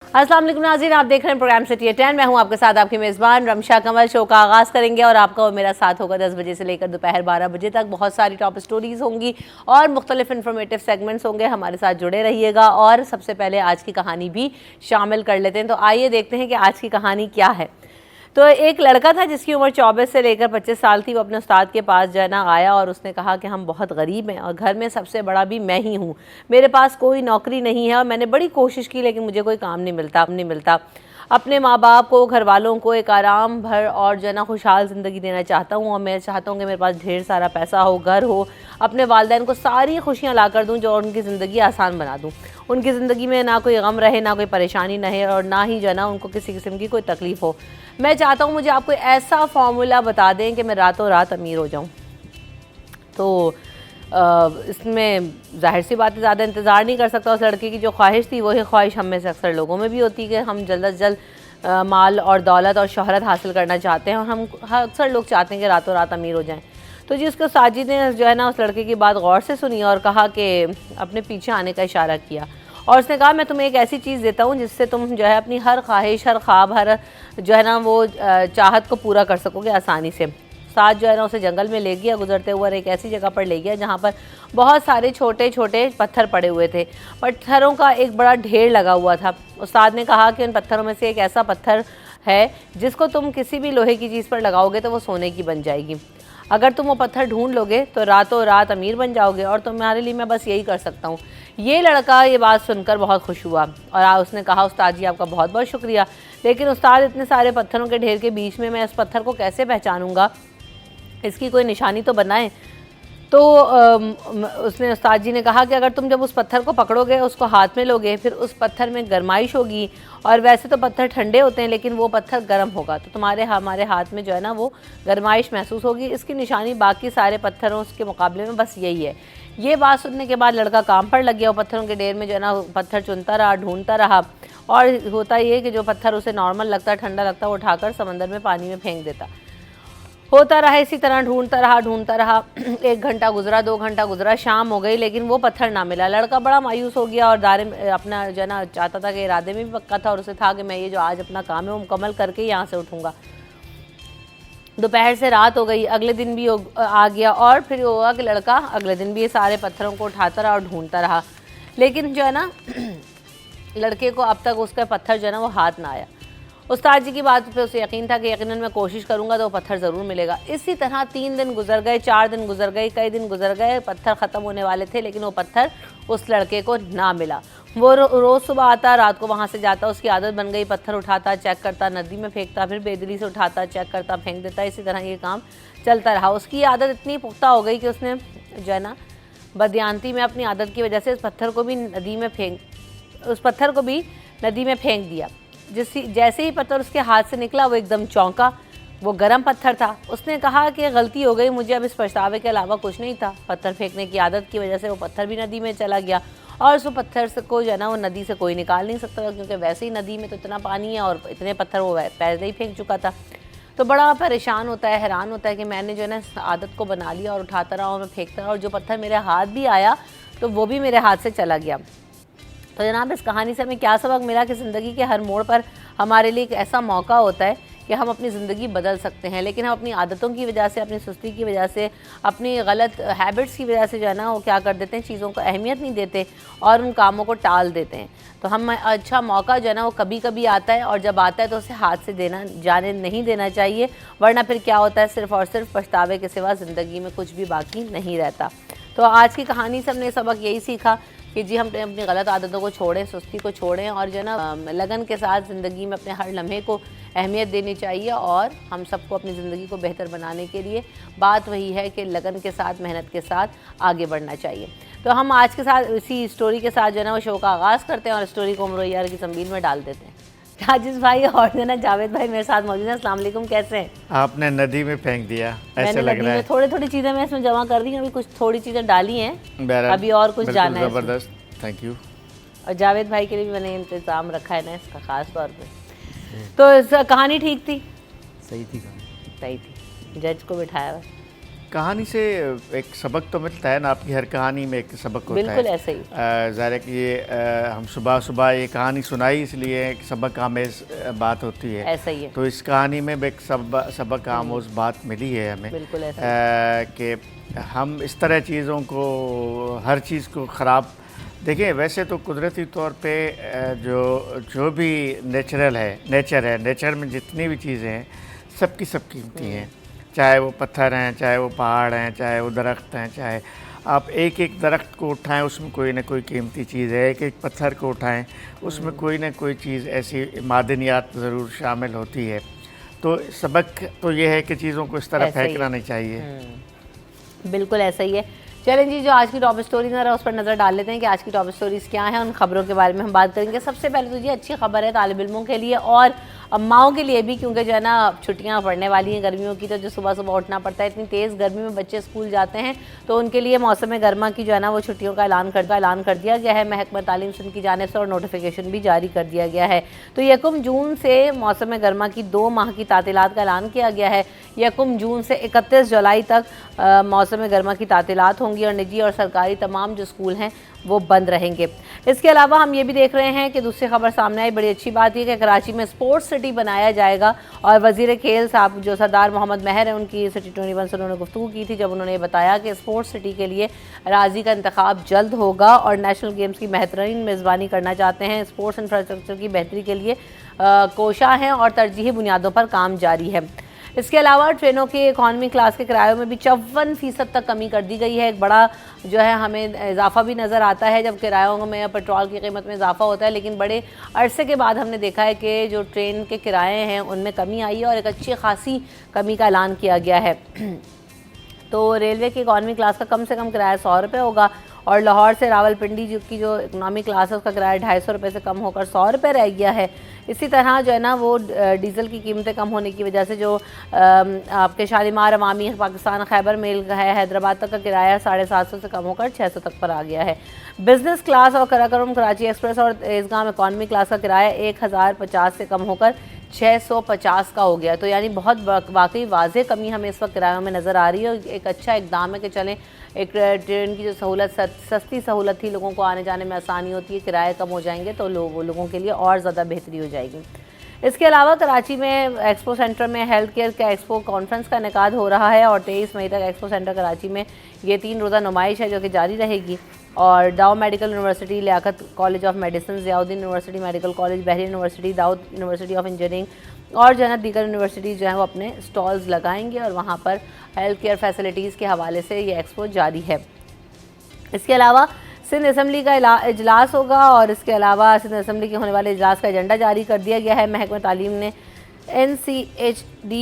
अस्सलाम वालेकुम नाज़रीन, आप देख रहे हैं प्रोग्राम सिटी 10। मैं हूं आपके साथ आपकी मेज़बान रमशा कमल। शो का आगाज़ करेंगे और आपका और मेरा साथ होगा 10 बजे से लेकर दोपहर 12 बजे तक। बहुत सारी टॉप स्टोरीज़ होंगी और मुख्तलिफ इन्फॉर्मेटिव सेगमेंट्स होंगे। हमारे साथ जुड़े रहिएगा और सबसे पहले आज की कहानी भी शामिल कर लेते हैं। तो आइए देखते हैं कि आज की कहानी क्या है। तो एक लड़का था जिसकी उम्र 24 से लेकर 25 साल थी। वो अपने उस्ताद के पास जो है ना आया और उसने कहा कि हम बहुत गरीब हैं और घर में सबसे बड़ा भी मैं ही हूँ, मेरे पास कोई नौकरी नहीं है और मैंने बड़ी कोशिश की लेकिन मुझे कोई काम नहीं मिलता। अपने माँ बाप को, घर वालों को एक आराम भर और जो है ना खुशहाल ज़िंदगी देना चाहता हूँ और मैं चाहता हूँ कि मेरे पास ढेर सारा पैसा हो, घर हो, अपने वालिदैन को सारी खुशियाँ ला कर दूँ जो उनकी ज़िंदगी आसान बना दूँ। उनकी ज़िंदगी में ना कोई गम रहे, ना कोई परेशानी रहे और ना ही जो है ना उनको किसी किस्म की कोई तकलीफ़ हो। मैं चाहता हूँ मुझे आपको ऐसा फार्मूला बता दें कि मैं रातों रात अमीर हो जाऊँ। तो इसमें ज़ाहिर सी बात है ज़्यादा इंतज़ार नहीं कर सकता। उस लड़के की जो ख्वाहिश थी वही ख्वाहिश हम में से अक्सर लोगों में भी होती है कि हम जल्द अज जल्द माल और दौलत और शोहरत हासिल करना चाहते हैं और हम अक्सर लोग चाहते हैं कि रातों रात अमीर हो जाएं। तो जी उसको साजिद ने जो है ना उस लड़के की बात गौर से सुनी और कहा कि अपने पीछे आने का इशारा किया और उसने कहा मैं तुम्हें एक ऐसी चीज़ देता हूँ जिससे तुम जो है अपनी हर ख्वाहिश, हर ख्वाब, हर जो है ना वो चाहत को पूरा कर सकोगे आसानी से। साथ जो है ना उसे जंगल में ले गया, गुजरते हुए एक ऐसी जगह पर ले गया जहाँ पर बहुत सारे छोटे छोटे पत्थर पड़े हुए थे। पत्थरों का एक बड़ा ढेर लगा हुआ था। उस्ताद ने कहा कि उन पत्थरों में से एक ऐसा पत्थर है जिसको तुम किसी भी लोहे की चीज़ पर लगाओगे तो वो सोने की बन जाएगी। अगर तुम वो पत्थर ढूंढ लोगे तो रातों रात अमीर बन जाओगे और तुम्हारे लिए मैं बस यही कर सकता हूँ। ये लड़का ये बात सुनकर बहुत खुश हुआ और उसने कहा उस्ताद जी आपका बहुत बहुत शुक्रिया, लेकिन उस्ताद इतने सारे पत्थरों के ढेर के बीच में मैं इस पत्थर को कैसे पहचानूंगा, इसकी कोई निशानी तो बनाएं। तो उसने उस्ताद जी ने कहा कि अगर तुम जब उस पत्थर को पकड़ोगे, उसको हाथ में लोगे, फिर उस पत्थर में गरमाइश होगी और वैसे तो पत्थर ठंडे होते हैं लेकिन वो पत्थर गर्म होगा तो तुम्हारे हमारे हाथ में जो है ना वो गरमाइश महसूस होगी। इसकी निशानी बाकी सारे पत्थरों के मुकाबले में बस यही है। ये बात सुनने के बाद लड़का काम पर लग गया। वो पत्थरों के ढेर में जो है ना पत्थर चुनता रहा, ढूंढता रहा और होता ये कि जो पत्थर उसे नॉर्मल लगता, ठंडा लगता, वो उठाकर समंदर में पानी में फेंक देता। होता रहा इसी तरह, ढूंढता रहा। 1 घंटा गुजरा, 2 घंटा गुजरा, शाम हो गई लेकिन वो पत्थर ना मिला। लड़का बड़ा मायूस हो गया और दायरे अपना जो है ना चाहता था कि इरादे में भी पक्का था और उसे था कि मैं ये जो आज अपना काम है वो मुकम्मल करके यहाँ से उठूँगा। दोपहर से रात हो गई, अगले दिन भी आ गया और फिर हुआ कि लड़का अगले दिन भी ये सारे पत्थरों को उठाता रहा और ढूंढता रहा, लेकिन जो है ना लड़के को अब तक उसका पत्थर जो है ना वो हाथ ना आया। उस्ताद जी की बात पे उसे यकीन था कि यकीनन मैं कोशिश करूंगा तो वो पत्थर ज़रूर मिलेगा। इसी तरह 3 दिन गुजर गए, 4 दिन गुजर गए, कई दिन गुजर गए, पत्थर ख़त्म होने वाले थे लेकिन वो पत्थर उस लड़के को ना मिला। वो रोज़ सुबह आता, रात को वहाँ से जाता, उसकी आदत बन गई, पत्थर उठाता, चेक करता, नदी में फेंकता, फिर बेदली से उठाता, चेक करता, फेंक देता। इसी तरह ये काम चलता रहा। उसकी आदत इतनी पुख्ता हो गई कि उसने जो है ना बदयांती में अपनी आदत की वजह से उस पत्थर को भी नदी में फेंक दिया। जैसे ही पत्थर उसके हाथ से निकला वो एकदम चौंका। वो गर्म पत्थर था। उसने कहा कि गलती हो गई, मुझे अब इस पछतावे के अलावा कुछ नहीं था। पत्थर फेंकने की आदत की वजह से वो पत्थर भी नदी में चला गया और उस पत्थर से को जो है ना वो नदी से कोई निकाल नहीं सकता क्योंकि वैसे ही नदी में तो इतना पानी है और इतने पत्थर वो पहले ही फेंक चुका था। तो बड़ा परेशान होता है, हैरान होता है कि मैंने जो है ना आदत को बना लिया और उठाता रहा और मैं फेंकता रहा और जो पत्थर मेरे हाथ भी आया तो वो भी मेरे हाथ से चला गया। तो जनाब इस कहानी से हमें क्या सबक मिला कि ज़िंदगी के हर मोड़ पर हमारे लिए एक ऐसा मौका होता है कि हम अपनी ज़िंदगी बदल सकते हैं, लेकिन हम अपनी आदतों की वजह से, अपनी सुस्ती की वजह से, अपनी गलत हैबिट्स की वजह से जो है ना वो क्या कर देते हैं, चीज़ों को अहमियत नहीं देते और उन कामों को टाल देते हैं। तो हम अच्छा मौका जो है ना वो कभी कभी आता है और जब आता है तो उसे हाथ से जाने नहीं देना चाहिए, वरना फिर क्या होता है सिर्फ़ और सिर्फ पछतावे के सिवा ज़िंदगी में कुछ भी बाकी नहीं रहता। तो आज की कहानी से हमने सबक यही सीखा कि जी हम अपनी गलत आदतों को छोड़ें, सुस्ती को छोड़ें और जो है ना लगन के साथ ज़िंदगी में अपने हर लम्हे को अहमियत देनी चाहिए और हम सबको अपनी ज़िंदगी को बेहतर बनाने के लिए बात वही है कि लगन के साथ, मेहनत के साथ आगे बढ़ना चाहिए। तो हम आज के साथ इसी स्टोरी के साथ जो है ना वो शो का आगाज़ करते हैं और स्टोरी को उम्र यार की ज़मीन में डाल देते हैं। राजिश भाई और जो है ना जावेद भाई मेरे साथ मौजूद हैं। अस्सलाम वालेकुम, कैसे हैं? आपने नदी में फेंक दिया ऐसे लग रहा है। थोड़ी चीज़ें मैं इसमें जमा कर रही हूँ, अभी कुछ थोड़ी चीज़ें डाली हैं, अभी और कुछ जाना है। ज़बरदस्त, थैंक यू। और जावेद भाई के लिए भी मैंने इंतज़ाम रखा है ना इसका ख़ास तौर पे। तो कहानी ठीक थी? सही थी कहानी। सही थी। जज को बिठाया हुआ कहानी से एक सबक तो मिलता है ना, आपकी हर कहानी में एक सबक होता है। बिल्कुल ऐसे ही। ज़ाहिर है कि ये हम सुबह सुबह ये कहानी सुनाई इसलिए एक सबक आमेज़ बात होती है। ऐसा ही है। तो इस कहानी में भी एक सबक आमोज़ बात मिली है हमें। बिल्कुल ऐसा कि हम इस तरह चीज़ों को, हर चीज़ को ख़राब देखिए। वैसे तो कुदरती तौर पे जो भी नेचर में जितनी भी चीज़ें हैं सबकी सब कीमती हैं। चाहे वो पत्थर हैं, चाहे वो पहाड़ हैं, चाहे वो दरख्त हैं, चाहे आप एक एक दरख्त को उठाएं उसमें कोई ना कोई कीमती चीज़ है। एक एक पत्थर को उठाएं उसमें कोई ना कोई चीज़ ऐसी मादनियात ज़रूर शामिल होती है। तो सबक तो ये है कि चीज़ों को इस तरह फेंकना नहीं चाहिए। बिल्कुल ऐसा ही है। चलें जी, जो आज की टॉप स्टोरी ना उस पर नज़र डाल लेते हैं कि आज की टॉप स्टोरीज़ क्या हैं। उन खबरों के बारे में हम बात करेंगे। सबसे पहले तो ये अच्छी खबर है तालिब इल्मों के लिए और माओं के लिए भी, क्योंकि जो है ना छुट्टियां पड़ने वाली हैं गर्मियों की। तो जो सुबह सुबह उठना पड़ता है, इतनी तेज़ गर्मी में बच्चे स्कूल जाते हैं, तो उनके लिए मौसम गर्मा की जो है ना वो छुट्टियों का ऐलान कर दिया गया है। महकमा तालीम सिंध की जानिब से और नोटिफिकेशन भी जारी कर दिया गया है। तो 1 जून से मौसम गर्मा की 2 माह की तातीलात का ऐलान किया गया है। 1 जून से 31 जुलाई तक मौसम गर्मा की तातीलात होंगी और निजी और सरकारी तमाम जो स्कूल हैं वो बंद रहेंगे। इसके अलावा हम ये भी देख रहे हैं कि दूसरी खबर सामने आई, बड़ी अच्छी बात यह कि कराची में स्पोर्ट्स सिटी बनाया जाएगा। और वज़ीर खेल साहब जो सरदार मोहम्मद महर हैं, उनकी सिटी 21 से उन्होंने गुफ्तगू की थी, जब उन्होंने बताया कि स्पोर्ट्स सिटी के लिए राजी का इंतखाब जल्द होगा और नेशनल गेम्स की बेहतरीन मेज़बानी करना चाहते हैं। स्पोर्ट्स इंफ्रास्ट्रक्चर की बेहतरी के लिए कोशा हैं और तरजीही बुनियादों पर काम जारी है। इसके अलावा ट्रेनों के इकॉनमी क्लास के किरायों में भी 54% तक कमी कर दी गई है। एक बड़ा जो है हमें इजाफा भी नज़र आता है जब किरायों में पेट्रोल की कीमत में इजाफा होता है, लेकिन बड़े अरसे के बाद हमने देखा है कि जो ट्रेन के किराए हैं उनमें कमी आई है और एक अच्छी खासी कमी का ऐलान किया गया है। तो रेलवे की इकॉनमी क्लास का कम से कम किराया 100 रुपये होगा और लाहौर से रावलपिंडी की जो इकनॉमी क्लास है उसका किराया 250 रुपये से कम होकर 100 रुपये रह गया है। इसी तरह जो है ना वो डीज़ल की कीमतें कम होने की वजह से जो आपके शालीमार अवामी पाकिस्तान खैबर मेल का है हैदराबाद तक का किराया 750 से कम होकर 600 तक पर आ गया है। बिज़नेस क्लास और कराकोरम कराची एक्सप्रेस और तेज़गाम इकॉनमी क्लास का किराया 1050 से कम होकर 650 का हो गया। तो यानी बहुत वाकई वाज़ेह कमी हमें इस वक्त किरायों में नज़र आ रही है। एक अच्छा इकदाम है कि चलें, एक ट्रेन की जो सहूलत सस्ती सहूलत थी, लोगों को आने जाने में आसानी होती है, किराए कम हो जाएंगे तो लोगों के लिए और ज़्यादा बेहतरी हो जाएगी। इसके अलावा कराची में एक्सपो सेंटर में हेल्थ केयर का एक्सपो कॉन्फ्रेंस का इनेकाद हो रहा है और 23 मई तक एक्सपो सेंटर कराची में ये 3 रोज़ा नुमाइश है जो कि जारी रहेगी। और Dow medical university, Liaquat college of medicine, Ziauddin university medical college, Bahrain university, Dawood university of engineering और जो है ना दीगर यूनिवर्सिटीज़ जो हैं वो अपने स्टॉल्स लगाएंगे और वहाँ पर हेल्थ केयर फैसिलिटीज़ के हवाले से ये एक्सपो जारी है। इसके अलावा सिंध असम्बली का इजलास होगा और इसके अलावा सिंध असम्बली के होने वाले इजलास का एजेंडा जारी कर दिया गया है। महकमा तालीम ने NCHD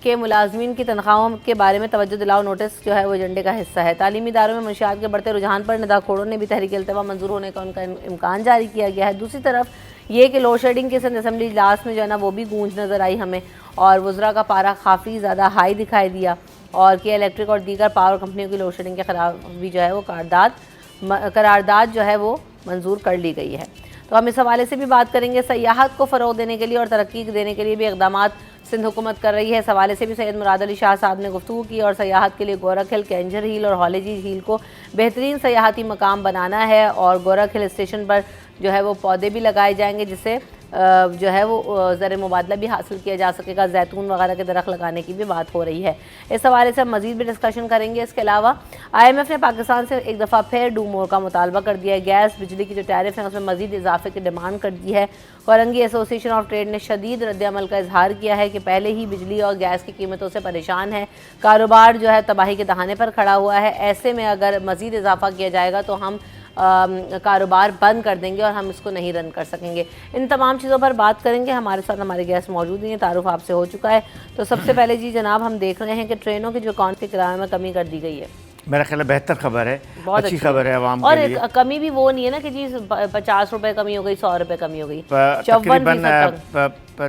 के मुलाजमीन की तनख्वाहों के बारे में तवज्जो दिलाओ नोटिस जो है वो एजेंडे का हिस्सा है। तालीमी इदारों में मंशियात के बढ़ते रुझान पर निदाखोरों ने भी तहरीक इल्तिवा मंजूर होने का उनका इम्कान जारी किया गया है। दूसरी तरफ ये कि लोड शेडिंग के सिंध असम्बली इजलास में जो है ना वो भी गूंज नज़र आई हमें और वज़रा का पारा काफ़ी ज़्यादा हाई दिखाई दिया और कि इलेक्ट्रिक और दीगर पावर कंपनियों की लोड शेडिंग के खिलाफ भी जो है वो करारदाद जो है वो मंजूर कर ली गई है। तो हम इस हवाले से भी बात करेंगे। सयाहत को फ़रोग देने के लिए और तरक्की देने के लिए भी इक़दामात सिंध हुकूमत कर रही है। इस हवाले से भी सैयद मुराद अली शाह साहब ने गुफ्तगू की और सयाहत के लिए गोरख हिल, कैंजर हिल और हॉलेजी झील को बेहतरीन सयाहती मकाम बनाना है और गोरख हिल स्टेशन पर जो है वो पौधे भी लगाए जाएंगे जिससे जो है वो ज़र मुबादला भी हासिल किया जा सकेगा। जैतून वगैरह के दरख्त लगाने की भी बात हो रही है। इस हवाले से हम मज़ीद भी डिस्कशन करेंगे। इसके अलावा IMF ने पाकिस्तान से एक दफ़ा फिर डू मोर का मुतालबा कर दिया है। गैस बिजली की जो टैरिफ है उसमें मज़ीद इजाफे की डिमांड कर दी है। कोरंगी एसोसिएशन ऑफ ट्रेड ने शदीद रद्द-ए-अमल का इजहार किया है कि पहले ही बिजली और गैस की कीमतों से परेशान है, कारोबार जो है तबाही के दहाने पर खड़ा हुआ है। ऐसे में अगर मज़ीद इजाफा किया जाएगा तो हम कारोबार बंद कर देंगे और हम इसको नहीं रन कर सकेंगे। इन तमाम चीज़ों पर बात करेंगे। हमारे साथ हमारे गेस्ट मौजूद हैं, तारुफ आपसे हो चुका है। तो सबसे पहले जी जनाब हम देख रहे हैं कि ट्रेनों की जो कौन के किराए में कमी कर दी गई है। मेरा ख्याल है बेहतर खबर है, बहुत अच्छी खबर है आवाम और के लिए। कमी भी वो नहीं है ना कि जी 50 रुपए कमी हो गई, 100 रुपए कमी हो गई,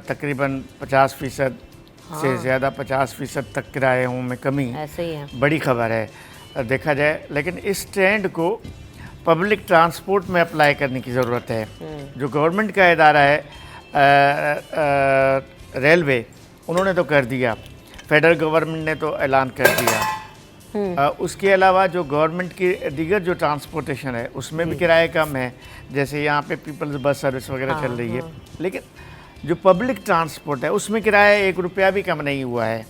तकरीबन 50% से ज़्यादा 50% तक किरायों में कमी ऐसे ही है। बड़ी खबर है देखा जाए। लेकिन इस ट्रेंड को पब्लिक ट्रांसपोर्ट में अप्लाई करने की ज़रूरत है। जो गवर्नमेंट का इदारा है रेलवे, उन्होंने तो कर दिया, फेडरल गवर्नमेंट ने तो ऐलान कर दिया उसके अलावा जो गवर्नमेंट की दीगर जो ट्रांसपोर्टेशन है उसमें भी किराए कम है, जैसे यहाँ पे पीपल्स बस सर्विस वगैरह चल रही है। लेकिन जो पब्लिक ट्रांसपोर्ट है उसमें किराया 1 रुपया भी कम नहीं हुआ है।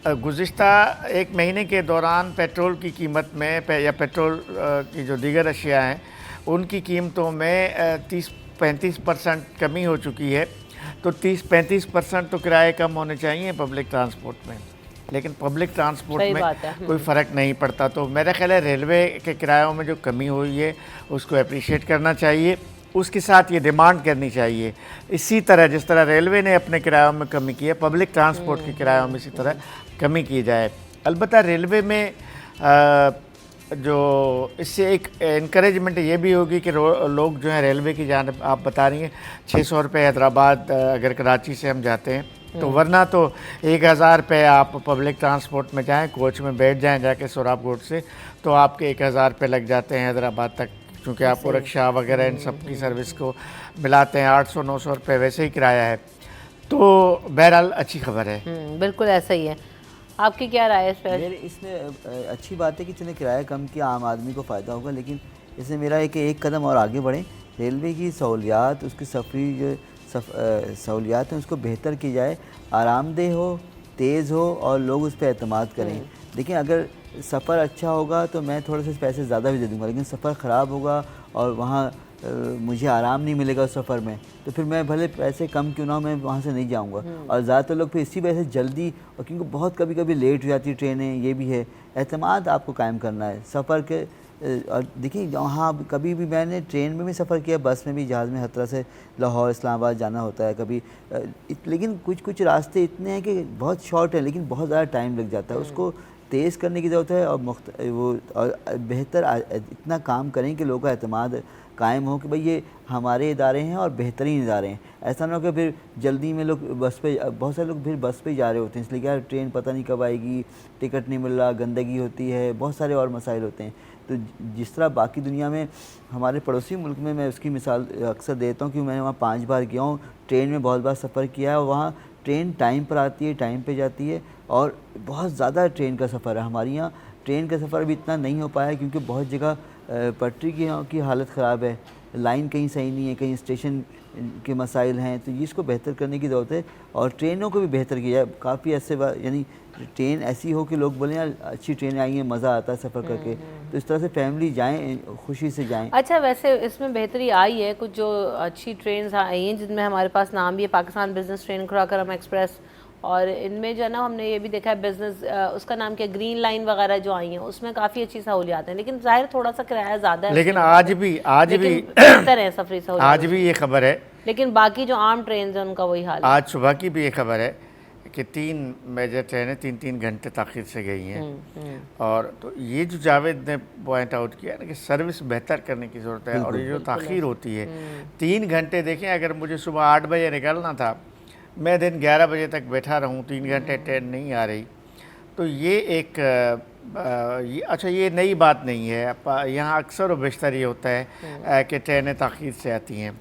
गुज़िश्ता 1 महीने के दौरान पेट्रोल की कीमत में या पेट्रोल की जो दीगर अशिया हैं उनकी कीमतों में 30-35% कमी हो चुकी है। तो 30-35% तो किराए कम होने चाहिए पब्लिक ट्रांसपोर्ट में, लेकिन पब्लिक ट्रांसपोर्ट में कोई फ़र्क नहीं पड़ता। तो मेरा ख्याल है रेलवे के किरायों में जो कमी हुई है उसको अप्रिशिएट करना चाहिए, उसके साथ ये डिमांड करनी चाहिए इसी तरह जिस तरह रेलवे ने अपने किरायों में कमी की है, पब्लिक ट्रांसपोर्ट के किरायों में इसी तरह कमी की जाए। अलबत्ता रेलवे में जो इससे एक इनकरेजमेंट ये भी होगी कि लोग जो है रेलवे की जानिब, आप बता रही हैं 600 रुपये हैदराबाद अगर कराची से हम जाते हैं तो वरना तो 1000 रुपये आप पब्लिक ट्रांसपोर्ट में जाएं, कोच में बैठ जाएं जाके सोराब कोट से, तो आपके 1000 रुपये लग जाते हैं हैदराबाद तक, क्योंकि आपको रिक्शा वगैरह इन सब की सर्विस को मिलाते हैं 800-900 रुपये वैसे ही किराया है। तो बहरहाल अच्छी खबर है। बिल्कुल ऐसा ही है। आपकी क्या राय है इस पर? मेरे इसमें अच्छी बात है कि चले किराया कम किया, आम आदमी को फ़ायदा होगा, लेकिन इसमें मेरा है कि एक कदम और आगे बढ़ें, रेलवे की सहूलियात, उसकी सफ़री जो सहूलियात हैं उसको बेहतर की जाए, आरामदेह हो, तेज़ हो और लोग उस पर एतमाद करें। देखिए अगर सफ़र अच्छा होगा तो मैं थोड़े से पैसे ज़्यादा भी दे दूँगा, लेकिन सफ़र ख़राब होगा और वहाँ मुझे आराम नहीं मिलेगा उस सफ़र में, तो फिर मैं भले पैसे कम क्यों ना हो, मैं वहाँ से नहीं जाऊँगा। और ज़्यादातर लोग फिर इसी वजह से जल्दी, और क्योंकि बहुत कभी कभी लेट हो जाती है ट्रेनें, ये भी है, एतमाद आपको कायम करना है सफ़र के। और देखिए वहाँ कभी भी मैंने ट्रेन में भी सफ़र किया, बस में भी, जहाज़ में, हर तरह से लाहौर इस्लामाबाद जाना होता है कभी, लेकिन कुछ रास्ते इतने हैं कि बहुत शॉर्ट है लेकिन बहुत ज़्यादा टाइम लग जाता है, उसको तेज़ करने की ज़रूरत है और बेहतर इतना काम करें कि लोगों का एतमाद कायम हो कि भाई ये हमारे इदारे हैं और बेहतरीन इदारे हैं। ऐसा ना हो कि फिर जल्दी में लोग बस पे, बहुत सारे लोग फिर बस पे ही जा रहे होते हैं इसलिए क्या ट्रेन पता नहीं कब आएगी, टिकट नहीं मिल रहा, गंदगी होती है, बहुत सारे और मसाइल होते हैं। तो जिस तरह बाकी दुनिया में, हमारे पड़ोसी मुल्क में मैं उसकी मिसाल अक्सर देता हूँ कि मैं वहाँ 5 बार गया हूँ, ट्रेन में बहुत बार सफ़र किया है और वहाँ ट्रेन टाइम पर आती है, टाइम पे जाती है और बहुत ज़्यादा ट्रेन का सफ़र है। हमारे यहाँ ट्रेन का सफ़र भी इतना नहीं हो पाया क्योंकि बहुत जगह पटरी की हालत ख़राब है, लाइन कहीं सही नहीं है, कहीं स्टेशन के मसाइल हैं, तो इसको बेहतर करने की ज़रूरत है और ट्रेनों को भी बेहतर किया जाए। काफ़ी ऐसे यानी ट्रेन ऐसी हो कि लोग बोलें यार अच्छी ट्रेन आई है, मज़ा आता है सफ़र करके, तो इस तरह से फैमिली जाएं, खुशी से जाएं। अच्छा, वैसे इसमें बेहतरी आई है, कुछ जो अच्छी ट्रेन आई हैं जिनमें हमारे पास नाम भी है पाकिस्तान बिजनेस ट्रेन, खुराकरम एक्सप्रेस, और इनमें जो है ना हमने ये भी देखा है बिजनेस, उसका नाम क्या, ग्रीन लाइन वगैरह जो आई हैं उसमें काफ़ी अच्छी सहूलियात हैं, लेकिन ज़ाहिर थोड़ा सा किराया ज़्यादा है, लेकिन आज भी बेहतर है सफरी सहूलियात। आज भी ये खबर है, लेकिन बाकी जो आम ट्रेन है उनका वही हाल है। आज सुबह की भी ये खबर है कि 3 मेजर ट्रेनें 3-3 घंटे ताख़ीर से गई हैं। और तो ये जो जावेद ने पॉइंट आउट किया ना कि सर्विस बेहतर करने की ज़रूरत है, और ये जो ताख़ीर होती है 3 घंटे, देखें अगर मुझे सुबह 8 बजे निकलना था, मैं दिन 11 बजे तक बैठा रहूं, 3 घंटे ट्रेन नहीं आ रही, तो ये एक अच्छा ये नई बात नहीं है। यहाँ अक्सर व बेशतर ये होता है कि ट्रेनें ताख़ीर से आती हैं,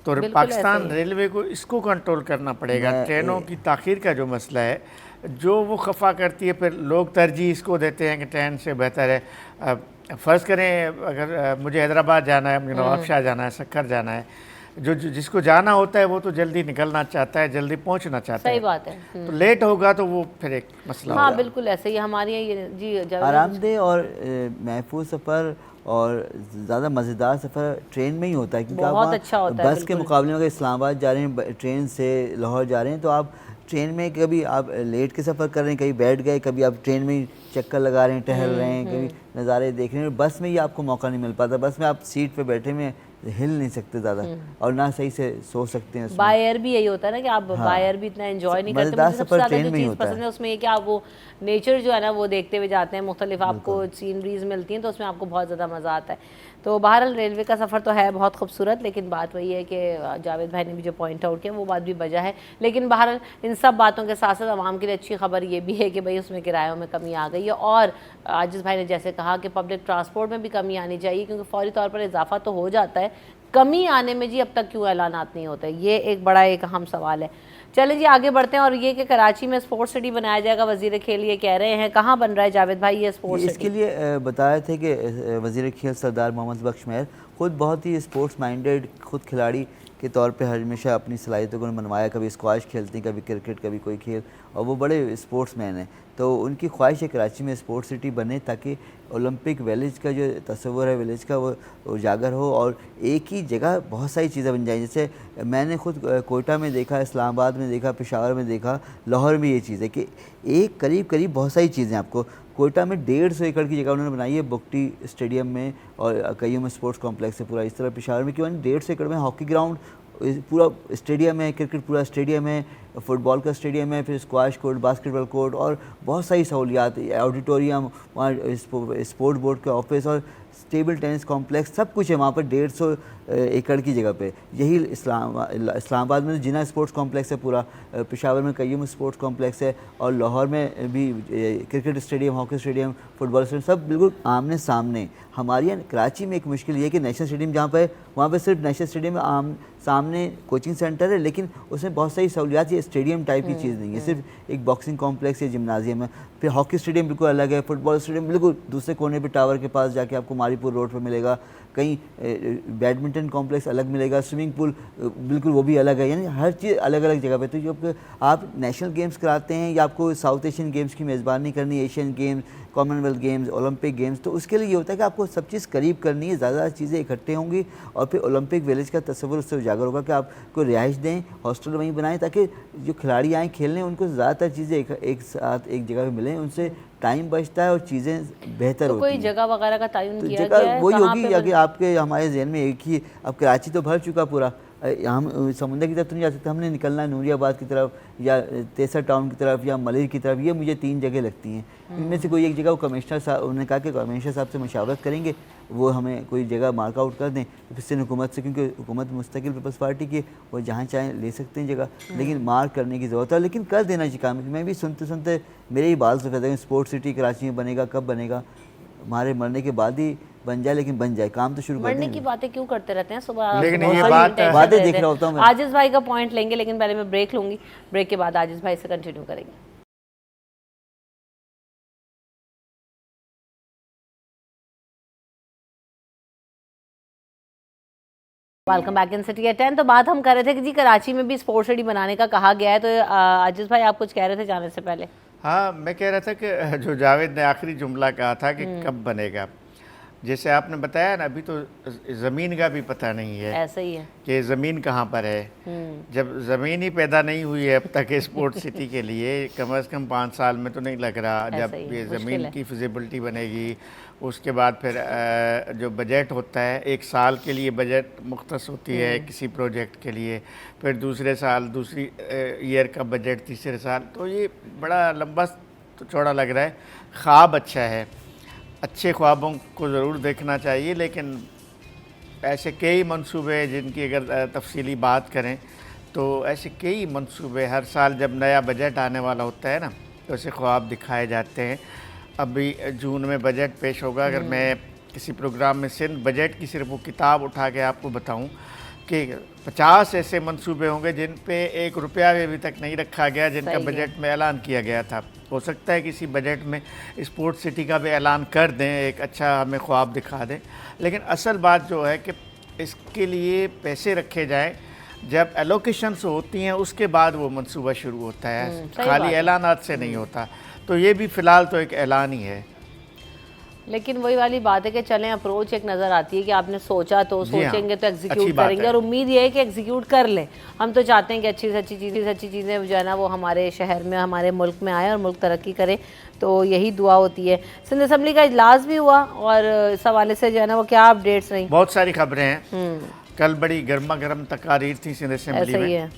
तो पाकिस्तान रेलवे को इसको कंट्रोल करना पड़ेगा। ट्रेनों की ताख़ीर का जो मसला है, जो वो खफा करती है, फिर लोग तरजीह इसको देते हैं कि ट्रेन से बेहतर है। फ़र्ज़ करें अगर मुझे हैदराबाद जाना है, मुझे नवाबशाह जाना है, सक्खर जाना है, जिसको जाना होता है वो तो जल्दी निकलना चाहता है, जल्दी पहुंचना चाहता है। सही बात है। तो लेट होगा तो वो फिर एक मसला होगा। हाँ बिल्कुल ऐसे ही हमारे यहाँ जी आरामदेह और महफूज सफ़र और ज़्यादा मज़ेदार सफ़र ट्रेन में ही होता है, क्योंकि बहुत अच्छा होता है बस के मुकाबले में अगर इस्लामाबाद जा रहे हैं, ट्रेन से लाहौर जा रहे हैं, तो आप ट्रेन में कभी आप लेट के सफ़र कर रहे हैं, कभी बैठ गए, कभी आप ट्रेन में चक्कर लगा रहे हैं, टहल रहे हैं, कभी नज़ारे देख रहे हैं। बस में ही आपको मौका नहीं मिल पाता, बस में आप सीट पे बैठे में हिल नहीं सकते ज़्यादा और ना सही से सो सकते हैं। बाय एयर भी यही होता है ना कि आप बाय एयर भी इतना एंजॉय नहीं करते। मुझे सबसे ज़्यादा जो चीज़ पसंद है उसमें ये कि आप वो नेचर जो है ना वो देखते हुए जाते हैं, मुख्तलिफ आपको सीनरीज मिलती हैं, तो उसमें आपको बहुत ज़्यादा मज़ा आता है। तो बहरहाल रेलवे का सफ़र तो है बहुत खूबसूरत, लेकिन बात वही है कि जावेद भाई ने भी जो पॉइंट आउट किया वो बात भी वजह है। लेकिन बहरहाल इन सब बातों के साथ साथ आवाम के लिए अच्छी खबर ये भी है कि भाई उसमें किरायों में कमी आ गई है, और आजिज़ भाई ने जैसे कहा कि पब्लिक ट्रांसपोर्ट में भी कमी आनी चाहिए, क्योंकि फौरी तौर पर इजाफा तो हो जाता है कमी आने में जी अब तक क्यों ऐलानात नहीं होते, ये एक बड़ा एक अहम सवाल है। चलें जी आगे बढ़ते हैं। और ये कि कराची में स्पोर्ट्स सिटी बनाया जाएगा, वजीर खेल ये कह रहे हैं, कहाँ बन रहा है जावेद भाई ये स्पोर्ट्स सिटी? इसके लिए बताए थे कि वजीर खेल सरदार मोहम्मद बख्श महर खुद बहुत ही स्पोर्ट्स माइंडेड, खुद खिलाड़ी के तौर पे हमेशा अपनी सलाहियतों को मनवाया, कभी स्क्वाश खेलते हैं, कभी क्रिकेट, कभी कोई खेल, और वो बड़े स्पोर्ट्स मैन हैं। तो उनकी ख्वाहिश है कराची में स्पोर्ट्स सिटी बने ताकि ओलंपिक विलेज का जो तस्वुर है विलेज का वो उजागर हो और एक ही जगह बहुत सारी चीज़ें बन जाएं। जैसे मैंने खुद कोयटा में देखा, इस्लामाबाद में देखा, पेशावर में देखा, लाहौर में ये चीज़ है कि एक करीब करीब बहुत सारी चीज़ें आपको कोयटा में 150 एकड़ की जगह उन्होंने बनाई है बुगटी स्टेडियम में, और कईयों में स्पोर्ट्स कॉम्प्लेक्स है पूरा। इस तरह पेशावर में क्यों 150 एकड़ में हॉकी ग्राउंड, पूरा स्टेडियम है, क्रिकेट पूरा स्टेडियम है, फुटबॉल का स्टेडियम है, फिर स्क्वाश कोर्ट, बास्केटबॉल कोर्ट और बहुत सारी सहूलियात, ऑडिटोरियम, वहाँ स्पोर्ट बोर्ड के ऑफिस और टेबल टेनिस कॉम्प्लेक्स, सब कुछ है वहाँ पर 150 एकड़ की जगह पे। यही इस्लामाबाद में जिना स्पोर्ट्स कॉम्प्लेक्स है पूरा, पेशावर में कईयों में स्पोर्ट्स कॉम्प्लेक्स है, और लाहौर में भी cricket stadium, hockey stadium, football stadium, सब बिल्कुल आमने सामने। हमारे यहाँ कराची में एक मुश्किल ये है कि नेशनल स्टेडियम जहाँ पर है वहाँ पर सिर्फ नेशनल स्टेडियम में आम सामने कोचिंग सेंटर है, लेकिन उसमें बहुत सारी सहूलियात, ये स्टेडियम टाइप की चीज़ नहीं है, सिर्फ एक बॉक्सिंग कॉम्प्लेक्स या जिम्नाजियम है। फिर हॉकी स्टेडियम बिल्कुल अलग है, फुटबॉल स्टेडियम बिल्कुल दूसरे कोने पे टावर के पास जाके आपको मारीपुर रोड पे मिलेगा, कहीं बैडमिंटन कॉम्प्लेक्स अलग मिलेगा, स्विमिंग पूल बिल्कुल वो भी अलग है, यानी हर चीज़ अलग अलग जगह पे। तो जब आप नेशनल गेम्स कराते हैं या आपको साउथ एशियन गेम्स की मेज़बानी करनी, Asian games, Commonwealth games, Olympic games, तो उसके लिए ये होता है कि आपको सब चीज़ करीब करनी है, ज़्यादा चीज़ें इकट्ठे होंगी और फिर ओलंपिक विलेज का तस्वुर उससे उजागर होगा कि आपको रिहाइश दें, हॉस्टल वहीं बनाएं ताकि जो खिलाड़ी आएँ खेलने उनको ज़्यादातर चीज़ें एक साथ एक जगह पर मिलें, उनसे टाइम बचता है और चीज़ें बेहतर तो होती कोई हैं। जगह वगैरह का तयन तो किया जगह गया है? वही कहाँ होगी पे या कि आपके हमारे जहन में एक ही, अब कराची तो भर चुका पूरा, हम समुंदर की तरफ तो नहीं जा सकते, हमने निकलना है नूरियाबाद की तरफ या तेसर टाउन की तरफ या मलिर की तरफ, ये मुझे 3 जगह लगती हैं। इनमें से कोई एक जगह वो कमिश्नर साहब, उन्होंने कहा कि कमिश्नर साहब से मशावरत करेंगे, वो हमें कोई जगह मार्क आउट कर दें, तो फिर से हुकूमत से, क्योंकि हुकूमत मुस्तकिल पीपल्स पार्टी की, वो जहाँ चाहें ले सकते हैं जगह, लेकिन मार्क करने की ज़रूरत है, लेकिन कर देना चाहिए काम। मैं भी सुनते सुनते मेरे ही बाल से कहते हैं स्पोर्ट्स सिटी कराची में बनेगा, कब बनेगा, हमारे मरने के बाद ही बन जाए, लेकिन बन जाए, काम तो शुरू कर मरने दें। की बातें क्यों करते रहते हैं सुबह? लेकिन बहुत ये सारी बात intention बातें रहते देख हैं। रहा होता हूँ मैं। आजिज़ भाई का पॉइंट लेंगे, लेकिन पहले मैं ब्रेक लूंगी, ब्रेक के बाद आजिज़ भाई से कंटिन्यू करेंगे। Welcome back in city at 10। तो बात हम कर रहे थे कि जी कराची में भी स्पोर्ट्स सिटी बनाने का कहा गया है, तो आजिज़ भाई आप कुछ कह रहे थे जाने से पहले? हाँ, मैं कह रहा था कि जो जावेद ने आखिरी जुमला कहा था कि कब बनेगा, जैसे आपने बताया ना, अभी तो ज़मीन का भी पता नहीं है, ऐसा ही है कि ज़मीन कहाँ पर है। जब ज़मीन ही पैदा नहीं हुई है अब तक स्पोर्ट सिटी के लिए, कम से कम 5 साल में तो नहीं लग रहा। जब ये ज़मीन की फिजिबिलिटी बनेगी, उसके बाद फिर जो बजट होता है, 1 साल के लिए बजट मुख्तस होती है किसी प्रोजेक्ट के लिए, फिर दूसरे साल दूसरी ईयर का बजट, तीसरे साल, तो ये बड़ा लंबा तो चौड़ा लग रहा है। ख्वाब अच्छा है, अच्छे ख्वाबों को ज़रूर देखना चाहिए, लेकिन ऐसे कई मंसूबे हैं जिनकी अगर तफसीली बात करें तो ऐसे कई मंसूबे, हर साल जब नया बजट आने वाला होता है ना, तो ऐसे ख्वाब दिखाए जाते हैं। अभी जून में बजट पेश होगा, अगर मैं किसी प्रोग्राम में सिंध बजट की सिर्फ वो किताब उठा के आपको बताऊं कि 50 ऐसे मंसूबे होंगे जिन पे 1 रुपया भी अभी तक नहीं रखा गया, जिनका बजट में ऐलान किया गया था। हो सकता है किसी बजट में स्पोर्ट्स सिटी का भी ऐलान कर दें, एक अच्छा हमें ख्वाब दिखा दें, लेकिन असल बात जो है कि इसके लिए पैसे रखे जाएं, जब एलोकेशंस होती हैं उसके बाद वो मंसूबा शुरू होता है, खाली ऐलानात से नहीं होता। तो ये भी फ़िलहाल तो एक ऐलान ही है, लेकिन वही वाली बात है कि चलें, अप्रोच एक नज़र आती है कि आपने सोचा तो सोचेंगे तो एग्जीक्यूट करेंगे, और उम्मीद ये है कि एग्जीक्यूट कर लें। हम तो चाहते हैं कि अच्छी से अच्छी चीज़ें जो है ना वो हमारे शहर में, हमारे मुल्क में आए और मुल्क तरक्की करे, तो यही दुआ होती है। सिंध असम्बली का इजलास भी हुआ और इस हवाले से जो है ना वो क्या अपडेट्स रही? बहुत सारी खबरें हैं। कल बड़ी गर्मा गर्म तकारीर थी सिंध असम्बली में।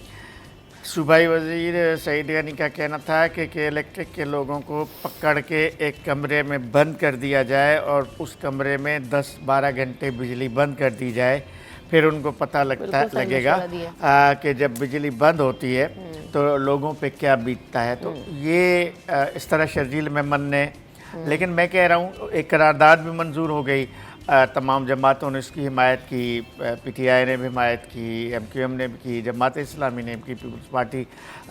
सूबाई वज़ीर सईद गनी का कहना था कि इलेक्ट्रिक के लोगों को पकड़ के एक कमरे में बंद कर दिया जाए और उस कमरे में 10-12 घंटे बिजली बंद कर दी जाए, फिर उनको पता लगेगा कि जब बिजली बंद होती है तो लोगों पे क्या बीतता है। तो ये इस तरह शर्जील मेमन ने, लेकिन मैं कह रहा हूँ एक करारदाद भी मंजूर हो गई। तमाम जमातों ने इसकी हिमायत की, PTI ने भी हिमायत की, MQM ने भी की, जमात इस्लामी ने भी की, पीपल्स पार्टी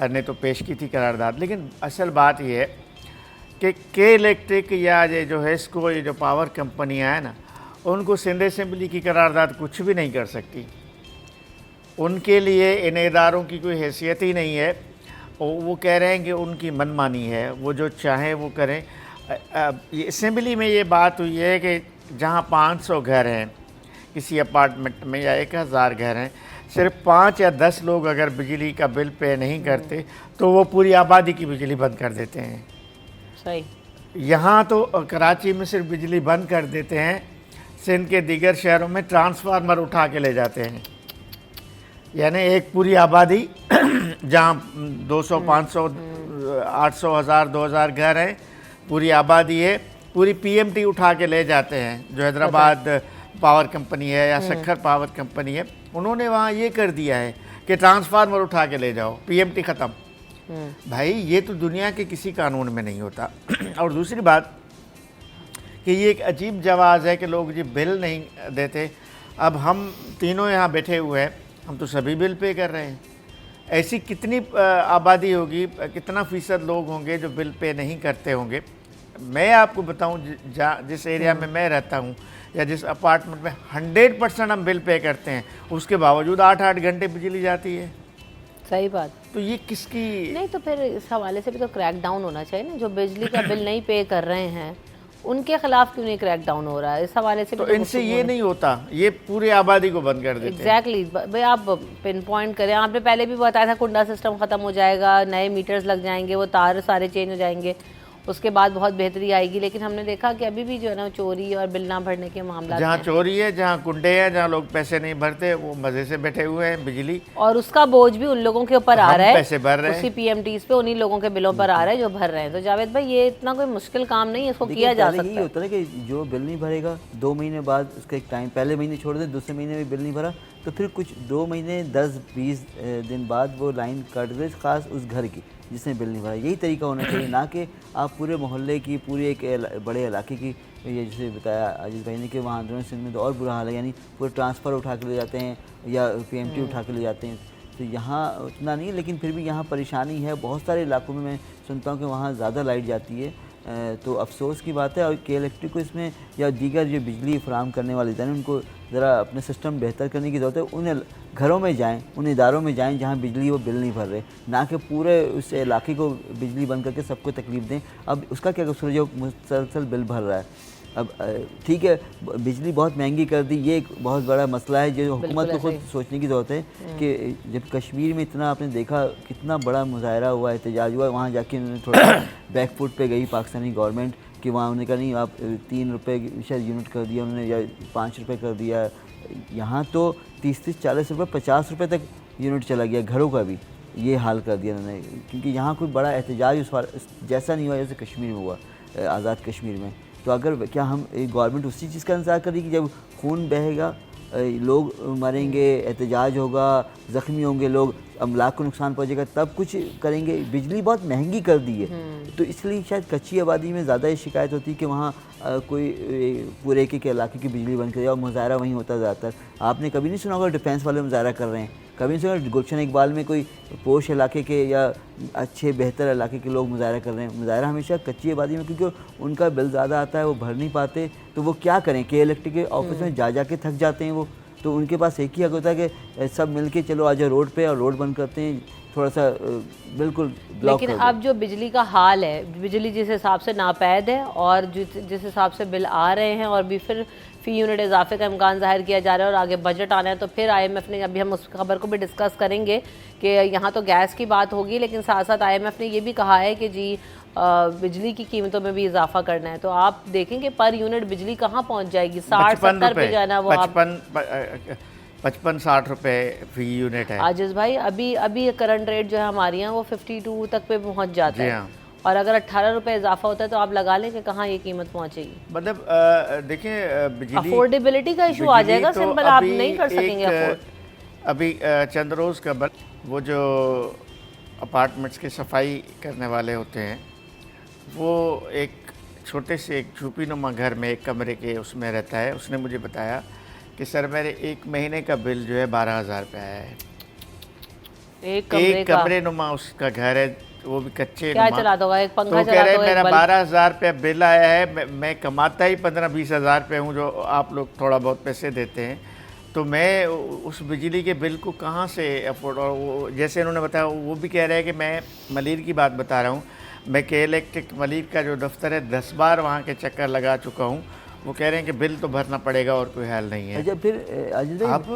ने तो पेश की थी करारदाद। लेकिन असल बात यह है कि के इलेक्ट्रिक या ये जो है इसको, ये जो पावर कंपनियाँ हैं ना, उनको सिंध असेंबली की करारदाद कुछ भी नहीं कर सकती। उनके लिए इन इदारों की कोई हैसियत ही नहीं है। वो कह रहे हैं कि उनकी मनमानी है, वो जो चाहें वो करें। असेंबली में ये बात हुई है कि जहाँ 500 घर हैं किसी अपार्टमेंट में या 1000 घर हैं, सिर्फ 5 या 10 लोग अगर बिजली का बिल पे नहीं करते तो वो पूरी आबादी की बिजली बंद कर देते हैं। सही। यहाँ तो कराची में सिर्फ बिजली बंद कर देते हैं, सिंध के दीगर शहरों में ट्रांसफार्मर उठा के ले जाते हैं। यानी एक पूरी आबादी जहाँ 200, 500, 800, 1000, 2000 घर हैं, पूरी आबादी है, पूरी PMT उठा के ले जाते हैं। जो हैदराबाद पावर कंपनी है या सखर पावर कंपनी है, उन्होंने वहाँ ये कर दिया है कि ट्रांसफार्मर उठा के ले जाओ, PMT ख़त्म। भाई ये तो दुनिया के किसी कानून में नहीं होता। और दूसरी बात कि ये एक अजीब जवाज़ है कि लोग जी बिल नहीं देते। अब हम तीनों यहाँ बैठे हुए हैं, हम तो सभी बिल पे कर रहे हैं। ऐसी कितनी आबादी होगी, कितना फ़ीसद लोग होंगे जो बिल पे नहीं करते होंगे। मैं आपको बताऊं, जिस एरिया में मैं रहता हूं या जिस अपार्टमेंट में 100% हम बिल पे करते हैं, उसके बावजूद 8-8 घंटे बिजली जाती है। सही बात। तो ये किसकी नहीं, तो फिर इस हवाले से भी तो क्रैक डाउन होना चाहिए ना। जो बिजली का बिल नहीं पे कर रहे हैं उनके खिलाफ क्यों नहीं क्रैक डाउन हो रहा है? इस हवाले से भी तो इनसे ये नहीं होता, ये पूरी आबादी को बंद कर देते हैं। एग्जैक्टली भाई, आप पिन पॉइंट करें। आपने पहले भी बताया था कुंडा सिस्टम ख़त्म हो जाएगा, नए मीटर्स लग जाएंगे, वो तार सारे चेंज हो जाएंगे, उसके बाद बहुत बेहतरी आएगी। लेकिन हमने देखा कि अभी भी जो है ना चोरी और बिल ना भरने के मामला, जहाँ चोरी है, जहाँ कुंडे हैं, जहाँ लोग पैसे नहीं भरते, वो मज़े से बैठे हुए हैं बिजली, और उसका बोझ भी उन लोगों के ऊपर आ रहा है, पैसे भर रहे हैं उसी PMTs पे उन्हीं लोगों के बिलों पर आ रहा है जो भर रहे हैं। तो जावेद भाई, ये इतना कोई मुश्किल काम नहीं है, इसको किया जा सकता है। यही होता है कि जो बिल नहीं भरेगा 2 महीने बाद उसका एक टाइम, पहले महीने छोड़ दे, दूसरे महीने में बिल नहीं भरा तो फिर कुछ 2 महीने 10-20 दिन बाद वो लाइन कट गई, खास उस घर की जिसने बिल नहीं भरा। यही तरीका होना चाहिए, ना कि आप पूरे मोहल्ले की, पूरे एक बड़े इलाके की, ये जैसे बताया अजीत भाई ने कि वहाँ अंदरूनी सिंध में तो और बुरा हाल है। यानी पूरे ट्रांसफ़र उठा के ले जाते हैं या PMT उठा के ले जाते हैं। तो यहाँ उतना नहीं, लेकिन फिर भी यहाँ परेशानी है। बहुत सारे इलाकों में मैं सुनता हूँ कि वहाँ ज़्यादा लाइट जाती है। तो अफसोस की बात है। और के इलेक्ट्रिक को इसमें या दीगर जो बिजली फराहम करने वाले इदारे, उनको ज़रा अपने सिस्टम बेहतर करने की ज़रूरत है। उन घरों में जाएं, उन इदारों में जाएं जहां बिजली वो बिल नहीं भर रहे, ना कि पूरे उस इलाके को बिजली बंद करके सबको तकलीफ दें। अब उसका क्या कसूर है जो मुसलसल बिल भर रहा है? अब ठीक है, बिजली बहुत महंगी कर दी, ये एक बहुत बड़ा मसला है जो हुकूमत को खुद सोचने की ज़रूरत है कि जब कश्मीर में इतना आपने देखा कितना बड़ा मुजाहरा हुआ, एहतजाज हुआ, वहाँ जाके उन्होंने थोड़ा बैकफुट पे गई पाकिस्तानी गवर्नमेंट कि वहाँ उन्होंने कहा नहीं, आप 3 रुपये शायद यूनिट कर दिया उन्होंने, या 5 रुपये कर दिया। यहाँ तो 30-30, 40 रुपये, 50 रुपये तक यूनिट चला गया, घरों का भी ये हाल कर दिया उन्होंने। क्योंकि यहाँ कोई बड़ा एहतजाज उस जैसा नहीं हुआ जैसे कश्मीर में हुआ, आज़ाद कश्मीर में। तो अगर क्या हम गवर्नमेंट उसी चीज़ का इंतज़ार करेगी कि जब खून बहेगा, लोग मरेंगे, एहतजाज होगा, ज़ख्मी होंगे लोग, अमलाक को नुकसान पहुंचेगा, तब कुछ करेंगे? बिजली बहुत महंगी कर दी है, तो इसलिए शायद कच्ची आबादी में ज़्यादा ये शिकायत होती है कि वहाँ कोई पूरे एक इलाके की बिजली बंद कर जाए और मुजाहरा वहीं होता है ज़्यादातर। आपने कभी नहीं सुना होगा डिफेंस वाले मुजाहरा कर रहे हैं, कभी नहीं सुना गुलशन इकबाल में कोई पोश इलाके के या अच्छे बेहतर इलाके के लोग मुजाहरा कर रहे हैं। मुजाहरा हमेशा कच्ची आबादी में, क्योंकि उनका बिल ज़्यादा आता है, वो भर नहीं पाते, तो वो क्या करें? के इलेक्ट्रिक के ऑफिस में जा के थक जाते हैं वो, तो उनके पास एक ही हक होता है कि सब मिलके चलो आ जाओ रोड पे और रोड बंद करते हैं, थोड़ा सा बिल्कुल ब्लॉक। लेकिन अब जो बिजली का हाल है, बिजली जिस हिसाब से नापैद है और जिस हिसाब से बिल आ रहे हैं, और भी फिर फ़ी यूनिट इजाफे का इम्कान जाहिर किया जा रहा है, और आगे बजट आना है, तो फिर IMF ने, अभी हम उस खबर को भी डिस्कस करेंगे कि यहाँ तो गैस की बात होगी, लेकिन साथ साथ IMF ने ये भी कहा है कि जी बिजली की कीमतों में भी इजाफा करना है। तो आप देखेंगे पर यूनिट बिजली कहाँ पहुँच जाएगी, 60-70 पे जाना, वो 55-60 रुपये फी यूनिट है। आजिज़ भाई, अभी करंट रेट जो है हमारी यहाँ वो 52 तक पे पहुँच जाता है, और अगर 18 रुपये इजाफा होता है तो आप लगा लें कि कहाँ ये कीमत पहुँचेगी। मतलब देखिए, बिजली अफोर्डेबिलिटी का इशू आ जाएगा, तो सिंपल आप नहीं कर सकेंगे अफोर्ड। अभी चंद रोज़ कबल वो जो अपार्टमेंट्स की सफाई करने वाले होते हैं, वो एक छोटे से एक झूपड़ीनुमा घर में एक कमरे के उसमें रहता है। उसने मुझे बताया कि सर मेरे 1 महीने का बिल जो है 12,000 रुपये आया है। एक कमरे नुमा उसका घर है, वो भी कच्चे क्या नुमा। चलाता होगा? एक पंखा तो कह रहे चलाता मेरा होगा, 12,000 रुपये बिल आया है। मैं कमाता ही 15-20 हज़ार रुपये हूँ, जो आप लोग थोड़ा बहुत पैसे देते हैं। तो मैं उस बिजली के बिल को कहाँ से अफोर्ड, और वो जैसे उन्होंने बताया वो भी कह रहे हैं कि मैं मलिर की बात बता रहा हूँ। मैं के इलेक्ट्रिक मलिर का जो दफ्तर है 10 बार वहाँ के चक्कर लगा चुका हूँ। वो कह रहे हैं कि बिल तो भरना पड़ेगा और कोई हल नहीं है। अच्छा फिर अजीत भाई, आप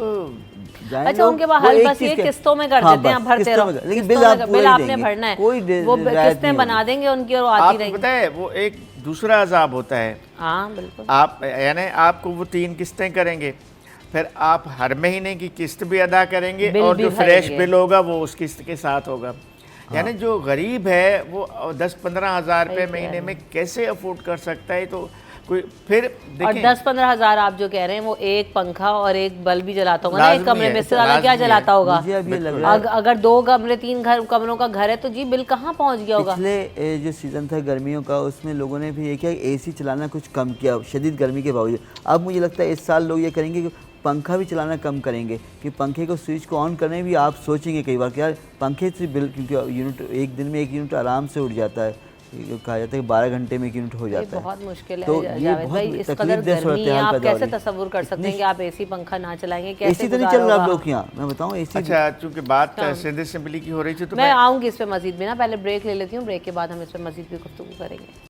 अच्छा उनके पास हल बस ये किस्तों में कर देते हैं, भरते रहो, लेकिन बिल आपने भरना है, वो किस्तें बना देंगे उनकी और आती रहेंगी। पता है वो एक दूसरा अजाब होता है। हाँ बिल्कुल। आप यानी आपको वो 3 किस्तें करेंगे, फिर आप हर महीने की किस्त भी अदा करेंगे और जो फ्रेश बिल होगा वो उस किस्त के साथ होगा। यानी जो गरीब है वो 10-15 हज़ार रुपये महीने में कैसे अफोर्ड कर सकता है? तो कोई फिर और 10-15 हज़ार आप जो कह रहे हैं, वो एक पंखा और एक बल्ब भी जलाता होगा ना एक कमरे में, इससे ज़्यादा क्या जलाता होगा? अगर 2 कमरे 3 कमरों का घर है तो जी बिल कहाँ पहुँच गया होगा? पिछले जो सीज़न था गर्मियों का, उसमें लोगों ने भी ये किया एसी चलाना कुछ कम किया शदीद गर्मी के बावजूद। अब मुझे लगता है इस साल लोग ये करेंगे कि पंखा भी चलाना कम करेंगे, कि पंखे को स्विच को ऑन करने भी आप सोचेंगे कई बार कि यार पंखे से बिल, क्योंकि यूनिट एक दिन में 1 यूनिट आराम से उठ जाता है, कहा जाता है कि 12 घंटे में 1 यूनिट हो जाता है। बहुत मुश्किल है तो जावेद भाई, इस कदर गर्मी है, आप कैसे तस्वुर कर सकते हैं कि आप एसी पंखा ना चलाएंगे? कैसे एसी तो नहीं चल रहा आप लोग यहाँ, मैं बताऊँ एसी। अच्छा चूँकि बात सिंध असेंबली की हो रही थी तो मैं आऊँगी इस पर मजीद भी ना, पहले ब्रेक ले लेती हूँ, ब्रेक के बाद हम इस पर मजीद भी गुफ्तगू करेंगे।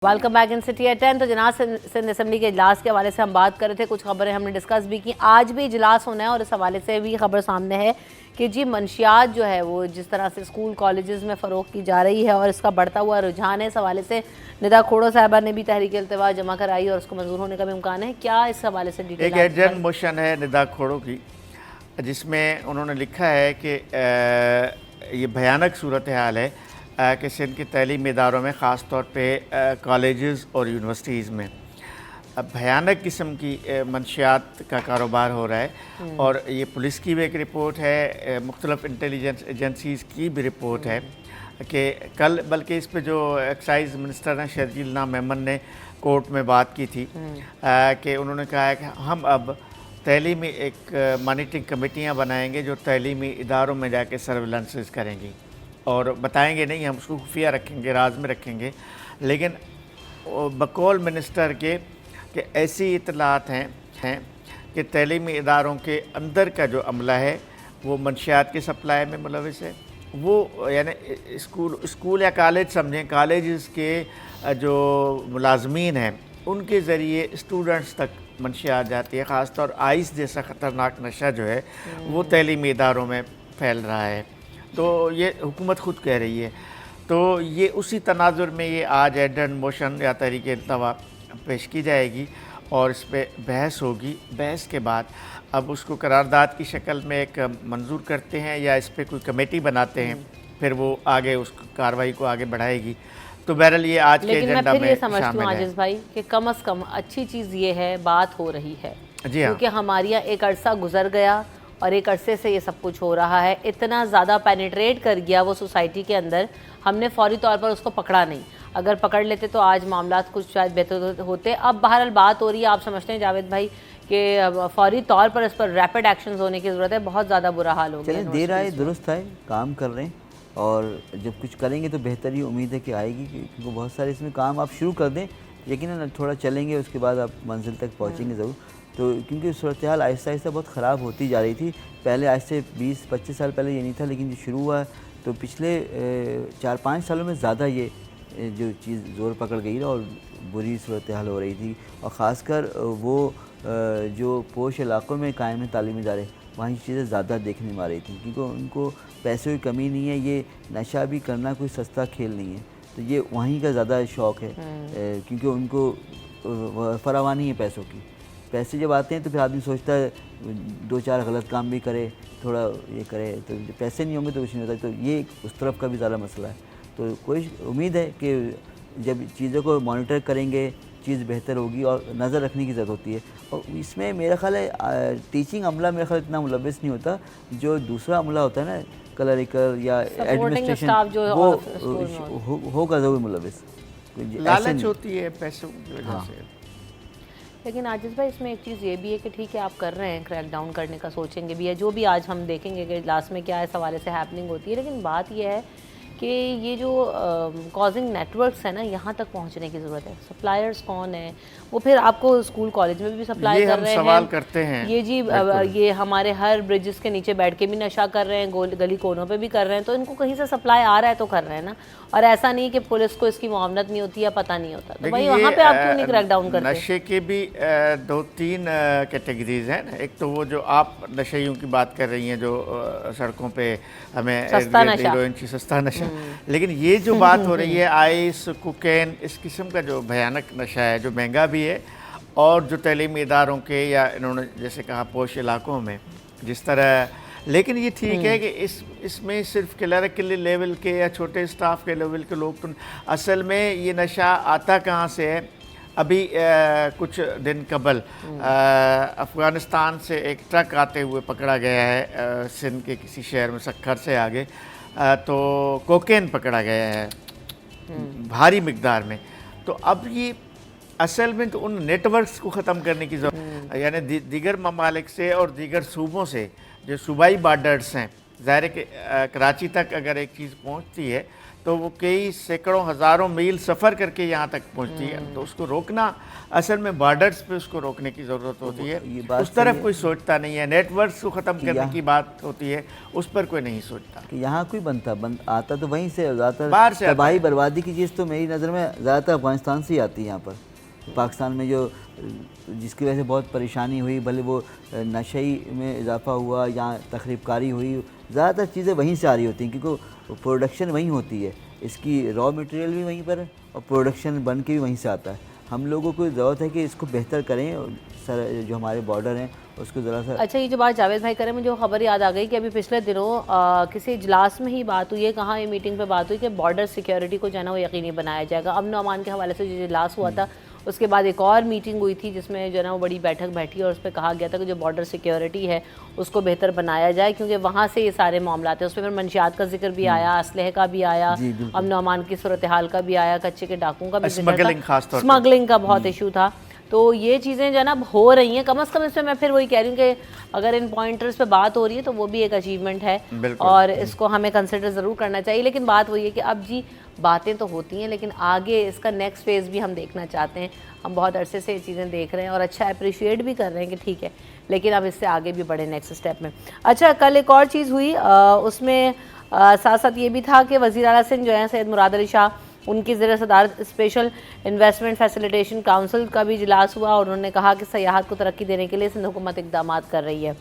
Welcome back in city at 10। तो जनाब सिंध असेंबली के इजलास के हवाले से हम बात कर रहे थे, कुछ खबरें हमने डिस्कस भी की। आज भी इजलास होना है और इस हवाले से भी खबर सामने है कि जी मंशियात जो है वो जिस तरह से स्कूल कॉलेजेस में फ़रोग की जा रही है और इसका बढ़ता हुआ रुझान है, इस हवाले से निदा खोड़ो साहिबा ने भी तहरीक इल्तिवा जमा कराई और उसको मंजूर होने का भी इम्कान है। क्या इस हवाले से डिटेल? एक एडजन मोशन है निदा खोड़ो की, जिसमें उन्होंने लिखा है कि ये भयानक सूरत हाल है कि सिंध के तलीमी इदारों में ख़ास तौर पे कॉलेजेस और यूनिवर्सिटीज़ में भयानक किस्म की मंशियात का कारोबार हो रहा है। और ये पुलिस की भी एक रिपोर्ट है, मुख्तलिफ इंटेलिजेंस एजेंसीज़ की भी रिपोर्ट है कि कल बल्कि इस पे जो एक्साइज़ मिनिस्टर हैं शर्जील नाम मेमन ने कोर्ट में बात की थी कि उन्होंने कहा है कि हम अब तलीमी एक मॉनिटरिंग कमेटियाँ बनाएंगे जो तलीमी इदारों में जाके सर्विलेंसेस करेंगी और बताएंगे नहीं, हम उसको खुफिया रखेंगे, राज में रखेंगे। लेकिन बकौल मिनिस्टर के कि ऐसी इतलात हैं कि तलीमी इदारों के अंदर का जो अमला है वो मंशियात की सप्लाई में मुलविस है। वो यानी स्कूल या कॉलेज समझें, कॉलेज के जो मुलाजमीन हैं उनके ज़रिए स्टूडेंट्स तक मंशियात जाती है। ख़ास तौर आइस जैसा ख़तरनाक नशा जो है वो तलीमी इदारों में फैल रहा है। तो ये हुकूमत खुद कह रही है। तो ये उसी तनाजुर में ये आज एडन मोशन या तहरीक इल्तिवा पेश की जाएगी और इस पर बहस होगी। बहस के बाद अब उसको करारदाद की शक्ल में एक मंजूर करते हैं या इस पर कोई कमेटी बनाते हैं, फिर वो आगे उस कार्रवाई को आगे बढ़ाएगी। तो बहरहाल ये आज के एजेंडा में समझती हूँ आजिज़ भाई कि कम अज़ कम अच्छी चीज़ ये है, बात हो रही है। जी हाँ, क्योंकि हमारे यहाँ एक अरसा गुजर गया और एक अरसे से ये सब कुछ हो रहा है, इतना ज़्यादा पेनिट्रेट कर गया वो सोसाइटी के अंदर, हमने फौरी तौर पर उसको पकड़ा नहीं। अगर पकड़ लेते तो आज मामला कुछ शायद बेहतर होते। अब बहरहाल बात हो रही है, आप समझते हैं जावेद भाई कि फौरी तौर पर इस पर रैपिड एक्शंस होने की ज़रूरत है। बहुत ज़्यादा बुरा हाल हो गया। देर आए दुरुस्त आए, काम कर रहे हैं और जब कुछ करेंगे तो बेहतर ही उम्मीद है कि आएगी, क्योंकि बहुत सारे इसमें काम आप शुरू कर दें, लेकिन थोड़ा चलेंगे उसके बाद आप मंजिल तक पहुँचेंगे ज़रूर। तो क्योंकि सूरत हाल आहिस्ता आहिस्ता बहुत ख़राब होती जा रही थी। पहले आज से 20-25 साल पहले ये नहीं था, लेकिन जो शुरू हुआ तो पिछले 4-5 सालों में ज़्यादा ये जो चीज़ ज़ोर पकड़ गई और बुरी सूरत हाल हो रही थी। और ख़ासकर वो जो पोश इलाक़ों में कायम है तालीमी इदारे, वहाँ ये चीज़ें ज़्यादा देखने में आ रही थी, क्योंकि उनको पैसों की कमी नहीं है, ये नशा भी करना कोई सस्ता खेल नहीं है। तो ये वहीं का ज़्यादा शौक़ है, क्योंकि उनको फरावानी है पैसों की। पैसे जब आते हैं तो फिर आदमी सोचता है 2-4 गलत काम भी करे, थोड़ा ये करे, तो पैसे नहीं होंगे तो कुछ नहीं होता। तो ये उस तरफ का भी ज़्यादा मसला है। तो कोई उम्मीद है कि जब चीज़ों को मॉनिटर करेंगे, चीज़ बेहतर होगी और नज़र रखने की ज़रूरत होती है। और इसमें मेरा ख्याल है टीचिंग अमला मेरा ख्याल इतना मुलविस नहीं होता, जो दूसरा अमला होता है ना क्लरिकल या एडमिनिस्ट्रेशन, वो होगा ज़रूर मुलविस। लालच होती है पैसों की वजह से। लेकिन आजिज़ भाई इसमें एक चीज़ ये भी है कि ठीक है आप कर रहे हैं, क्रैक डाउन करने का सोचेंगे भी है, जो भी आज हम देखेंगे कि लास्ट में क्या इस हवाले से हैपनिंग होती है, लेकिन बात ये है कि ये जो कॉजिंग नेटवर्क्स है ना, यहाँ तक पहुँचने की ज़रूरत है। सप्लायर्स कौन है, वो फिर आपको स्कूल कॉलेज में भी सप्लाई कर रहे हैं, सवाल करते हैं ये जी ये हमारे हर ब्रिजेस के नीचे बैठ के भी नशा कर रहे हैं, गली कोनों पे भी कर रहे हैं, तो इनको कहीं से सप्लाई आ रहा है तो कर रहे हैं ना। और ऐसा नहीं कि पुलिस को इसकी मुआवनत नहीं होती या पता नहीं होता, तो भाई वहाँ पे आप क्यों नहीं क्रैक डाउन करते? नशे के भी 2-3 कैटेगरीज हैं। एक तो वो जो आप नशेइयों की बात कर रही हैं, जो सड़कों पे हमें हीरोइन की सस्ता नशा, लेकिन ये जो बात हो रही है आइस, कोकेन, इस किस्म का जो भयानक नशा है, जो महंगा भी है, और जो तलीमी इदारों के या इन्होंने जैसे कहा पोश इलाकों में जिस तरह, लेकिन ये ठीक है कि इसमें सिर्फ क्लर्कल लेवल के या छोटे स्टाफ के लेवल के लोग तो, असल में ये नशा आता कहाँ से है? अभी कुछ दिन कबल अफ़गानिस्तान से एक ट्रक आते हुए पकड़ा गया है सिंध के किसी शहर में, सक्खर से आगे, तो कोकेन पकड़ा गया है भारी मिकदार में। तो अब ये असल में तो उन नेटवर्क्स को ख़त्म करने की ज़रूरत, यानी दीगर ममालिक से और दीगर सूबों से जो सूबाई बॉर्डर्स हैं, ज़ाहिर है कि कराची तक अगर एक चीज़ पहुंचती है तो वो कई सैकड़ों हज़ारों मील सफ़र करके यहाँ तक पहुँचती है, तो उसको रोकना असल में बॉर्डर्स पे उसको रोकने की ज़रूरत होती है। उस तरफ कोई सोचता नहीं है, नेटवर्क्स को ख़त्म करने की बात होती है, उस पर कोई नहीं सोचता कि यहाँ कोई आता तो वहीं से, ज़्यादातर तबाही बर्बादी की चीज़ तो मेरी नज़र में ज़्यादातर अफगानिस्तान से ही आती है यहाँ पर। पाकिस्तान में जो जिसकी वजह से बहुत परेशानी हुई, भले वो नशे में इजाफा हुआ या तखरीबकारी हुई, ज़्यादातर चीज़ें वहीं से आ रही होती हैं, क्योंकि प्रोडक्शन वहीं होती है, इसकी रॉ मटेरियल भी वहीं पर और प्रोडक्शन बन के भी वहीं से आता है। हम लोगों को ज़रूरत है कि इसको बेहतर करें, सर जो हमारे बॉर्डर हैं उसको ज़रा सा। अच्छा, ये जो बात जावेद भाई करें, मुझे खबर याद आ गई कि अभी पिछले दिनों किसी इजलास में ही बात हुई है, कहाँ ये मीटिंग पे बात हुई कि बॉर्डर सिक्योरिटी को जो है ना वो यकीनी बनाया जाएगा। अमन और अमान के हवाले से जो इजलास हुआ था, उसके बाद एक और मीटिंग हुई थी जिसमें जो है ना वो बड़ी बैठक बैठी और उस पर कहा गया था कि जो बॉर्डर सिक्योरिटी है उसको बेहतर बनाया जाए, क्योंकि वहाँ से ये सारे मामला हैं। उसमें फिर मंशियात का जिक्र भी आया, असलहे का भी आया, अमन और अमान की सूरत हाल का भी आया, कच्चे के डाकुओं का भी, स्मगलिंग का बहुत इशू था। तो ये चीज़ें जो है ना हो रही हैं, कम अज़ कम इसमें मैं फिर वही कह रही हूँ कि अगर इन पॉइंटर्स पे बात हो रही है तो वो भी एक अचीवमेंट है और इसको हमें कंसिडर ज़रूर करना चाहिए। लेकिन बात वही है कि अब जी बातें तो होती हैं, लेकिन आगे इसका नेक्स्ट फेज़ भी हम देखना चाहते हैं। हम बहुत अरसे से ये चीज़ें देख रहे हैं और अच्छा अप्रिशिएट भी कर रहे हैं कि ठीक है, लेकिन अब इससे आगे भी बढ़े नेक्स्ट स्टेप में। अच्छा, कल एक और चीज़ हुई, उसमें साथ साथ ये भी था कि वज़ीर आला सिंध जो है सैयद मुराद अली शाह, उनकी ज़रिए सदारत स्पेशल इन्वेस्टमेंट फैसिलिटेशन काउंसिल का भी इजलास हुआ और उन्होंने कहा कि सयाहत को तरक्की देने के लिए सिंध हुकूमत इक़दाम कर रही है।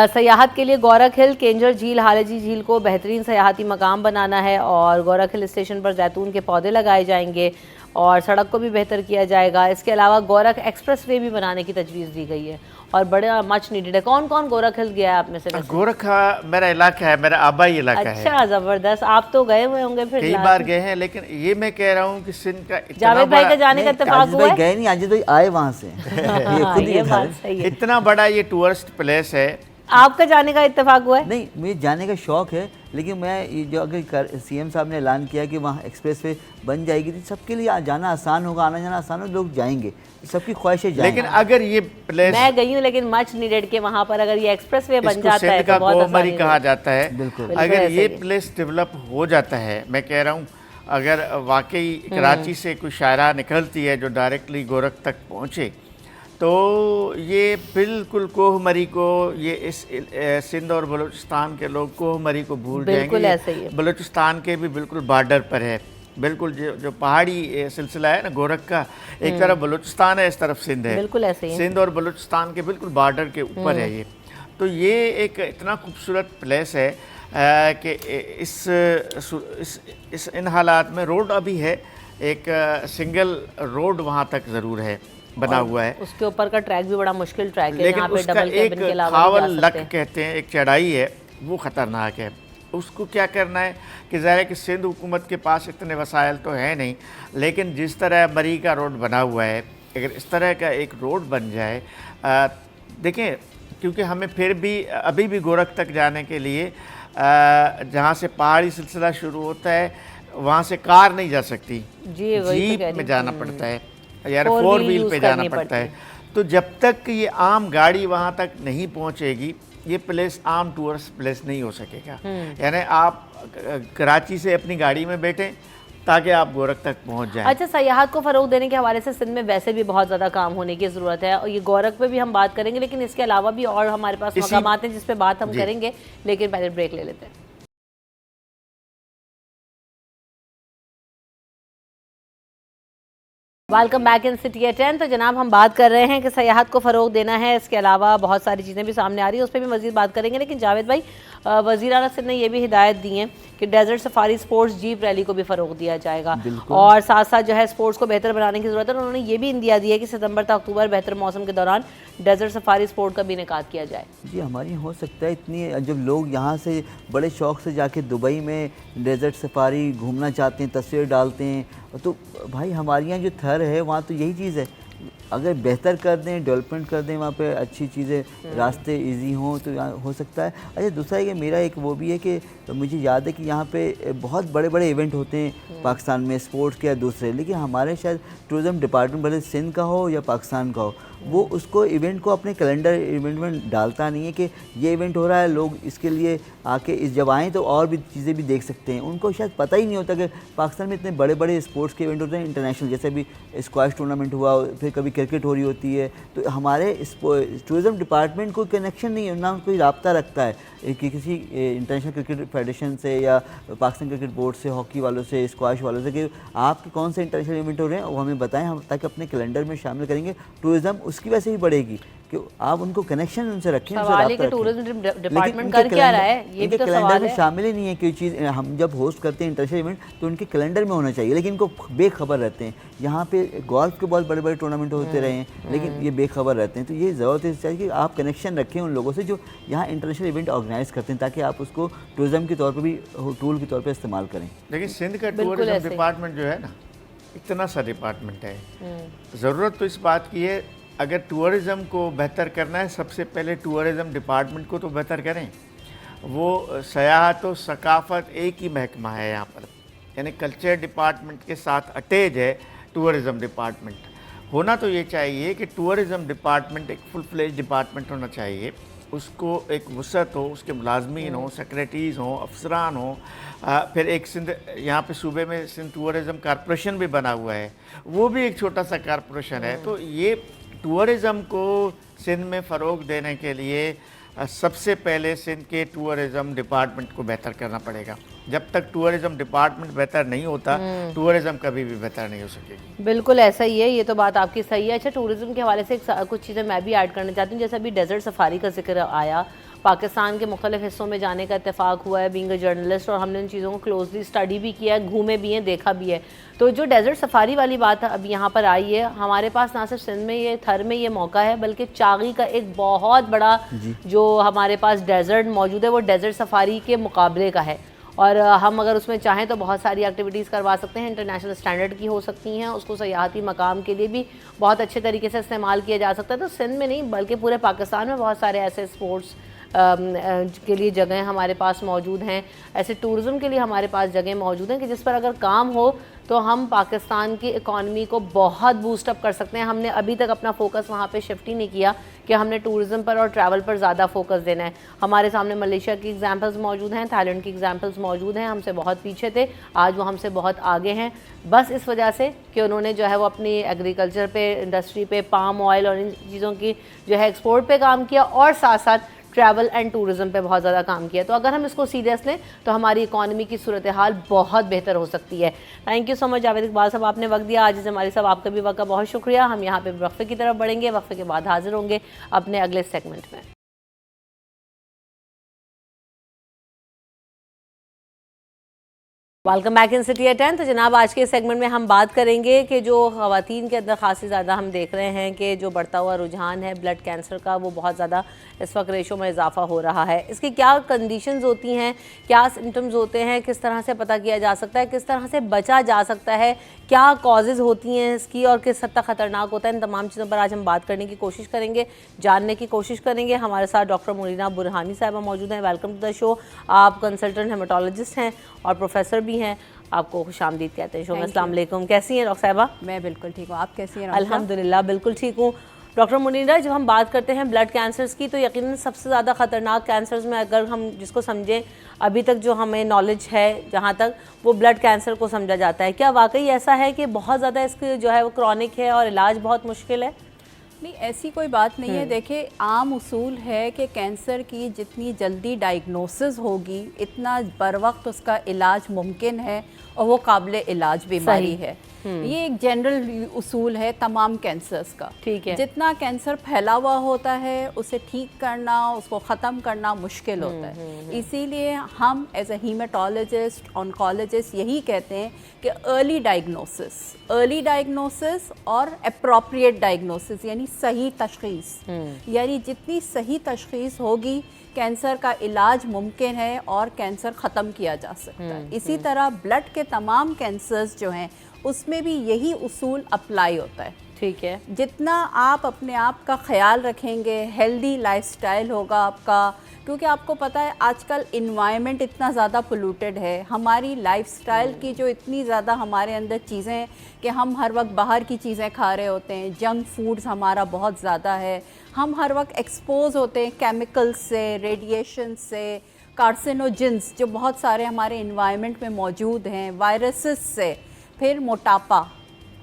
सयाहत के लिए गौरख हिल, केंजर झील, हालेजी झील को बेहतरीन सयाहती मकाम बनाना है और गौरख हिल स्टेशन पर जैतून के पौधे लगाए जाएंगे और सड़क को भी बेहतर किया जाएगा। इसके अलावा गोरख एक्सप्रेस वे भी बनाने की तजवीज़ दी गई है और बड़ा मच नीडेड है। कौन कौन गोरख हिल गया है आप में से? गोरख मेरा इलाका है, मेरा आबाई इलाका है। अच्छा, ज़बरदस्त, आप तो गए हुए होंगे फिर? कई बार गए हैं, लेकिन ये मैं कह रहा हूँ कि सिंध का जावेद भाई का जाने का इत्तेफाक हुआ है? गए नहीं, आज तो आए वहाँ से। ये बात सही है। इतना बड़ा ये टूरिस्ट प्लेस है। आपका जाने का इत्तेफाक हुआ है? नहीं, मुझे जाने का शौक़ है, लेकिन मैं जो अगर सीएम साहब ने ऐलान किया कि वहाँ एक्सप्रेसवे बन जाएगी तो सबके लिए जाना आसान होगा, आना जाना आसान होगा, लोग जाएंगे, सबकी ख्वाहिश है जाएंगे। लेकिन अगर ये प्लेस, मैं गई हूँ लेकिन मच नीडेड के वहाँ पर अगर ये एक्सप्रेसवे बन जाता है तो बहुत आसानी कहा जाता है। बिल्कुल, अगर ये प्लेस डेवलप हो जाता है, मैं कह रहा हूँ अगर वाकई कराची से कोई शायरा निकलती है जो डायरेक्टली गोरख तक पहुँचे, तो ये बिल्कुल कोहमरी को, ये इस सिंध और बलूचिस्तान के लोग कोहमरी को भूल जाएंगे। ऐसे ही है। बलूचिस्तान के भी बिल्कुल बॉर्डर पर है, बिल्कुल जो पहाड़ी सिलसिला है ना गोरख का, एक तरफ बलूचिस्तान है, इस तरफ सिंध है। बिल्कुल ऐसे ही। सिंध और बलूचिस्तान के बिल्कुल बॉर्डर के ऊपर है ये। तो ये एक इतना खूबसूरत प्लेस है कि इस इन हालात में रोड अभी है, एक सिंगल रोड वहाँ तक ज़रूर है, बना हुआ है। उसके ऊपर का ट्रैक भी बड़ा मुश्किल ट्रैक है, लेकिन यहाँ पे उसका डबल एक कैबिन के अलावा खावल लक कहते हैं, एक चढ़ाई है, वो ख़तरनाक है। उसको क्या करना है कि ज़ाहिर है कि सिंध हुकूमत के पास इतने वसाइल तो है नहीं, लेकिन जिस तरह मरी का रोड बना हुआ है, अगर इस तरह का एक रोड बन जाए, देखें क्योंकि हमें फिर भी अभी भी गोरख तक जाने के लिए जहाँ से पहाड़ी सिलसिला शुरू होता है वहाँ से कार नहीं जा सकती, जी, वही तो कह जीप रही में हूँ। जाना पड़ता है, यार four four wheel wheel use पे जाना करनी पड़ता है। पड़ती तो जब तक ये आम गाड़ी वहाँ तक नहीं पहुँचेगी, ये प्लेस आम टूरिस्ट प्लेस नहीं हो सकेगा। यानी आप कराची से अपनी गाड़ी में बैठें ताकि आप गोरख तक पहुँच जाएं। अच्छा, सयाहत को फ़रोग देने के हवाले से सिंध में वैसे भी बहुत ज़्यादा काम होने की ज़रूरत है, और ये गोरख पे भी हम बात करेंगे, लेकिन इसके अलावा भी और हमारे पास मकामात हैं जिस पे बात हम करेंगे, लेकिन पहले ब्रेक ले लेते हैं। Welcome back in city at 10। तो जनाब हम बात कर रहे हैं कि सयाहत को फ़रोग देना है, इसके अलावा बहुत सारी चीज़ें भी सामने आ रही है, उस पर भी मज़ीद बात करेंगे। लेकिन जावेद भाई, वज़ीर आला सिंध ने यह भी हिदायत दी है कि desert safari sports jeep rally को भी फ़रोग दिया जाएगा, और साथ साथ जो है स्पोर्ट्स को बेहतर बनाने की ज़रूरत है। उन्होंने ये भी इंदिया दी है कि सितंबर से अक्टूबर बेहतर मौसम के दौरान डेजर्ट सफारी स्पोर्ट का भी इनेकाद किया जाए। जी, हमारी हो सकता है इतनी, जब लोग यहाँ से बड़े शौक़ से जाके दुबई में डेजर्ट सफारी घूमना चाहते हैं, तस्वीर डालते हैं, तो भाई हमारे यहाँ जो थर है वहाँ तो यही चीज़ है। अगर बेहतर कर दें, डेवलपमेंट कर दें, वहाँ पे अच्छी चीज़ें, रास्ते इजी हों, तो यहाँ हो सकता है। अच्छा, दूसरा है कि मेरा एक वो भी है कि मुझे याद है कि यहाँ पे बहुत बड़े बड़े इवेंट होते हैं पाकिस्तान में, स्पोर्ट्स के या दूसरे, लेकिन हमारे शायद टूरिज़म डिपार्टमेंट भले सिंध का हो या पाकिस्तान का हो, वो उसको इवेंट को अपने कैलेंडर इवेंट में डालता नहीं है कि ये इवेंट हो रहा है, लोग इसके लिए आके इस जब आएँ तो और भी चीज़ें भी देख सकते हैं। उनको शायद पता ही नहीं होता कि पाकिस्तान में इतने बड़े बड़े स्पोर्ट्स के इवेंट होते हैं इंटरनेशनल, जैसे अभी स्क्वैश टूर्नामेंट हुआ, फिर कभी क्रिकेट हो रही होती है। तो हमारे टूरिज़म डिपार्टमेंट को कनेक्शन नहीं है, ना कोई रब्ता रखता है कि किसी इंटरनेशनल क्रिकेट फेडरेशन से या पाकिस्तान क्रिकेट बोर्ड से, हॉकी वालों से, स्क्वैश वालों से, कि आपके कौन से इंटरनेशनल इवेंट हो रहे हैं वो हमें बताएं, हम ताकि अपने कैलेंडर में शामिल करेंगे। टूरिज़्म उसकी वजह से ही बढ़ेगी कि आप उनको कनेक्शन उनसे रखें, सवाल है कि टूरिज्म डिपार्टमेंट कर क्या रहा है, ये भी तो सवाल है। शामिल ही नहीं है कोई चीज़। हम जब होस्ट करते हैं इंटरनेशनल इवेंट तो उनके कैलेंडर में होना चाहिए, लेकिन इनको बेखबर रहते हैं। यहाँ पे गोल्फ के बहुत बड़े बड़े टूर्नामेंट होते रहे हैं, लेकिन ये बेखबर रहते हैं। तो ये ज़रूरत है चाहिए कि आप कनेक्शन रखें उन लोगों से जो यहाँ इंटरनेशनल इवेंट ऑर्गेनाइज करते हैं, ताकि आप उसको टूरिज्म के तौर पर भी टूल के तौर पर इस्तेमाल करें। देखिए, सिंध का टूरिज्म डिपार्टमेंट जो है ना, इतना सा डिपार्टमेंट है, ज़रूरत तो इस बात की है, अगर टूरिज़म को बेहतर करना है, सबसे पहले टूरिज़म डिपार्टमेंट को तो बेहतर करें। वो सयाहत और सकाफ़त एक ही महकमा है यहाँ पर, यानी कल्चर डिपार्टमेंट के साथ अटैच है टूरिज़म डिपार्टमेंट। होना तो ये चाहिए कि टूरिज़म डिपार्टमेंट एक फुल फ्लेज डिपार्टमेंट होना चाहिए, उसको एक वसअत हो, उसके मुलाजमीन हो, सेक्रेटरीज़ हों, अफसरान हों, फिर एक सिंध, यहाँ पे सूबे में सिंध टूरिज़म कॉरपोरेशन भी बना हुआ है, वो भी एक छोटा सा कॉरपोरेशन है। तो ये टूरिज़म को सिंध में फ़रोग देने के लिए सबसे पहले सिंध के टूरिज़म डिपार्टमेंट को बेहतर करना पड़ेगा। जब तक टूरिज़म डिपार्टमेंट बेहतर नहीं होता, टूरिज़म कभी भी बेहतर नहीं हो सकेगी। बिल्कुल ऐसा ही है, ये तो बात आपकी सही है। अच्छा, टूरिज़्म के हवाले से कुछ चीज़ें मैं भी ऐड करना चाहती हूँ। जैसे अभी डेजर्ट सफारी का जिक्र आया, पाकिस्तान के मुख्तलिफ हिस्सों में जाने का इत्तेफाक हुआ है बीइंग अ जर्नलिस्ट, और हमने उन चीज़ों को क्लोजली स्टडी भी किया है, घूमे भी हैं, देखा भी है। तो जो डेजर्ट सफारी वाली बात अब यहाँ पर आई है, हमारे पास ना सिर्फ सिंध में, ये थर में ये मौका है, बल्कि चागी का एक बहुत बड़ा जो हमारे पास डेजर्ट मौजूद है, वो डेजर्ट सफारी के मुकाबले का है। और हम अगर उसमें चाहें तो बहुत सारी एक्टिविटीज़ करवा सकते हैं, इंटरनेशनल स्टैंडर्ड की हो सकती हैं, उसको सयाहती मकाम के लिए भी बहुत अच्छे तरीके से इस्तेमाल किया जा सकता है। तो सिंध में नहीं बल्कि पूरे पाकिस्तान में बहुत सारे ऐसे स्पोर्ट्स के लिए जगहें हमारे पास मौजूद हैं, ऐसे टूरिज़म के लिए हमारे पास जगह मौजूद हैं कि जिस पर अगर काम हो तो हम पाकिस्तान की इकॉनमी को बहुत बूस्ट अप कर सकते हैं। हमने अभी तक अपना फोकस वहाँ पे शिफ्ट ही नहीं किया कि हमने टूरिज़म पर और ट्रैवल पर ज़्यादा फोकस देना है। हमारे सामने मलेशिया की एग्जांपल्स मौजूद हैं, थाईलैंड की एग्जांपल्स मौजूद हैं, हमसे बहुत पीछे थे, आज वो हमसे बहुत आगे हैं, बस इस वजह से कि उन्होंने जो है वो अपनी एग्रीकल्चर पे, इंडस्ट्री पे, पाम ऑयल और इन चीज़ों की जो है एक्सपोर्ट पे काम किया, और साथ साथ ट्रैवल एंड टूरिज़म पे बहुत ज़्यादा काम किया। तो अगर हम इसको सीरियस लें तो हमारी इकॉनमी की सूरत हाल बहुत बेहतर हो सकती है। Thank you so much Javed Iqbal साहब, आपने वक्त दिया आज हमारे साहब, आपका भी वक्त का बहुत शुक्रिया। हम यहाँ पे वक्फे की तरफ बढ़ेंगे, वक्फे के बाद हाजिर होंगे अपने अगले सेगमेंट में। Welcome back in city at 10। तो जनाब आज के सेगमेंट में हम बात करेंगे कि जो ख़वातीन के अंदर खासी ज़्यादा हम देख रहे हैं कि जो बढ़ता हुआ रुझान है ब्लड कैंसर का, वो बहुत ज़्यादा इस वक्त रेशो में इजाफा हो रहा है। इसकी क्या कंडीशंस होती हैं, क्या सिम्टम्स होते हैं, किस तरह से पता किया जा सकता है, किस तरह से बचा जा सकता है, क्या कॉजेज़ होती हैं इसकी और किस हद तक ख़तरनाक होता है, इन तमाम चीज़ों पर आज हम बात करने की कोशिश करेंगे, जानने की कोशिश करेंगे। हमारे साथ डॉक्टर मुनीरा बुरहानी साहिबा मौजूद हैं। Welcome to the show. आप कंसल्टेंट हेमेटोलॉजिस्ट हैं और प्रोफेसर भी हैं। आपको खुशामदीद कहते हैं शो में। अस्सलाम वालेकुम, कैसी हैं डॉक्टर साहिबा? मैं बिल्कुल ठीक हूँ, आप कैसी हैं? अल्हम्दुलिल्लाह बिल्कुल ठीक हूँ। डॉक्टर मुनीरा, जब हम बात करते हैं ब्लड कैंसर्स की तो यकीनन सबसे ज़्यादा ख़तरनाक कैंसर्स में अगर हम जिसको समझें, अभी तक जो हमें नॉलेज है जहाँ तक, वो ब्लड कैंसर को समझा जाता है। क्या वाकई ऐसा है कि बहुत ज़्यादा इसकी जो है वो क्रॉनिक है और इलाज बहुत मुश्किल है? नहीं, ऐसी कोई बात नहीं है। देखिए, आम उसूल है कि कैंसर की जितनी जल्दी डायग्नोसिस होगी इतना बर वक्त उसका इलाज मुमकिन है और वो काबिल इलाज बीमारी है। ये एक जनरल उसूल है तमाम कैंसर्स का। ठीक है। जितना कैंसर फैला हुआ होता है उसे ठीक करना, उसको ख़त्म करना मुश्किल होता है। इसीलिए हम एज ए हीमेटोलॉजिस्ट, ऑन्कोलॉजिस्ट यही कहते हैं कि अर्ली डायग्नोसिस और एप्रोप्रिएट डायग्नोसिस, यानी सही तशख़ीस, यानी जितनी सही तशख़ीस होगी कैंसर का इलाज मुमकिन है और कैंसर ख़त्म किया जा सकता है। इसी तरह ब्लड के तमाम कैंसर्स जो हैं उसमें भी यही उसूल अप्लाई होता है। ठीक है। जितना आप अपने आप का ख्याल रखेंगे, हेल्दी लाइफस्टाइल होगा आपका, क्योंकि आपको पता है आजकल इन्वायरमेंट इतना ज़्यादा पोल्यूटेड है, हमारी लाइफस्टाइल की जो इतनी ज़्यादा हमारे अंदर चीज़ें हैं कि हम हर वक्त बाहर की चीज़ें खा रहे होते हैं, जंक फूड्स हमारा बहुत ज़्यादा है, हम हर वक्त एक्सपोज होते हैं केमिकल्स से, रेडिएशन से, कार्सिनोजेंस जो बहुत सारे हमारे इन्वायरमेंट में मौजूद हैं, वायरसेस से, फिर मोटापा,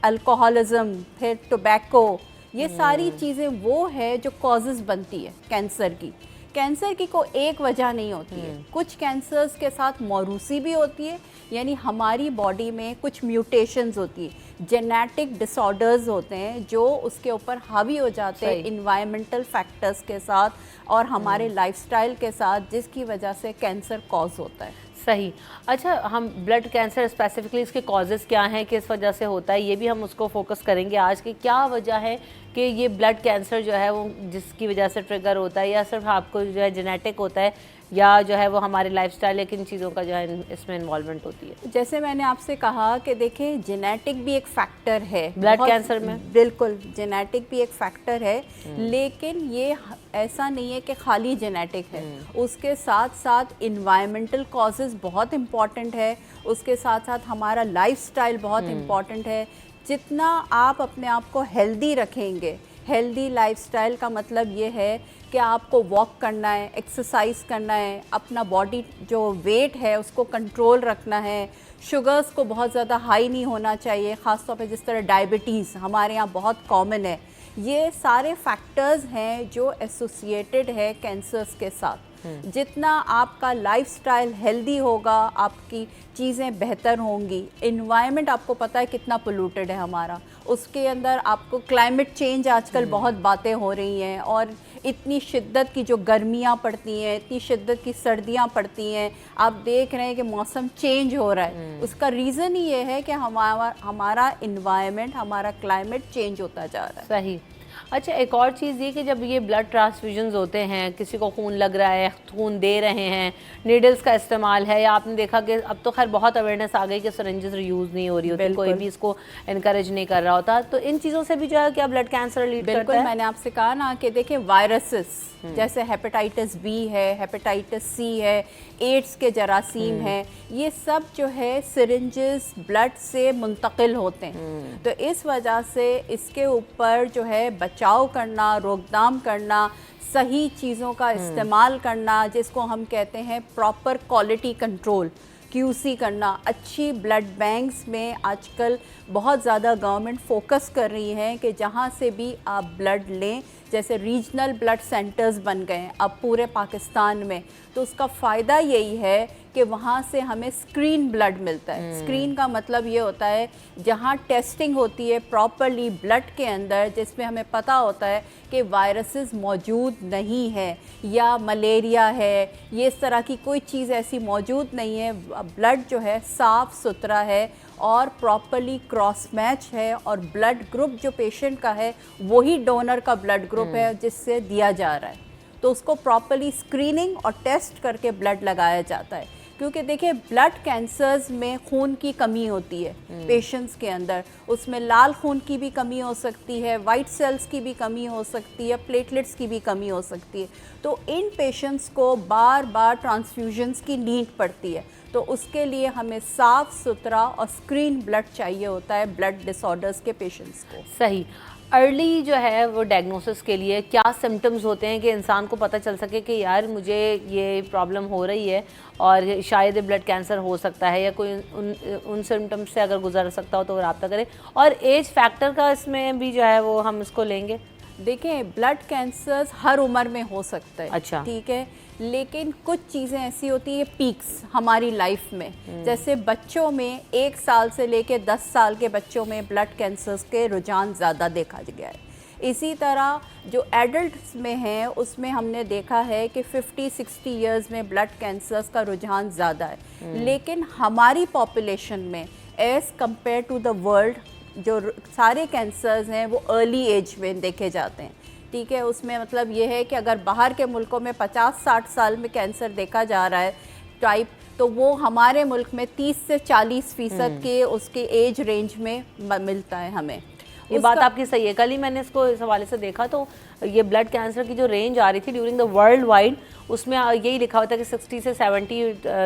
अल्कोहलिज्म, फिर टोबैको, ये सारी चीज़ें वो है जो कॉजेज़ बनती है कैंसर की। कैंसर की कोई एक वजह नहीं होती है। कुछ कैंसर्स के साथ मौरूसी भी होती है, यानी हमारी बॉडी में कुछ म्यूटेशंस होती है, जेनेटिक डिसऑर्डर्स होते हैं जो उसके ऊपर हावी हो जाते हैं इन्वायरमेंटल फैक्टर्स के साथ और हमारे लाइफस्टाइल के साथ, जिसकी वजह से कैंसर कॉज होता है। सही। अच्छा, हम ब्लड कैंसर स्पेसिफिकली इसके कॉजेज़ क्या हैं, किस वजह से होता है, ये भी हम उसको फोकस करेंगे आज की। क्या वजह है कि ये ब्लड कैंसर जो है वो जिसकी वजह से ट्रिगर होता है, या सिर्फ आपको जो है जेनेटिक होता है, या जो है वो हमारे लाइफस्टाइल या किन चीज़ों का जो है इसमें इन्वॉल्वमेंट होती है? जैसे मैंने आपसे कहा कि देखें, जेनेटिक भी एक फैक्टर है ब्लड कैंसर में। बिल्कुल, जेनेटिक भी एक फैक्टर है, लेकिन ये ऐसा नहीं है कि खाली जेनेटिक है। उसके साथ साथ इन्वायरमेंटल कॉजेज़ बहुत इम्पॉर्टेंट है, उसके साथ साथ हमारा लाइफस्टाइल बहुत इम्पॉर्टेंट है। जितना आप अपने आप को हेल्दी रखेंगे, हेल्दी लाइफस्टाइल का मतलब ये है कि आपको वॉक करना है, एक्सरसाइज करना है, अपना बॉडी जो वेट है उसको कंट्रोल रखना है, शुगर्स को बहुत ज़्यादा हाई नहीं होना चाहिए, ख़ास तौर पे जिस तरह डायबिटीज़ हमारे यहाँ बहुत कॉमन है। ये सारे फैक्टर्स हैं जो एसोसिएटेड है कैंसर्स के साथ। जितना आपका लाइफस्टाइल हेल्दी होगा, आपकी चीज़ें बेहतर होंगी। इन्वायरमेंट आपको पता है कितना पोल्यूटेड है हमारा, उसके अंदर आपको क्लाइमेट चेंज आजकल बहुत बातें हो रही हैं, और इतनी शिद्दत की जो गर्मियाँ पड़ती हैं, इतनी शिद्दत की सर्दियाँ पड़ती हैं, आप देख रहे हैं कि मौसम चेंज हो रहा है। उसका रीज़न ही ये है कि हमारा इन्वायरमेंट, हमारा क्लाइमेट चेंज होता जा रहा है। सही। अच्छा, एक और चीज़ ये कि जब ये ब्लड ट्रांसफ्यूजन्स होते हैं, किसी को खून लग रहा है, खून दे रहे हैं, नीडल्स का इस्तेमाल है, या आपने देखा कि अब तो खैर बहुत अवेयरनेस आ गई कि सिरिंजेस यूज़ नहीं हो रही होती, कोई भी इसको इनकरेज नहीं कर रहा होता, तो इन चीज़ों से भी जो है क्या ब्लड कैंसर लीड करता है? बिल्कुल, मैंने आपसे कहा ना कि देखें, वायरसेस जैसे हेपेटाइटिस बी है, हेपेटाइटिस सी है, एड्स के जरासीम हैं, ये सब जो है सिरिंजेस ब्लड से मुंतकिल होते हैं। तो इस वजह से इसके ऊपर जो है बचाव करना, रोकथाम करना, सही चीज़ों का इस्तेमाल करना, जिसको हम कहते हैं प्रॉपर क्वालिटी कंट्रोल, QC करना। अच्छी ब्लड बैंक्स में आजकल बहुत ज़्यादा गवर्नमेंट फोकस कर रही है कि जहाँ से भी आप ब्लड लें, जैसे रीजनल ब्लड सेंटर्स बन गए हैं अब पूरे पाकिस्तान में। तो उसका फ़ायदा यही है कि वहाँ से हमें स्क्रीन ब्लड मिलता है। स्क्रीन का मतलब ये होता है जहाँ टेस्टिंग होती है प्रॉपरली ब्लड के अंदर, जिसमें हमें पता होता है कि वायरसेस मौजूद नहीं है या मलेरिया है, ये इस तरह की कोई चीज़ ऐसी मौजूद नहीं है। ब्लड जो है साफ़ सुथरा है और प्रॉपरली क्रॉस मैच है, और ब्लड ग्रुप जो पेशेंट का है वही डोनर का ब्लड ग्रुप है जिससे दिया जा रहा है। तो उसको प्रॉपरली स्क्रीनिंग और टेस्ट करके ब्लड लगाया जाता है। क्योंकि देखिए ब्लड कैंसर्स में खून की कमी होती है पेशेंट्स के अंदर, उसमें लाल खून की भी कमी हो सकती है, वाइट सेल्स की भी कमी हो सकती है, प्लेटलेट्स की भी कमी हो सकती है। तो इन पेशेंट्स को बार बार ट्रांसफ्यूजन्स की नीड पड़ती है। तो उसके लिए हमें साफ़ सुथरा और स्क्रीन ब्लड चाहिए होता है ब्लड डिसऑर्डर्स के पेशेंट्स को। सही। अर्ली जो है वो डायग्नोसिस के लिए क्या सिम्टम्स होते हैं कि इंसान को पता चल सके कि यार मुझे ये प्रॉब्लम हो रही है और शायद ब्लड कैंसर हो सकता है, या कोई उन सिम्टम्स से अगर गुजर सकता हो तो रब्ता करें। और एज फैक्टर का इसमें भी जो है वो हम इसको लेंगे। देखिए ब्लड कैंसर्स हर उम्र में हो सकता है, अच्छा, ठीक है, लेकिन कुछ चीज़ें ऐसी होती है पीक्स हमारी लाइफ में। जैसे बच्चों में 1 साल से लेके 10 साल के बच्चों में ब्लड कैंसर्स के रुझान ज़्यादा देखा गया है। इसी तरह जो एडल्ट्स में है उसमें हमने देखा है कि 50-60 इयर्स में ब्लड कैंसर्स का रुझान ज़्यादा है। लेकिन हमारी पॉपुलेशन में as compare to the world जो सारे कैंसर्स हैं वो अर्ली एज में देखे जाते हैं, ठीक है। उसमें मतलब ये है कि अगर बाहर के मुल्कों में 50-60 साल में कैंसर देखा जा रहा है टाइप, तो वो हमारे मुल्क में 30 से 40% के उसके एज रेंज में मिलता है हमें। ये बात आपकी सही है। कल ही मैंने इसको इस हवाले से देखा तो ये ब्लड कैंसर की जो रेंज आ रही थी ड्यूरिंग द वर्ल्ड वाइड, उसमें यही लिखा होता है कि 60 से 70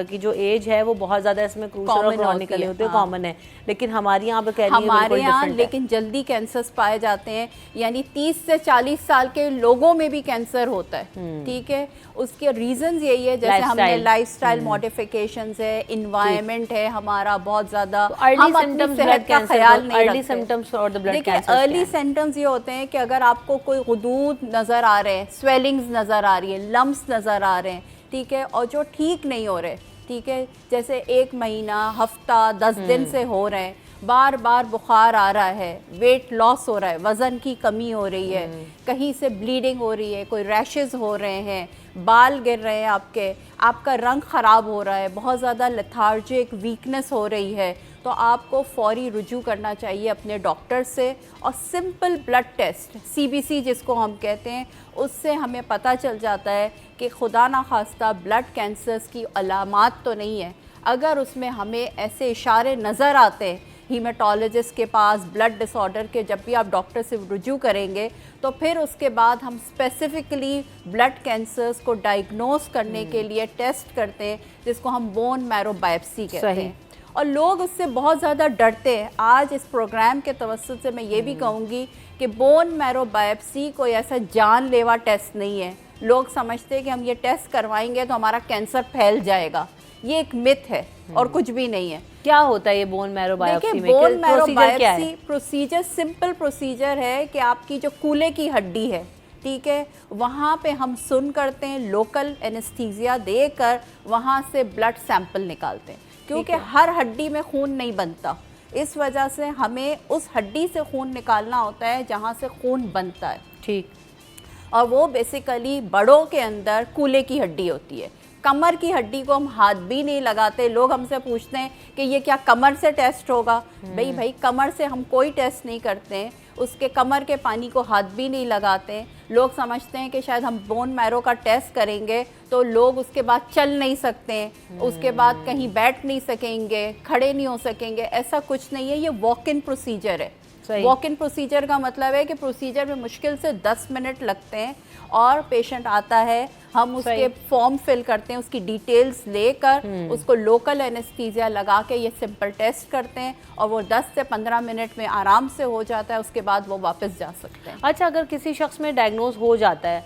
की जो एज है वो बहुत ज़्यादा इसमें क्रूशल और क्रॉनिकल होते हैं, कॉमन है। लेकिन हमारे यहाँ पे हमारे यहाँ लेकिन जल्दी कैंसर्स पाए जाते हैं, यानी 30 से 40 साल के लोगों में भी कैंसर होता है, ठीक है। उसके रीजंस यही है, जैसे हमने लाइफस्टाइल मॉडिफिकेशंस है, इन्वायरमेंट है हमारा बहुत ज़्यादा, हम अपनी सेहत का ख्याल नहीं रखते। देखिए अर्ली सिम्टम्स ये होते हैं कि अगर आपको कोई गुदूद नज़र आ रहे हैं, स्वेलिंग्स नज़र आ रही है, लम्स नज़र आ रहे हैं, ठीक है, और जो ठीक नहीं हो रहे, ठीक है, जैसे 1 महीना, हफ्ता, 10 दिन से हो रहे हैं, बार बार बुखार आ रहा है, वेट लॉस हो रहा है, वज़न की कमी हो रही है, कहीं से ब्लीडिंग हो रही है, कोई रैशेस हो रहे हैं, बाल गिर रहे हैं आपका रंग ख़राब हो रहा है, बहुत ज़्यादा लेथार्जिक वीकनेस हो रही है, तो आपको फौरी रुजू करना चाहिए अपने डॉक्टर से। और सिंपल ब्लड टेस्ट CBC जिसको हम कहते हैं, उससे हमें पता चल जाता है कि खुदा ना खास्ता ब्लड कैंसर्स की अलामात तो नहीं है। अगर उसमें हमें ऐसे इशारे नज़र आते हैं हीमेटोलॉजिस्ट के पास ब्लड डिसऑर्डर के, जब भी आप डॉक्टर से रुजू करेंगे तो फिर उसके बाद हम स्पेसिफिकली ब्लड कैंसर्स को डायग्नोस करने के लिए टेस्ट करते हैं, जिसको हम बोन मैरो बायोप्सी कहते हैं। और लोग उससे बहुत ज़्यादा डरते हैं। आज इस प्रोग्राम के तवस्सुत से मैं ये भी कहूँगी कि बोन मैरो बायोप्सी कोई ऐसा जानलेवा टेस्ट नहीं है। लोग समझते हैं कि हम ये टेस्ट करवाएंगे तो हमारा कैंसर फैल जाएगा, ये एक मिथ है और कुछ भी नहीं है। क्या होता है ये बोन मैरो बायोप्सी में? देखिए bone marrow biopsy procedure simple procedure है कि आपकी जो कूल्हे की हड्डी है, ठीक है, वहाँ पे हम सुन करते हैं, लोकल एनेस्थीसिया देकर वहाँ से ब्लड सैंपल निकालते हैं, क्योंकि हर हड्डी में खून नहीं बनता। इस वजह से हमें उस हड्डी से खून निकालना होता है जहाँ से खून बनता है, ठीक। और वो बेसिकली बड़ों के अंदर कूल्हे की हड्डी होती है। कमर की हड्डी को हम हाथ भी नहीं लगाते। लोग हमसे पूछते हैं कि ये क्या कमर से टेस्ट होगा? भाई कमर से हम कोई टेस्ट नहीं करते हैं, उसके कमर के पानी को हाथ भी नहीं लगाते। लोग समझते हैं कि शायद हम बोन मैरो का टेस्ट करेंगे तो लोग उसके बाद चल नहीं सकते, उसके बाद कहीं बैठ नहीं सकेंगे, खड़े नहीं हो सकेंगे। ऐसा कुछ नहीं है, ये वॉक इन प्रोसीजर है। वॉक इन प्रोसीजर का मतलब है कि प्रोसीजर में मुश्किल से 10 मिनट लगते हैं और पेशेंट आता है, हम उसके फॉर्म फिल करते हैं, उसकी डिटेल्स लेकर उसको लोकल एनेस्थीसिया लगा के ये सिंपल टेस्ट करते हैं और वो 10 से 15 मिनट में आराम से हो जाता है। उसके बाद वो वापस जा सकते हैं। अच्छा, अगर किसी शख्स में डायग्नोज हो जाता है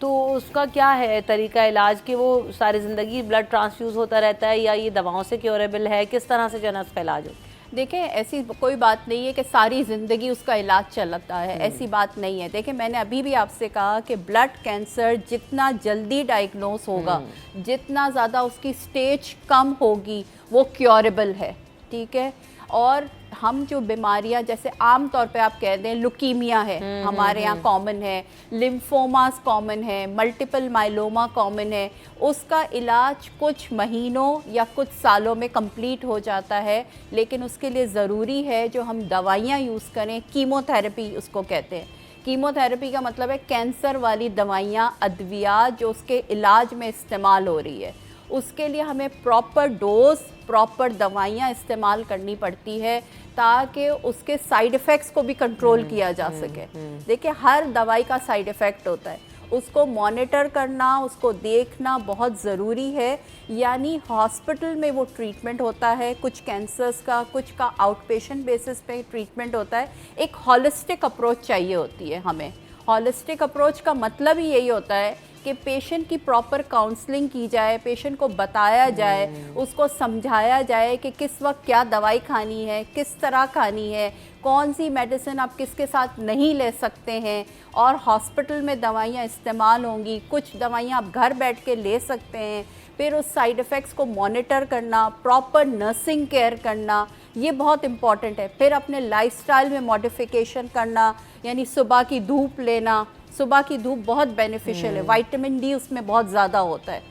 तो उसका क्या है तरीका इलाज कि वो सारी ज़िंदगी ब्लड ट्रांसफ्यूज़ होता रहता है, या ये दवाओं से क्योरेबल है? किस तरह से जो है उसका इलाज हो? देखें, ऐसी कोई बात नहीं है कि सारी ज़िंदगी उसका इलाज चलता है, ऐसी बात नहीं है। देखें, मैंने अभी भी आपसे कहा कि ब्लड कैंसर जितना जल्दी डायग्नोस होगा, जितना ज़्यादा उसकी स्टेज कम होगी, वो क्योरेबल है, ठीक है। और हम जो बीमारियां, जैसे आम तौर पे आप कह दें लुकीमिया है हमारे यहाँ कॉमन है, लिम्फोमास कॉमन है, मल्टीपल माइलोमा कॉमन है, उसका इलाज कुछ महीनों या कुछ सालों में कंप्लीट हो जाता है। लेकिन उसके लिए ज़रूरी है जो हम दवाइयाँ यूज़ करें, कीमोथेरेपी उसको कहते हैं। कीमोथेरेपी का मतलब है कैंसर वाली दवाइयाँ, अद्वियात जो उसके इलाज में इस्तेमाल हो रही है, उसके लिए हमें प्रॉपर डोज, प्रॉपर दवाइयाँ इस्तेमाल करनी पड़ती है ताकि उसके साइड इफ़ेक्ट्स को भी कंट्रोल किया जा सके। देखिए, हर दवाई का साइड इफ़ेक्ट होता है, उसको मॉनिटर करना, उसको देखना बहुत ज़रूरी है। यानी हॉस्पिटल में वो ट्रीटमेंट होता है, कुछ कैंसर्स का, कुछ का आउट पेशेंट बेसिस पे ट्रीटमेंट होता है। एक हॉलिस्टिक अप्रोच चाहिए होती है हमें। हॉलिस्टिक अप्रोच का मतलब ही यही होता है कि पेशेंट की प्रॉपर काउंसलिंग की जाए, पेशेंट को बताया जाए, उसको समझाया जाए कि किस वक्त क्या दवाई खानी है, किस तरह खानी है, कौन सी मेडिसिन आप किसके साथ नहीं ले सकते हैं, और हॉस्पिटल में दवाइयाँ इस्तेमाल होंगी, कुछ दवाइयाँ आप घर बैठ के ले सकते हैं। फिर उस साइड इफ़ेक्ट्स को मॉनिटर करना, प्रॉपर नर्सिंग केयर करना, ये बहुत इम्पॉर्टेंट है। फिर अपने लाइफस्टाइल में मॉडिफिकेशन करना, यानी सुबह की धूप लेना। सुबह की धूप बहुत बेनिफिशियल है, विटामिन डी उसमें बहुत ज़्यादा होता है,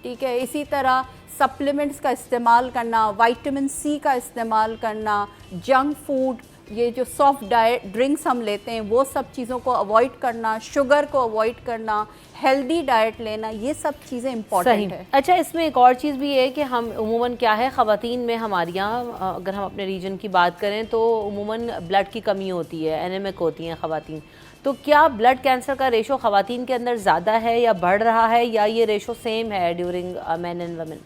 ठीक है। इसी तरह सप्लीमेंट्स का इस्तेमाल करना, विटामिन सी का इस्तेमाल करना, जंक फूड, ये जो सॉफ्ट डाइट ड्रिंक्स हम लेते हैं, वो सब चीज़ों को अवॉइड करना, शुगर को अवॉइड करना, हेल्दी डाइट लेना, ये सब चीज़ें इंपॉर्टेंट है। अच्छा, इसमें एक और चीज़ भी है कि हम उमूमन क्या है, ख़वातीन में हमारे यहाँ अगर हम अपने रीजन की बात करें तो उमूमन ब्लड की कमी होती है, एनीमिक होती हैं ख़वातीन। तो क्या ब्लड कैंसर का रेशो ख़वातीन के अंदर ज़्यादा है या बढ़ रहा है, या ये रेशो सेम है ड्यूरिंग मेन एंड वुमेन?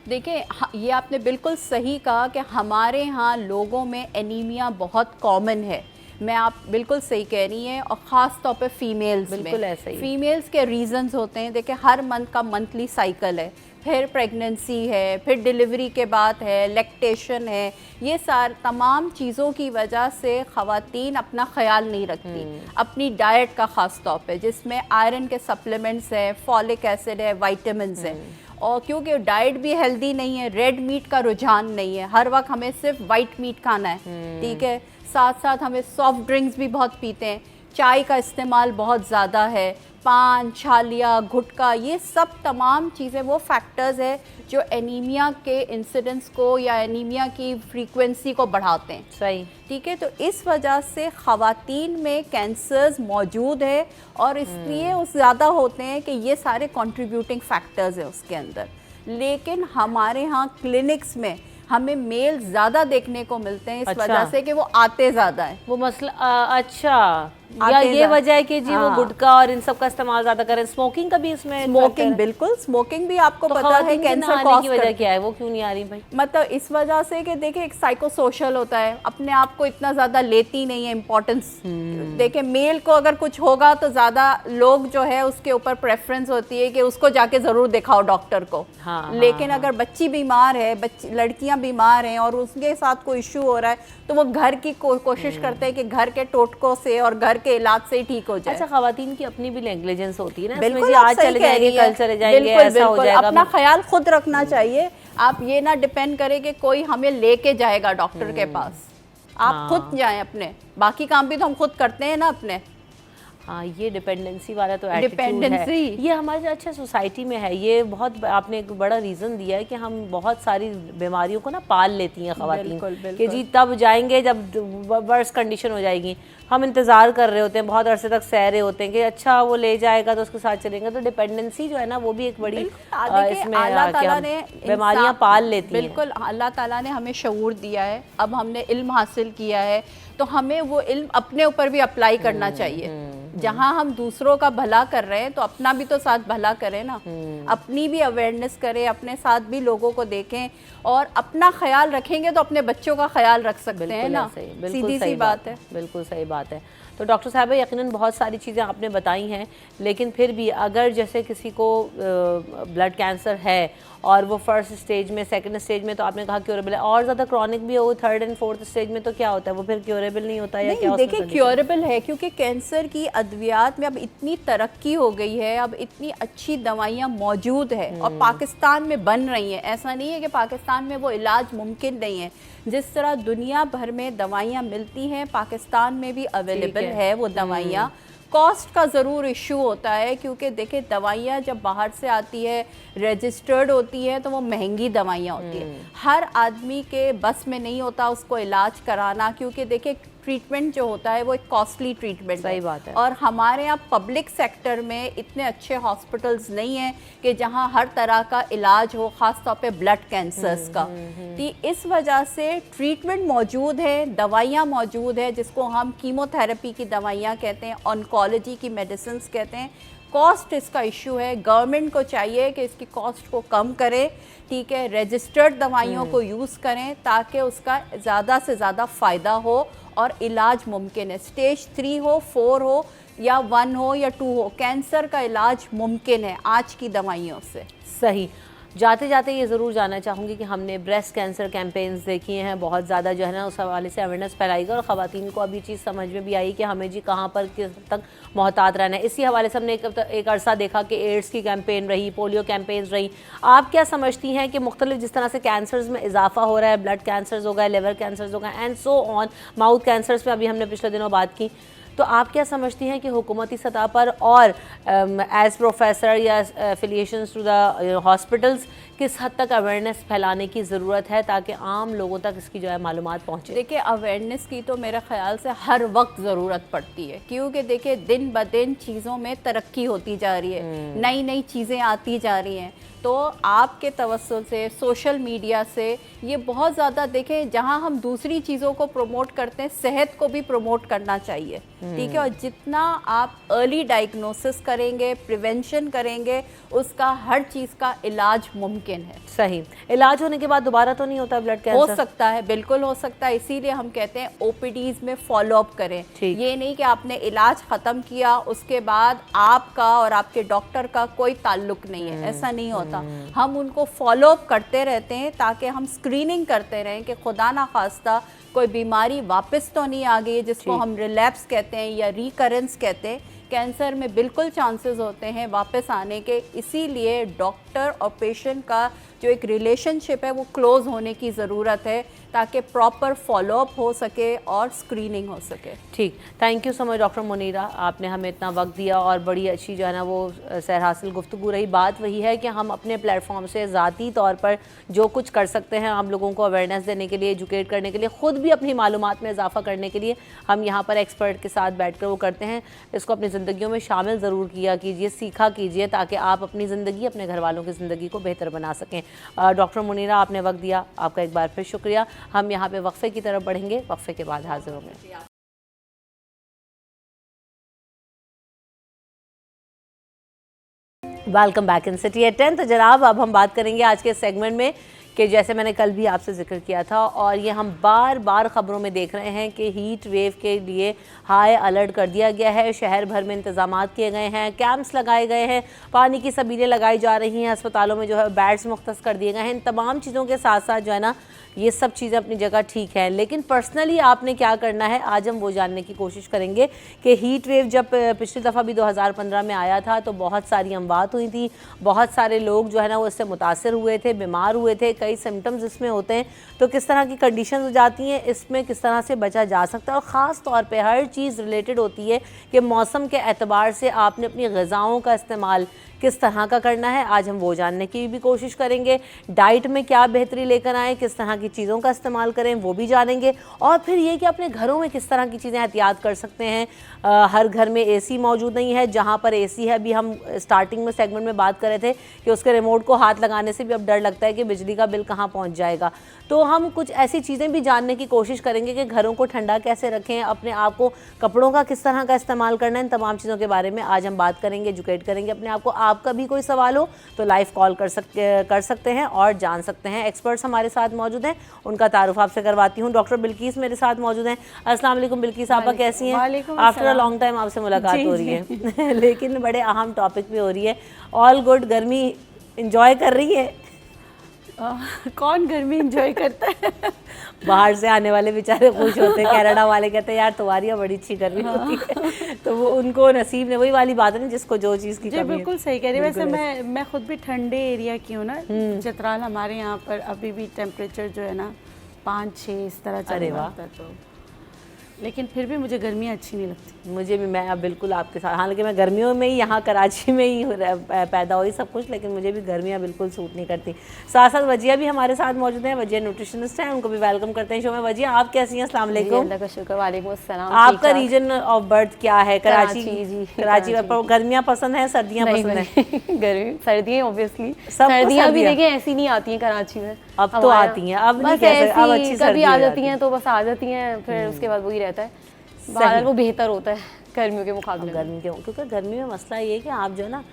देखिए, ये आपने बिल्कुल सही कहा कि हमारे यहाँ लोगों में एनीमिया बहुत कॉमन है। मैं आप बिल्कुल सही कह रही हैं, और ख़ास तौर पे फीमेल्स में। बिल्कुल ऐसा ही। फीमेल्स के रीज़न्स होते हैं। देखिए, हर मंथ का मंथली साइकिल है, फिर प्रेगनेंसी है, फिर डिलीवरी के बाद है, लैक्टेशन है, ये तमाम चीज़ों की वजह से ख़वातीन अपना ख्याल नहीं रखती अपनी डाइट का, ख़ास तौर पे जिसमें आयरन के सप्लीमेंट्स हैं, फॉलिक एसिड है, विटामिन्स हैं। और क्योंकि डाइट भी हेल्दी नहीं है, रेड मीट का रुझान नहीं है, हर वक्त हमें सिर्फ वाइट मीट खाना है, ठीक है। साथ साथ हमें सॉफ्ट ड्रिंक्स भी बहुत पीते हैं, चाय का इस्तेमाल बहुत ज़्यादा है, पान, छालिया, गुटखा, ये सब तमाम चीज़ें वो फैक्टर्स है जो एनीमिया के इंसिडेंस को या एनीमिया की फ्रीक्वेंसी को बढ़ाते हैं। सही, ठीक है। तो इस वजह से ख़वातीन में कैंसर्स मौजूद है, और इसलिए उस ज़्यादा होते हैं कि ये सारे कंट्रीब्यूटिंग फैक्टर्स हैं उसके अंदर। लेकिन हमारे यहाँ क्लिनिक्स में हमें मेल ज़्यादा देखने को मिलते हैं, इस वजह से कि वो आते ज़्यादा है। वो मसला अच्छा, या ये वजह है कि जी वो गुटखा और इन सब का इस्तेमाल ज़्यादा करें। स्मोकिंग का भी इसमें स्मोकिंग, बिल्कुल, स्मोकिंग भी आपको तो पता है कैंसर कॉज की वजह क्या है, वो क्यों नहीं आ रही भाई? मतलब इस वजह से कि देखिए, एक साइकोसोशल होता है, अपने आप को इतना ज़्यादा लेती नहीं है इम्पोर्टेंस। देखिए, मेल को अगर कुछ होगा तो ज़्यादा लोग जो है उसके ऊपर प्रेफरेंस होती है कि उसको जाके ज़रूर दिखाओ डॉक्टर को। लेकिन अगर बच्ची बीमार है, लड़कियां बीमार हैं और उसके साथ कोई इशू हो रहा है, तो वो घर की कोशिश करते हैं कि घर के टोटकों से और घर के इलाज से ही ठीक हो जाए। अच्छा, ख़वातीन की अपनी भी नेग्लिजेंस होती है ना, बिल्कुल, जी आज चले जाएंगे, कल चले जाएंगे, ऐसा हो जाएगा। अपना ख्याल खुद रखना चाहिए। आप ये ना डिपेंड करें कि कोई हमें लेके जाएगा डॉक्टर के पास, आप खुद जाएं अपने, बाकी काम भी तो हम खुद करते हैं ना अपने। हाँ, ये डिपेंडेंसी वाला तो एटीट्यूड है, ये हमारे अच्छा सोसाइटी में है। ये बहुत आपने एक बड़ा रीज़न दिया है कि हम बहुत सारी बीमारियों को ना पाल लेती हैं ख़वातीन, कि जी तब जाएंगे जब वर्स्ट कंडीशन हो जाएगी। हम इंतज़ार कर रहे होते हैं, बहुत अरसे तक सह रहे होते हैं कि अच्छा वो ले जाएगा तो उसके साथ चलेंगे। तो डिपेंडेंसी जो है ना, वो भी एक बड़ी इसमें अल्लाह ताला ने बीमारियाँ पाल लेती हैं। बिल्कुल, अल्लाह ताला ने हमें शऊर दिया है, अब हमने इल्म हासिल किया है, तो हमें वो इल्म अपने ऊपर भी अप्लाई करना चाहिए। जहाँ हम दूसरों का भला कर रहे हैं तो अपना भी तो साथ भला करें ना, अपनी भी अवेयरनेस करें, अपने साथ भी लोगों को देखें, और अपना ख्याल रखेंगे तो अपने बच्चों का ख्याल रख सकते हैं ना। सीधी सी बात है, बिल्कुल सही बात है। तो डॉक्टर साहब यकीनन बहुत सारी चीज़ें आपने बताई हैं, लेकिन फिर भी अगर जैसे किसी को ब्लड कैंसर है और वो फर्स्ट स्टेज में, सेकंड स्टेज में तो आपने कहा क्योरेबल है, और ज़्यादा क्रॉनिक भी हो थर्ड एंड फोर्थ स्टेज में तो क्या होता है, वो फिर क्योरेबल नहीं होता या क्या? देखिए क्योरेबल है, क्योंकि कैंसर की अद्वियात में अब इतनी तरक्की हो गई है, अब इतनी अच्छी दवाइयाँ मौजूद है और पाकिस्तान में बन रही हैं। ऐसा नहीं है कि पाकिस्तान में वो इलाज मुमकिन नहीं है। जिस तरह दुनिया भर में दवाइयाँ मिलती हैं, पाकिस्तान में भी अवेलेबल है वो दवाइयाँ। कॉस्ट का ज़रूर इशू होता है, क्योंकि देखिए दवाइयाँ जब बाहर से आती है, रजिस्टर्ड होती है, तो वो महंगी दवाइयाँ होती है। हर आदमी के बस में नहीं होता उसको इलाज कराना, क्योंकि देखिए ट्रीटमेंट जो होता है वो एक कॉस्टली ट्रीटमेंट सही बात है। और हमारे यहाँ पब्लिक सेक्टर में इतने अच्छे हॉस्पिटल्स नहीं हैं कि जहाँ हर तरह का इलाज हो, ख़ास तौर पे ब्लड कैंसर्स का। तो इस वजह से ट्रीटमेंट मौजूद है, दवाइयाँ मौजूद है, जिसको हम कीमोथेरेपी की दवाइयाँ कहते हैं, ऑन्कोलॉजी की मेडिसिन कहते हैं। कॉस्ट इसका इशू है, गवर्नमेंट को चाहिए कि इसकी कॉस्ट को कम करे, ठीक है, रजिस्टर्ड दवाइयों को यूज़ करें ताकि उसका ज़्यादा से ज़्यादा फ़ायदा हो और इलाज मुमकिन है। स्टेज 3 हो, 4 हो या 1 हो या 2 हो, कैंसर का इलाज मुमकिन है आज की दवाइयों से। सही। जाते जाते ये ज़रूर जानना चाहूँगी कि हमने ब्रेस्ट कैंसर कैंपेन्स देखी हैं, बहुत ज़्यादा जो है ना उस हवाले से अवेयरनेस फैलाई गई और ख़वातीन को अभी चीज़ समझ में भी आई कि हमें जी कहाँ पर किस तक मोहतात रहना है। इसी हवाले से हमने एक अरसा देखा कि एड्स की कैंपेन रही, पोलियो कैंपेन्स रही। आप क्या समझती हैं कि मुख्तलिफ जिस तरह से कैंसर्स में इजाफा हो रहा है, ब्लड कैंसर्स हो गए, लिवर कैंसर्स हो गए and so on, mouth cancers में अभी हमने पिछले दिनों बात की, तो आप क्या समझती हैं कि हुकूमती सतह पर और एज प्रोफेसर या एफिलिएशंस टू द हॉस्पिटल्स किस हद तक अवेयरनेस फैलाने की ज़रूरत है ताकि आम लोगों तक इसकी जो है मालूमात पहुँचे? देखिए अवेयरनेस की तो मेरे ख्याल से हर वक्त ज़रूरत पड़ती है, क्योंकि देखिए दिन ब दिन चीज़ों में तरक्की होती जा रही है, नई नई चीज़ें आती जा रही हैं। तो आपके तवज्जुह से, सोशल मीडिया से ये बहुत ज़्यादा देखें, जहां हम दूसरी चीज़ों को प्रमोट करते हैं, सेहत को भी प्रमोट करना चाहिए, ठीक है। और जितना आप अर्ली डायग्नोसिस करेंगे, प्रिवेंशन करेंगे, उसका हर चीज़ का इलाज मुमकिन है। सही। इलाज होने के बाद दोबारा तो नहीं होता ब्लड कैंसर? हो सकता है, बिल्कुल हो सकता है। इसीलिए हम कहते हैं ओपीडीज में फॉलोअप करें। ये नहीं कि आपने इलाज ख़त्म किया उसके बाद आपका और आपके डॉक्टर का कोई ताल्लुक नहीं है, ऐसा नहीं होता। हम उनको फॉलोअप करते रहते हैं ताकि हम स्क्रीनिंग करते रहें कि खुदा ना खास्ता कोई बीमारी वापस तो नहीं आ गई, जिसको हम रिलैप्स कहते हैं या रिकरेंस कहते हैं। कैंसर में बिल्कुल चांसेस होते हैं वापस आने के, इसीलिए डॉक्टर और पेशेंट का जो एक रिलेशनशिप है वो क्लोज होने की ज़रूरत है ताकि प्रॉपर फॉलोअप हो सके और स्क्रीनिंग हो सके। ठीक, thank you so much doctor Munira, आपने हमें इतना वक्त दिया और बड़ी अच्छी जो है ना वो सैर हासिल गुफ्तगू रही। बात वही है कि हम अपने प्लेटफॉर्म से ज़ाती तौर पर जो कुछ कर सकते हैं आप लोगों को अवेयरनेस देने के लिए, एजुकेट करने के लिए, ख़ुद भी अपनी मालूमात में इजाफा करने के लिए हम यहाँ पर एक्सपर्ट के साथ बैठ कर वो करते हैं। इसको अपनी ज़िंदगियों में शामिल ज़रूर किया कीजिए, सीखा कीजिए ताकि आप अपनी ज़िंदगी, अपने घर वालों की ज़िंदगी को बेहतर बना सकें। डॉक्टर मुनीरा, आपने वक्त दिया, आपका एक बार फिर शुक्रिया। हम यहाँ पे वक्फे की तरफ बढ़ेंगे, वक्फे के बाद हाजिर होंगे। Welcome back in city at 10। तो जनाब अब हम बात करेंगे आज के सेगमेंट में कि जैसे मैंने कल भी आपसे जिक्र किया था और ये हम बार बार ख़बरों में देख रहे हैं कि हीट वेव के लिए हाई अलर्ट कर दिया गया है। शहर भर में इंतजामात किए गए हैं, कैंप्स लगाए गए हैं, पानी की सबीलें लगाई जा रही हैं, अस्पतालों में जो है बेड्स मुख्तस कर दिए गए हैं। इन तमाम चीज़ों के साथ साथ जो है ना ये सब चीज़ें अपनी जगह ठीक है, लेकिन पर्सनली आपने क्या करना है आज हम वो जानने की कोशिश करेंगे कि हीट वेव जब पिछली दफ़ा भी 2015 में आया था तो बहुत सारी अमवात हुई थी, बहुत सारे लोग जो है ना वो इससे मुतासर हुए थे, बीमार हुए थे, कई सिम्टम्स इसमें होते हैं। तो किस तरह की कंडीशन हो जाती हैं, इसमें किस तरह से बचा जा सकता है और ख़ास तौर पर हर चीज़ रिलेटेड होती है कि मौसम के एतबार से आपने अपनी ग़िज़ाओं का इस्तेमाल किस तरह का करना है। आज हम वो जानने की भी कोशिश करेंगे। डाइट में क्या बेहतरी लेकर आएँ, किस तरह की चीज़ों का इस्तेमाल करें वो भी जानेंगे। और फिर ये कि अपने घरों में किस तरह की चीज़ें एहतियात कर सकते हैं। हर घर में एसी मौजूद नहीं है, जहाँ पर एसी है, अभी हम स्टार्टिंग में सेगमेंट में बात कर रहे थे कि उसके रिमोट को हाथ लगाने से भी अब डर लगता है कि बिजली का बिल हिल कहाँ पहुँच जाएगा। तो हम कुछ ऐसी चीज़ें भी जानने की कोशिश करेंगे कि घरों को ठंडा कैसे रखें, अपने आप को कपड़ों का किस तरह का इस्तेमाल करना है, इन तमाम चीज़ों के बारे में आज हम बात करेंगे, एजुकेट करेंगे अपने आप को। आपका भी कोई सवाल हो तो लाइव कॉल कर सकते हैं और जान सकते हैं। एक्सपर्ट्स हमारे साथ मौजूद हैं, उनका तारुफ आपसे करवाती हूँ। डॉक्टर बिल्किस मेरे साथ मौजूद हैं। अस्सलाम वालेकुम बिल्किस, आपा कैसी हैं? आफ्टर अ लॉन्ग टाइम आपसे मुलाकात हो रही है लेकिन बड़े अहम टॉपिक पे हो रही है। ऑल गुड, गर्मी इंजॉय कर रही है? कौन गर्मी एंजॉय करता है? बाहर से आने वाले बेचारे खुश होते हैं, कनाडा वाले कहते हैं यार तुम्हारी यहाँ बड़ी अच्छी गर्मी होती है तो वो उनको नसीब ने, वही वाली बात है ना, जिसको जो चीज़ की कमी है। बिल्कुल सही कह रही है। वैसे मैं खुद भी ठंडे एरिया की हूँ ना, चित्राल हमारे यहाँ पर अभी भी टेम्परेचर जो है ना 5-6 इस तरह चल रहा होता है, तो लेकिन फिर भी मुझे गर्मियाँ अच्छी नहीं लगती। मुझे भी, मैं अब बिल्कुल आपके साथ, हालांकि मैं गर्मियों में ही यहाँ कराची में ही पैदा हुई सब कुछ, लेकिन मुझे भी गर्मियाँ बिल्कुल सूट नहीं करती। साथ साथ वजिया भी हमारे साथ मौजूद हैं, वजिया न्यूट्रिशनिस्ट हैं, उनको भी वेलकम करते हैं शो में। वजिया आप कैसी हैं? अस्सलाम वालेकुम। अल्लाह का शुक्र। वालेकुम अस्सलाम। आपका रीजन ऑफ बर्थ क्या है? कराची। कराची में गर्मियाँ पसंद है, सर्दियाँ पसंद है? गर्मी सर्दियाँ ऑब्वियसली, सबको सर्दियाँ भी सर्दियाँ। देखिए ऐसी नहीं आती हैं कराची में, अब तो आती हैं, अब नहीं बस कह सकते, अब ऐसी अच्छी कभी सर्दी आ हो जाती हैं तो बस आ जाती हैं, फिर उसके बाद वही रहता है। बाहर वो बेहतर होता है गर्मियों के मुकाबले। गर्मी के, क्योंकि गर्मी में मसला ये है कि आप जो है ना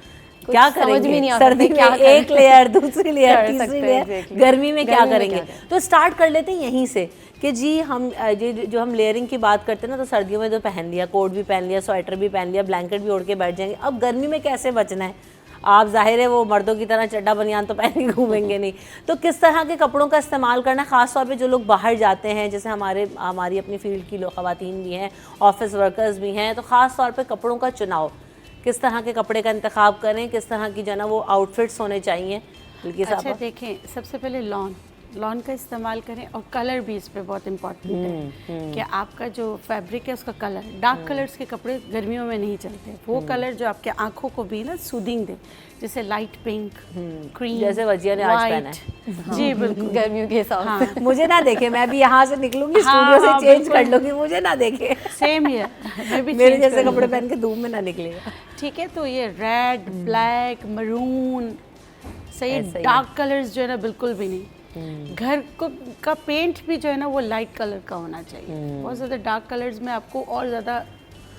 क्या समझ करेंगे, में नहीं आता सर्दी क्या में एक लेयर, दूसरी लेयर, कर तीसरी सकते हैं, लेयर, exactly। गर्मी में क्या गर्मी में करेंगे? क्या तो स्टार्ट कर लेते हैं यहीं से कि जी हम जो हम लेयरिंग की बात करते हैं ना, तो सर्दियों में जो पहन लिया, कोट भी पहन लिया, स्वेटर भी पहन लिया, ब्लैंकेट भी ओढ़ के बैठ जाएंगे। अब गर्मी में कैसे बचना है? आप जाहिर है वो मर्दों की तरह चड्डा बनियान तो पहन के घूमेंगे नहीं, तो किस तरह के कपड़ों का इस्तेमाल करना है? ख़ास तौर पे जो लोग बाहर जाते हैं, जैसे हमारी अपनी फील्ड की लोग, ख़वातीन भी हैं, ऑफिस वर्कर्स भी हैं, तो ख़ास तौर पे कपड़ों का चुनाव, किस तरह के कपड़े का इंतखाब करें, किस तरह की जो है ना वो आउटफिट्स होने चाहिए? अच्छा देखें, सबसे पहले लॉन का इस्तेमाल करें, और कलर भी इस पे बहुत इम्पोर्टेंट है कि आपका जो फैब्रिक है उसका कलर, डार्क कलर्स के कपड़े गर्मियों में नहीं चलते। वो कलर जो आपके आंखों को भी ना सूदिंग दे, जैसे लाइट पिंक, क्रीम, जैसे वजिया ने आज पहना है। जी बिल्कुल गर्मियों के हिसाब से। मुझे ना देखे, मैं भी यहाँ से निकलूंगी, स्टूडियो से चेंज कर लूंगी, मुझे ना देखे। सेम ही है, मैं भी मेरे change जैसे करूंगी। कपड़े पहन के धूप में ना निकलेगा। ठीक है, तो ये रेड, ब्लैक, मरून, सही ऐसा ही है। डार्क कलर्स जो है ना बिल्कुल भी नहीं। घर को का पेंट भी जो है ना वो लाइट कलर का होना चाहिए। बहुत ज़्यादा डार्क कलर्स में आपको और ज़्यादा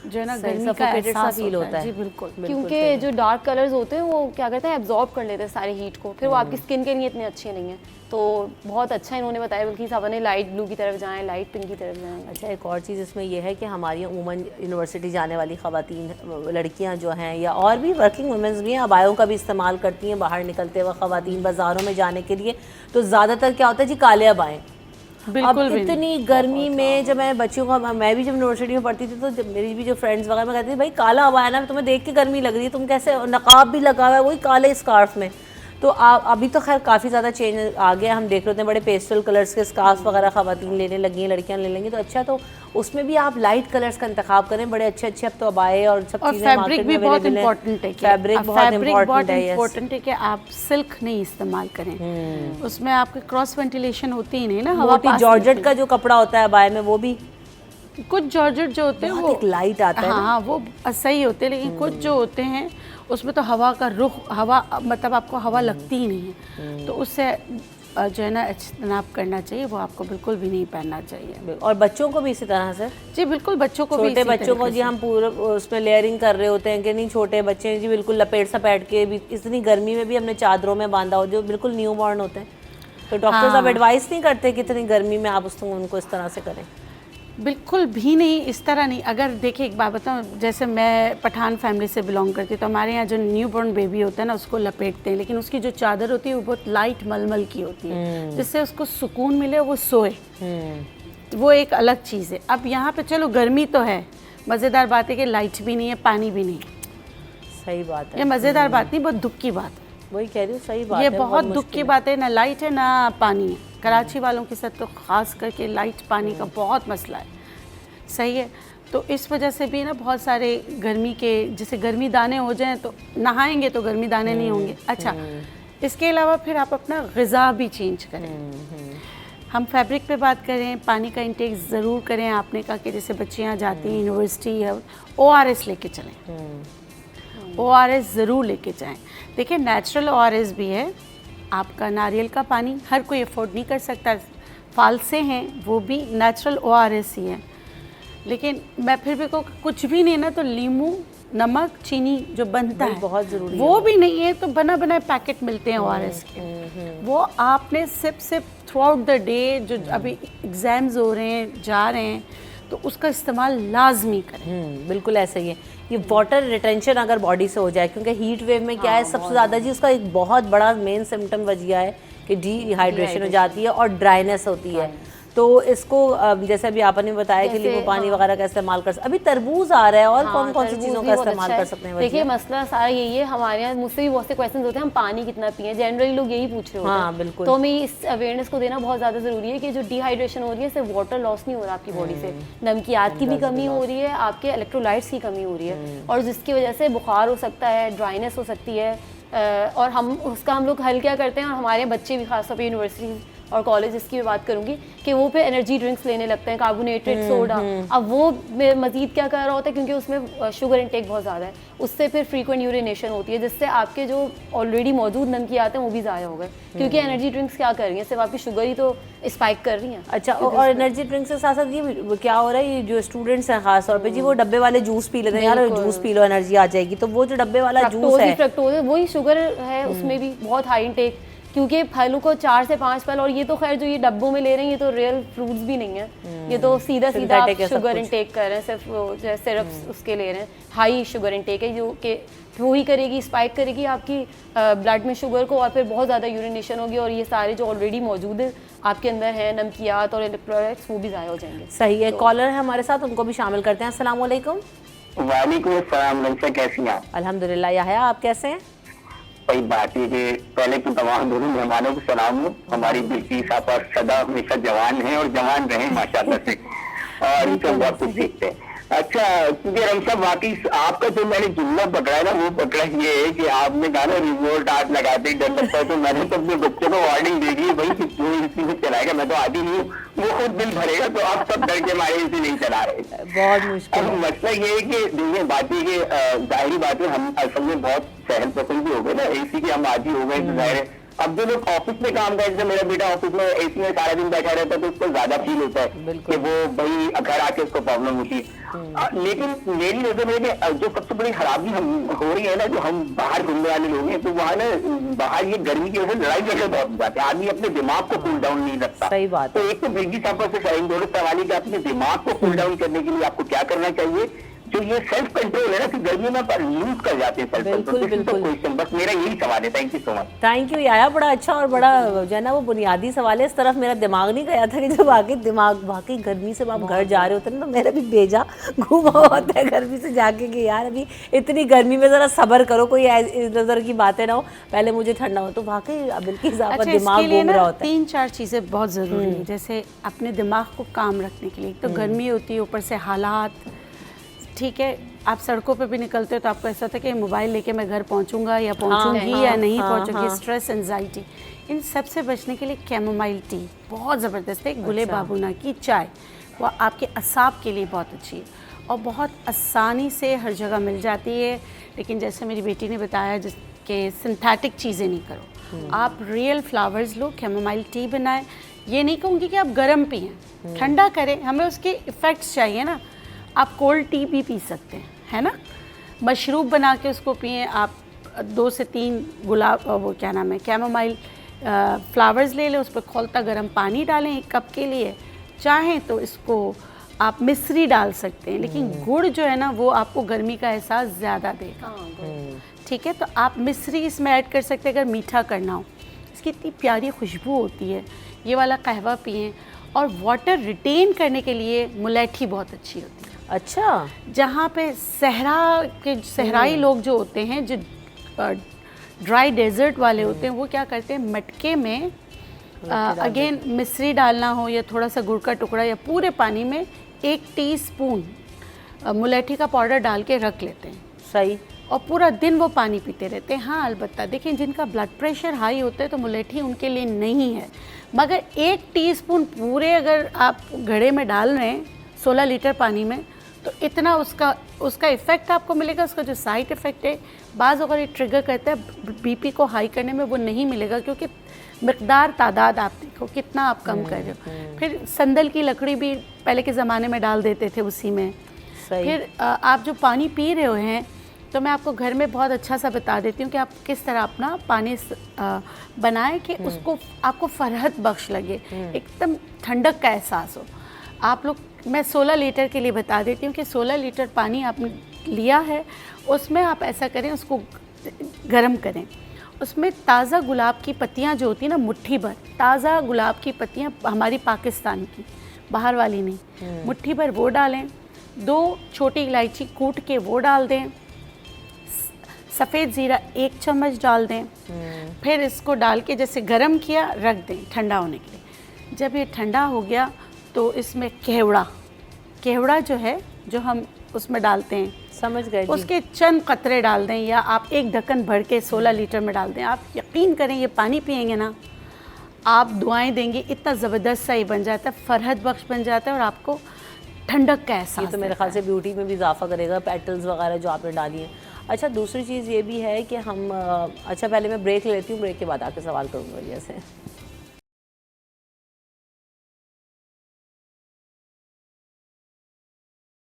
जो है ना गर्मी का suffocated सा एहसास feel होता है। जी बिल्कुल। क्योंकि जो डार्क कलर्स होते हैं वो क्या करते हैं, एब्जॉर्ब कर लेते हैं सारे हीट को, फिर वो आपकी स्किन के लिए इतने अच्छे नहीं हैं। तो बहुत अच्छा इन्होंने बताया, बल्कि साहब ने लाइट ब्लू की तरफ जाएं, लाइट पिंक की तरफ जाएं। अच्छा, एक और चीज़ इसमें यह है कि हमारी वुमेन यूनिवर्सिटी जाने वाली ख़वातीन, लड़कियां जो हैं, या और भी वर्किंग वुमेंस भी हैं, अबायों का भी इस्तेमाल करती हैं बाहर निकलते हुए ख़वातीन बाज़ारों में जाने के लिए। तो ज़्यादातर क्या होता है जी, काले अबाएँ। अब इतनी गर्मी में जब मैं बच्चियों का, मैं भी जब यूनिवर्सिटी में पढ़ती थी तो जब मेरी भी जो फ्रेंड्स वगैरह में कहती थी भाई काला अबाया ना, तुम्हें देख के गर्मी लग रही है, तुम कैसे, नकाब भी लगा हुआ है वही काले स्कार्फ में। तो अभी तो खैर काफ़ी ज़्यादा चेंज आ गया, हम देख रहे होते हैं बड़े पेस्टल कलर्स के स्कार्फ वगैरह ख़वातीन लेने लगी हैं, लड़कियां ले लेंगी। तो अच्छा, तो उसमें भी आप लाइट कलर्स का इंतखाब करें, बड़े अच्छे अच्छे अब तो अबाए और सब चीज़ें फैब्रिक भी बहुत इम्पोर्टेंट है। फैब्रिक बहुत इम्पोर्टेंट है कि आप सिल्क नहीं इस्तेमाल करें, उसमें आपके क्रॉस वेंटिलेशन होती ही नहीं ना, हवा पास। जॉर्जेट का जो कपड़ा होता है अबाए में, वो भी कुछ जॉर्जेट जो होते हैं वो एक लाइट आता है। हाँ, वो सही होते हैं, लेकिन कुछ जो होते हैं उसमें तो हवा का रुख, हवा मतलब आपको हवा लगती ही नहीं है, तो उससे जो है ना इज्तनाब करना चाहिए, वो आपको बिल्कुल भी नहीं पहनना चाहिए। और बच्चों को भी इसी तरह से? जी बिल्कुल, बच्चों को भी, छोटे बच्चों को जी हम पूरा उसमें लेयरिंग कर रहे होते हैं कि नहीं, छोटे बच्चे जी बिल्कुल लपेट सपेट के भी, इतनी गर्मी में भी हमने चादरों में बांधा हो, जो बिल्कुल न्यू बॉर्न होते हैं। तो डॉक्टर्स अब एडवाइस नहीं करते कि इतनी गर्मी में आप उनको इस तरह से करें? बिल्कुल भी नहीं, इस तरह नहीं। अगर देखिए एक बात बताऊँ, जैसे मैं पठान फैमिली से बिलोंग करती हूँ, तो हमारे यहाँ जो न्यू बॉर्न बेबी होता है ना उसको लपेटते हैं, लेकिन उसकी जो चादर होती है वो बहुत लाइट मलमल की होती है, जिससे उसको सुकून मिले, वो सोए, वो एक अलग चीज़ है। अब यहाँ पे चलो गर्मी तो है, मज़ेदार बात है कि लाइट भी नहीं है, पानी भी नहीं। सही बात है, ये मज़ेदार बात नहीं, बहुत दुख की बात है। वही कह रही हूँ, सही बात है, ये बहुत दुख की बात है, ना लाइट है ना पानी है। कराची वालों के साथ तो ख़ास करके लाइट पानी का बहुत मसला है, सही है। तो इस वजह से भी ना बहुत सारे गर्मी के, जैसे गर्मी दाने हो जाएं तो नहाएंगे तो गर्मी दाने नहीं होंगे। अच्छा, इसके अलावा फिर आप अपना ग़िज़ा भी चेंज करें। हम फैब्रिक पे बात करें, पानी का इंटेक ज़रूर करें। आपने कहा कि जैसे बच्चियाँ जाती हैं यूनिवर्सिटी है, ORS लेके चलें, ORS ज़रूर लेके जाएं। देखिए नेचुरल ORS भी है, आपका नारियल का पानी हर कोई अफोर्ड नहीं कर सकता, फालसे हैं वो भी नेचुरल ORS ही है, लेकिन मैं फिर भी कहूँ कुछ भी नहीं ना तो नींबू, नमक, चीनी जो बनता है बहुत ज़रूरी वो भी नहीं है तो बना बनाए पैकेट मिलते हैं ORS के, वो आपने सिर्फ थ्रू आउट द डे, जो अभी एग्ज़ाम्स हो रहे हैं, जा रहे हैं, तो उसका इस्तेमाल लाजमी करें। बिल्कुल ऐसा ही है। ये वाटर रिटेंशन अगर बॉडी से हो जाए, क्योंकि हीट वेव में क्या है सबसे ज़्यादा जी उसका एक बहुत बड़ा मेन सिम्टम वजह है कि डिहाइड्रेशन हो जाती है और ड्राइनेस होती है। तो इसको जैसे अभी आपने बताया कि नींबू पानी वगैरह का इस्तेमाल कर, अभी तरबूज आ रहा है और कौन कौन सी चीज़ों का इस्तेमाल कर सकते हैं? देखिए मसला सारा यही है, हमारे यहाँ मुझसे भी बहुत से क्वेश्चन होते हैं हम पानी कितना पिए, जनरली लोग यही पूछ रहे होते हैं। हाँ बिल्कुल। तो हमें इस अवेयरनेस को देना बहुत ज़्यादा ज़रूरी है कि जो डिहाइड्रेशन हो रही है सिर्फ वाटर लॉस नहीं हो रहा आपकी बॉडी से, नमकियात की भी कमी हो रही है, आपके इलेक्ट्रोलाइट्स की कमी हो रही है, और जिसकी वजह से बुखार हो सकता है, ड्राइनेस हो सकती है। और हम लोग हल क्या करते हैं, और हमारे बच्चे भी खासतौर पर यूनिवर्सिटी और कॉलेज की बात करूंगी कि वो पे एनर्जी ड्रिंक्स लेने लगते हैं, कार्बोनेटेड सोडा। अब वो मजीद क्या कर रहा होता है, क्योंकि उसमें शुगर इंटेक बहुत ज़्यादा है, उससे फिर फ्रीक्वेंट यूरिनेशन होती है, जिससे आपके जो ऑलरेडी मौजूद नमकियात हैं वो भी ज़ाया हो गए, क्योंकि एनर्जी ड्रिंक्स क्या कर रही हैं, सिर्फ आपकी शुगर ही तो स्पाइक कर रही हैं। अच्छा, और एनर्जी ड्रिंक्स के साथ साथ ये क्या हो रहा है, ये जो स्टूडेंट्स हैं खास तौर पे जी वो डब्बे वाले जूस पी लेते हैं, यार जूस पी लो एनर्जी आ जाएगी, तो वो जो डब्बे वाला जूस है फ्रक्टोज वही शुगर है, उसमें भी बहुत हाई इंटेक, क्योंकि फलों को 4 से 5 फल, और ये तो खैर जो ये डब्बों में ले रहे हैं ये तो रियल फ्रूट्स भी नहीं है, ये तो सीधा आप शुगर इंटेक कर रहे हैं, सिर्फ जैसे सिरप्स उसके ले रहे हैं, हाई शुगर इंटेक है जो कि वो ही करेगी, स्पाइक करेगी आपकी ब्लड में शुगर को, और फिर बहुत ज़्यादा यूरिनेशन होगी, और ये सारे जो ऑलरेडी मौजूद है आपके अंदर है नमकियात और इलेक्ट्रोलाइट्स वो भी ज़ाया हो जाएंगे। सही है। कॉलर है हमारे साथ, उनको भी शामिल करते हैं। अस्सलाम वालेकुम। वालेकुम अस्सलाम, रमशा कैसी हैं आप? अल्हम्दुलिल्लाह। याहया आप कैसे हैं? वही बात है कि पहले तो तमाम दोनों मेहमानों को सलाम हो, हमारी बिल्किस आप सदा हमेशा जवान है और जवान रहे माशाल्लाह से, और इनसे बहुत कुछ सीखते हैं। अच्छा, क्योंकि रमशा वाकई आपका जो मैंने जुमला पकड़ा है ना, वो पकड़ा ये है कि आपने कहा ना रिमोट हाथ लगाते ही डर लगता है, तो मैंने तो अपने बच्चों को वार्निंग दे दी है भाई कि जो इसी से चलाएगा, मैं तो आदि नहीं हूँ, वो खुद दिल भरेगा, तो आप सब डर के मारे इसे नहीं चला रहे। बहुत मुश्किल। अब मसला ये है कि देखिए बात है कि जाहिर बात है हम असल में बहुत सहल पसंद भी हो गए ना, एसी के हम आदी हो गए, तो जाहिर है अब जो लोग ऑफिस में काम करते हैं, मेरा बेटा ऑफिस में एसी में सारा दिन बैठा रहता है, तो उसको ज्यादा फील होता है कि वो भाई घर आके उसको प्रॉब्लम होती है। लेकिन मेरी नजर में जो सबसे बड़ी खराबी हम हो रही है ना, जो हम बाहर घूमने वाले लोग हैं, तो वहाँ ना बाहर ये गर्मी की वजह से लड़ाई झगड़े बहुत हो जाते हैं, आदमी अपने दिमाग को कूल डाउन नहीं रखता। सही बात। तो एक तो बिल्कुल साहब से इन दोनों सवाल है कि अपने दिमाग को कूल डाउन करने के लिए आपको क्या करना चाहिए, जो ये सेल्फ कंट्रोल है ना कि गर्मी में पर लूज कर जाते हैं सेल्फ कंट्रोल। क्वेश्चन बस मेरा यही सवाल है। Thank you so much. Thank you याया, बड़ा अच्छा और बड़ा जो है ना वो बुनियादी सवाल है, इस तरफ मेरा दिमाग नहीं गया था कि जब आगे दिमाग वाकई गर्मी से आप घर जा रहे होते हैं ना, तो मेरा भी भेजा घूमा होता है गर्मी से जाके कि यार अभी इतनी गर्मी में ज़रा सब्र करो, कोई इस नज़र की बातें ना हो, पहले मुझे ठंडा हो, तो वाकई बिल्कुल दिमाग घूम रहा होता है। 3-4 चीज़ें बहुत ज़रूरी हैं, जैसे अपने दिमाग को काम रखने के लिए, तो गर्मी होती है, ऊपर से हालात, ठीक है, आप सड़कों पे भी निकलते हो तो आपको ऐसा था कि मोबाइल लेके मैं घर पहुंचूंगा या पहुंचूंगी या नहीं पहुंचूंगी, स्ट्रेस, एंजाइटी, इन सब से बचने के लिए कैमोमाइल टी बहुत ज़बरदस्त है, गुले बाबूना की चाय, वो आपके असाब के लिए बहुत अच्छी है और बहुत आसानी से हर जगह मिल जाती है। लेकिन जैसे मेरी बेटी ने बताया जिसके सिंथेटिक चीज़ें नहीं करो, आप रियल फ्लावर्स लो, कैमोमाइल टी बनाएं। ये नहीं कहूँगी कि आप गर्म पिएं, ठंडा करें, हमें उसके इफ़ेक्ट्स चाहिए ना। आप कोल्ड टी भी पी सकते हैं, है ना, मशरूब बना के उसको पिएं। आप 2 से 3 गुलाब वो क्या नाम है कैमोमाइल फ्लावर्स ले लें, उस पर खौलता गर्म पानी डालें 1 कप के लिए, चाहें तो इसको आप मिश्री डाल सकते हैं, लेकिन गुड़ जो है ना वो आपको गर्मी का एहसास ज़्यादा देगा, ठीक है। तो आप मिश्री इसमें ऐड कर सकते हैं अगर मीठा करना हो। इसकी इतनी प्यारी खुशबू होती है। ये वाला कहवा पिएं। और वाटर रिटेन करने के लिए मुलेठी बहुत अच्छी होती है। अच्छा, जहाँ पे सहराई लोग जो होते हैं, जो ड्राई डेजर्ट वाले होते हैं, वो क्या करते हैं, मटके में अगेन मिश्री डालना हो या थोड़ा सा गुड़ का टुकड़ा या पूरे पानी में 1 टीस्पून मुलेठी का पाउडर डाल के रख लेते हैं। सही। और पूरा दिन वो पानी पीते रहते हैं। हाँ, अलबत्ता देखिए जिनका ब्लड प्रेशर हाई होता है तो मुलेठी उनके लिए नहीं है, मगर 1 टीस्पून पूरे अगर आप घड़े में डाल रहे हैं 16 लीटर पानी में, तो इतना उसका इफ़ेक्ट आपको मिलेगा। उसका जो साइड इफ़ेक्ट है, बाज़ अगर ये ट्रिगर करता है बीपी को हाई करने में, वो नहीं मिलेगा, क्योंकि मिकदार तादाद आप देखो कितना आप कम कर रहे हो। फिर संदल की लकड़ी भी पहले के ज़माने में डाल देते थे उसी में। फिर आप जो पानी पी रहे हैं, तो मैं आपको घर में बहुत अच्छा सा बता देती हूँ कि आप किस तरह अपना पानी बनाएं कि उसको आपको फरहत बख्श लगे, एकदम ठंडक का एहसास हो। आप लोग, मैं 16 लीटर के लिए बता देती हूँ कि 16 लीटर पानी आपने लिया है, उसमें आप ऐसा करें, उसको गर्म करें, उसमें ताज़ा गुलाब की पत्तियाँ जो होती हैं ना, मुट्ठी भर ताज़ा गुलाब की पत्तियाँ, हमारी पाकिस्तान की, बाहर वाली नहीं, मुट्ठी भर वो डालें। 2 छोटी इलायची कूट के वो डाल दें। सफ़ेद ज़ीरा 1 चम्मच डाल दें। फिर इसको डाल के जैसे गरम किया, रख दें ठंडा होने के लिए। जब ये ठंडा हो गया तो इसमें केवड़ा जो है, जो हम उसमें डालते हैं, समझ गए जी। उसके चंद कतरे डाल दें, या आप 1 ढक्कन भर के 16 लीटर में डाल दें। आप यकीन करें, ये पानी पिएंगे ना, आप दुआएं देंगे, इतना ज़बरदस्त सा ही बन जाता है, फरहत बख्श बन जाता है, और आपको ठंडक का एहसास। ये तो मेरे ख्याल से ब्यूटी में भी इजाफा करेगा, पेटल्स वगैरह जो आपने डाली हैं। अच्छा, दूसरी चीज़ ये भी है कि हम अच्छा, पहले मैं ब्रेक लेती हूँ, ब्रेक के बाद आके सवाल करूँगा जैसे।